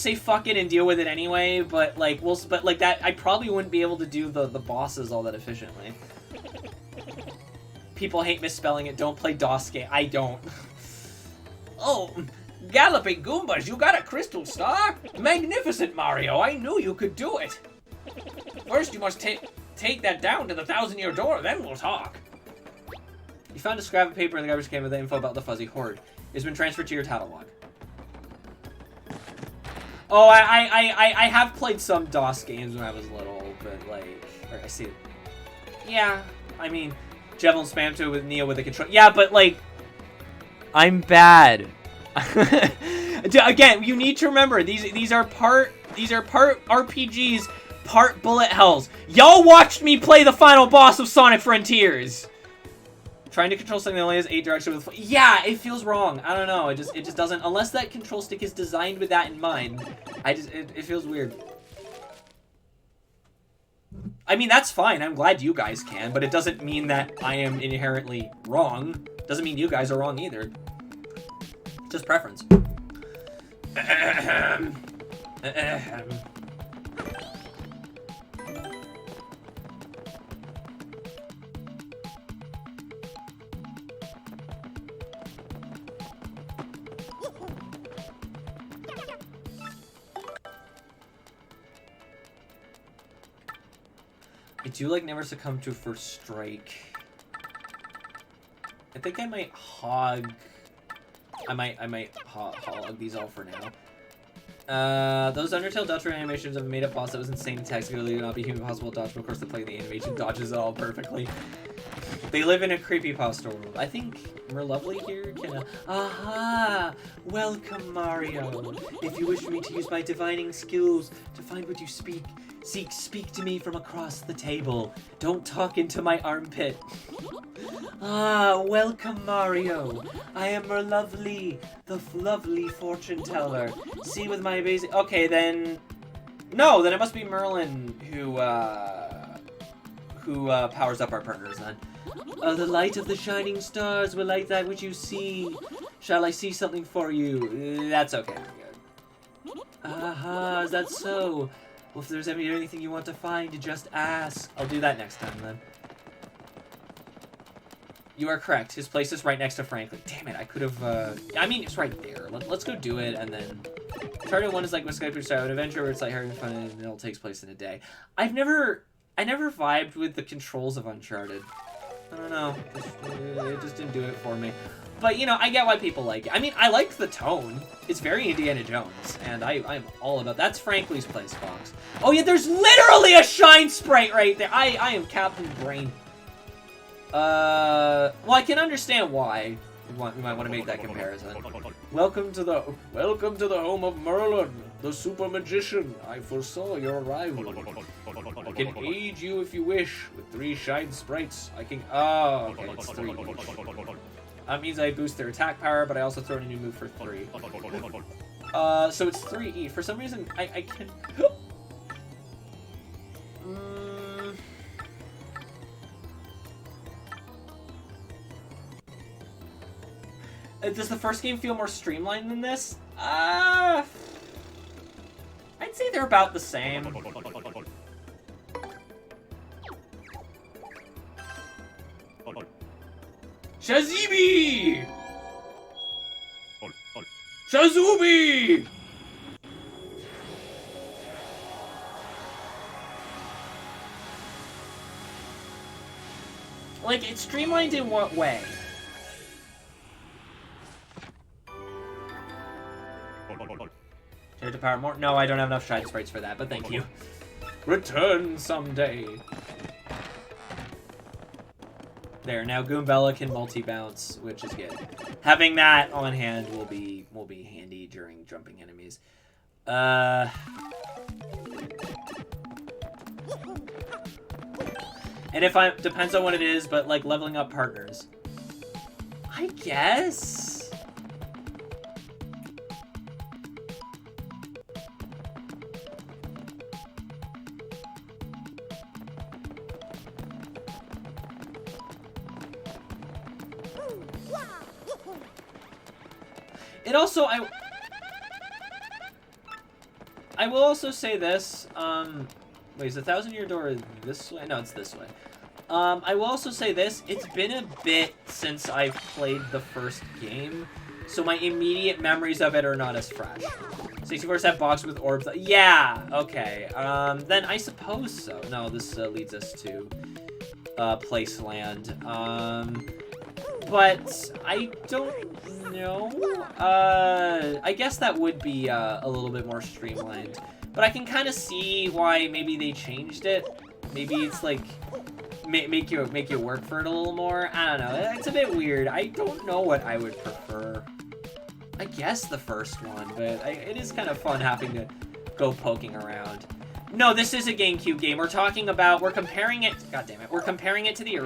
say fuck it and deal with it anyway, but like that I probably wouldn't be able to do the bosses all that efficiently. People hate misspelling it. Don't play DOS game. I don't. Oh, Galloping Goombas, you got a crystal star? Magnificent, Mario. I knew you could do it. First, you must take that down to the 1,000-year door, then we'll talk. You found a scrap of paper in the garbage can with the info about the fuzzy horde. It's been transferred to your title log. Oh, I have played some DOS games when I was little, but like, I see it. Yeah, I mean, Javelin Spamto with Neo with the control. Yeah, but like, I'm bad. Again, you need to remember these are part RPGs, part bullet hells. Y'all watched me play the final boss of Sonic Frontiers. Trying to control something that only has 8 directions with... Yeah, it feels wrong. I don't know. It just doesn't... Unless that control stick is designed with that in mind. It feels weird. I mean, that's fine. I'm glad you guys can, but it doesn't mean that I am inherently wrong. Doesn't mean you guys are wrong either. Just preference. I do like never succumb to first strike. I think I might hog. I might hog these all for now. Those Undertale dodge animations of a made-up boss that was insane and tactically would not be human possible to dodge, but of course the play the animation dodges it all perfectly. They live in a creepypasta world. I think Merlovely here can... Aha! Welcome, Mario! If you wish me to use my divining skills to find what you speak to me from across the table. Don't talk into my armpit. Ah, welcome, Mario. I am Merlovely, the lovely fortune teller. See with my basic... Okay, then... No, then it must be Merlin who powers up our partners, then. The light of the shining stars will light that which you see. Shall I see something for you? That's okay. I'm good. Aha, is that so? Well, if there's anything you want to find, just ask. I'll do that next time, then. You are correct. His place is right next to Franklin. Damn it, I could have, I mean, it's right there. Let's go do it, and then... Uncharted 1 is like with Skype style an adventure where it's like hard and fun, and it all takes place in a day. I never vibed with the controls of Uncharted. I don't know. It just didn't do it for me. But, you know, I get why people like it. I mean, I liked the tone. It's very Indiana Jones, and I'm all about... That's Frankly's place, Fox. Oh, yeah, there's literally a shine sprite right there. I am Captain Brain. Well, I can understand why you might want to make that comparison. Welcome to the home of Merlin, the super magician. I foresaw your arrival. I can aid you if you wish with 3 shine sprites. I can... Oh, okay, it's 3 each. That means I boost their attack power, but I also throw in a new move for 3. So it's 3 each. For some reason, I can... Does the first game feel more streamlined than this? I'd say they're about the same. Shazibi! Shazubi! Like, it's streamlined in what way? To power more? No, I don't have enough shine sprites for that, but thank you. Return someday. There, now Goombella can multi-bounce, which is good. Having that on hand will be handy during jumping enemies. And if depends on what it is, but like leveling up partners. I guess. It also, I will also say this, wait, is the 1,000-year door this way? No, it's this way. I will also say this, it's been a bit since I've played the first game, so my immediate memories of it are not as fresh. 64-set box with orbs, yeah, okay, then I suppose so. No, this leads us to, Placeland, but I don't know. I guess that would be a little bit more streamlined. But I can kind of see why maybe they changed it. Maybe it's like make you work for it a little more. I don't know. It's a bit weird. I don't know what I would prefer. I guess the first one, but it is kind of fun having to go poking around. No, this is a GameCube game. We're comparing it. God damn it. We're comparing it to the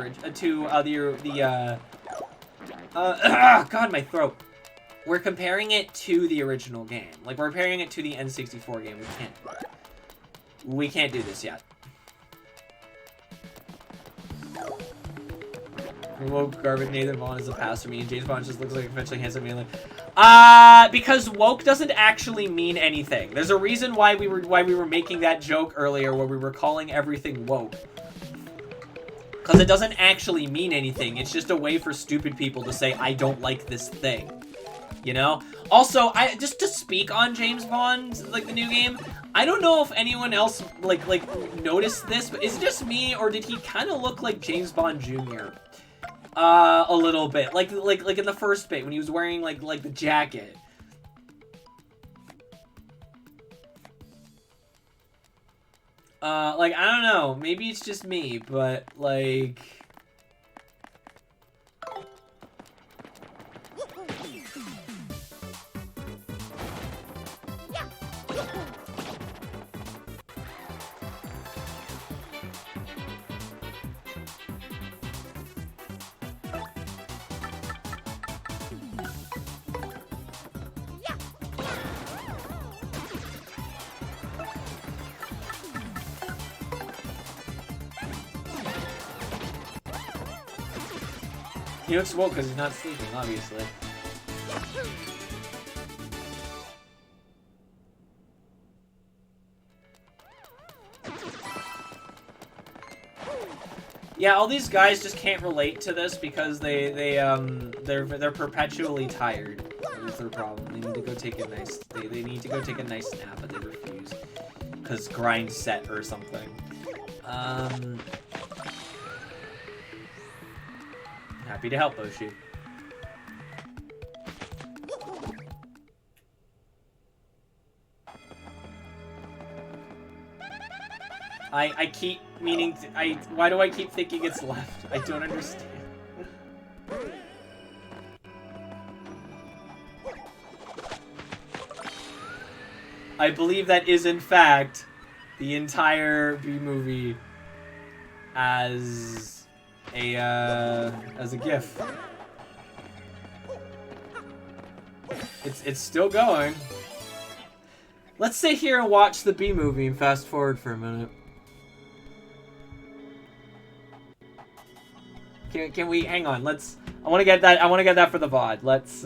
God, my throat. We're comparing it to the original game. Like, we're comparing it to the N64 game. We can't do this yet. Woke garbage. Nathan Vaughn is a pass for me, and James Bond just looks like a eventually handsome man. Because woke doesn't actually mean anything. There's a reason why we were making that joke earlier, where we were calling everything woke. Because it doesn't actually mean anything. It's just a way for stupid people to say, I don't like this thing. You know? Also, just to speak on James Bond, like, the new game, I don't know if anyone else, like noticed this, but is it just me, or did he kind of look like James Bond Jr.? A little bit. Like in the first bit, when he was wearing, like the jacket. Like, I don't know. Maybe it's just me, but, like... He looks woke because he's not sleeping, obviously. Yeah, all these guys just can't relate to this because they're perpetually tired. That's their problem. They need to go take a nice they need to go take a nice nap, but they refuse because grind set or something. Happy to help, Oshi. I keep meaning to, why do I keep thinking it's left? I don't understand. I believe that is in fact the entire B-movie as a GIF. It's still going. Let's sit here and watch the B-movie and fast forward for a minute. Can we hang on? I want to get that for the VOD. Let's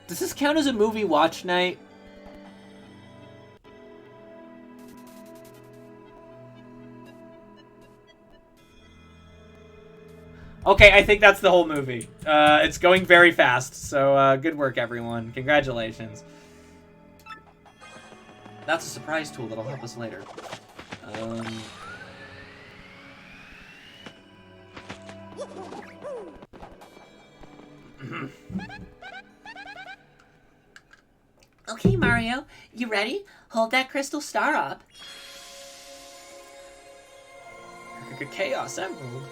Does this count as a movie watch night? Okay, I think that's the whole movie. It's going very fast, so good work, everyone. Congratulations. That's a surprise tool that'll help us later. Okay, Mario, you ready? Hold that crystal star up. Chaos Emerald.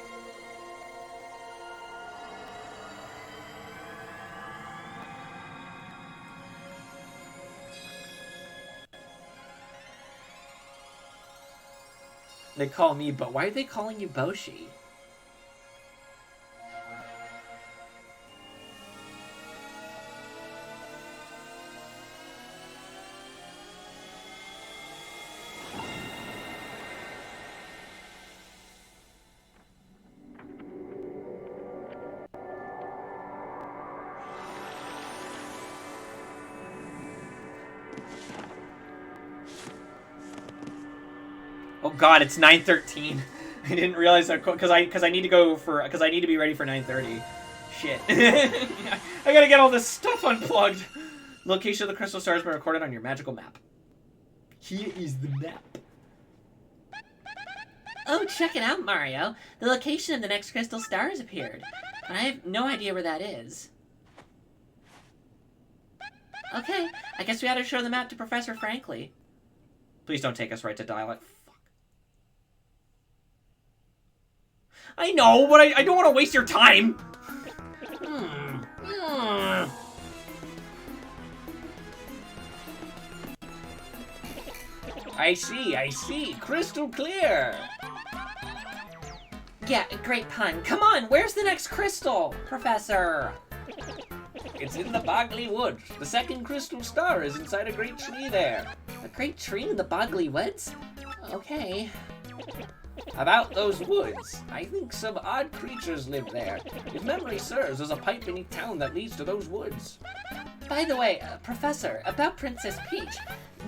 They call me, but why are they calling you Boshi? Oh God, it's 9:13. I didn't realize that because I need to go for I need to be ready for 9:30. Shit. I gotta get all this stuff unplugged. Location of the crystal star has been recorded on your magical map. Here is the map. Oh, check it out, Mario. The location of the next crystal star has appeared, but I have no idea where that is. Okay, I guess we ought to show the map to Professor Franklin. Please don't take us right to dialect. Fuck. I know, but I don't want to waste your time. I see. Crystal clear. Yeah, great pun. Come on, where's the next crystal, Professor? It's in the Bogley Woods. The second crystal star is inside a great tree there. A great tree in the Bogley Woods? Okay. About those woods, I think some odd creatures live there. If memory serves, there's a pipe beneath town that leads to those woods. By the way, Professor, about Princess Peach.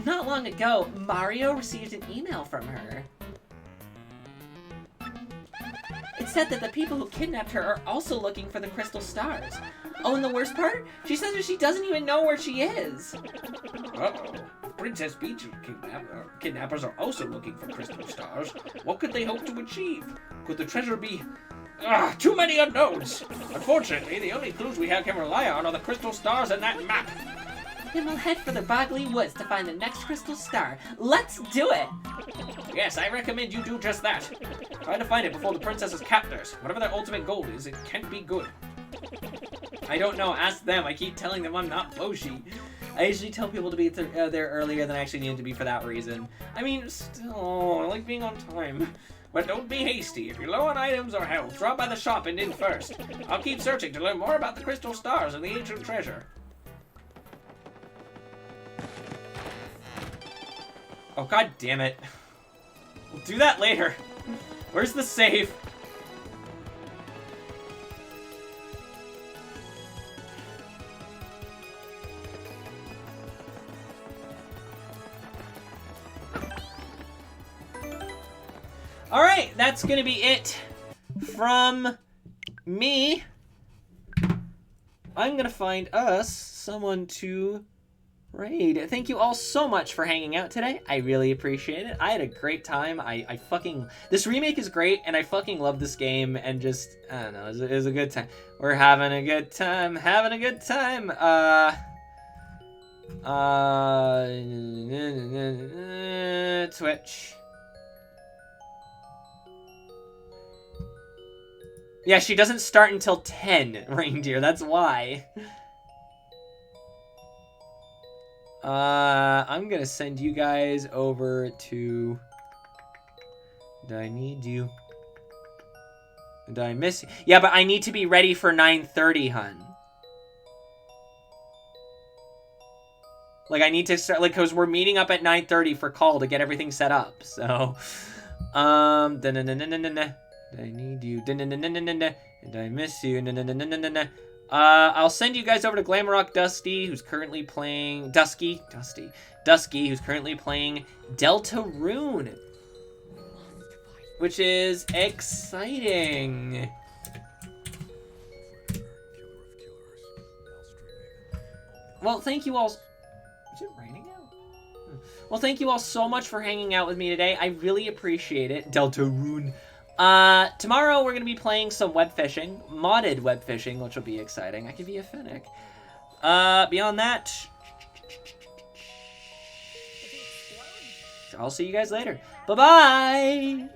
Not long ago, Mario received an email from her. It said that the people who kidnapped her are also looking for the crystal stars. Oh, and the worst part? She says that she doesn't even know where she is. Uh-oh. Princess Peach kidnappers are also looking for crystal stars. What could they hope to achieve? Could the treasure be... too many unknowns! Unfortunately, the only clues we can rely on are the crystal stars and that map. Then we'll head for the Bogley Woods to find the next crystal star. Let's do it! Yes, I recommend you do just that. Try to find it before the princess's captors. Whatever their ultimate goal is, it can't be good. I don't know, ask them. I keep telling them I'm not Boshi. I usually tell people to be there earlier than I actually need to be for that reason. I mean, still, I like being on time. But don't be hasty. If you're low on items or health, drop by the shop and in first. I'll keep searching to learn more about the crystal stars and the ancient treasure. Oh, god damn it. We'll do that later. Where's the save? Alright, that's gonna be it from me. I'm gonna find us someone to raid. Thank you all so much for hanging out today. I really appreciate it. I had a great time. I fucking... This remake is great, and I fucking love this game, and just... I don't know, it was a good time. We're having a good time. Twitch. Yeah, she doesn't start until 10, Reindeer. That's why. I'm gonna send you guys over to... Do I need you? Did I miss you? Yeah, but I need to be ready for 9:30, hun. Like, I need to start... Like, because we're meeting up at 9:30 for call to get everything set up, so... I need you. And I miss you. I'll send you guys over to Glamrock Dusty, who's currently playing... Dusky, who's currently playing Deltarune. Which is exciting. Well, thank you all... Is it raining out? Well, thank you all so much for hanging out with me today. I really appreciate it. Deltarune. Tomorrow we're going to be playing some web fishing, modded web fishing, which will be exciting. I could be a Fennec. Beyond that, I'll see you guys later. Bye-bye!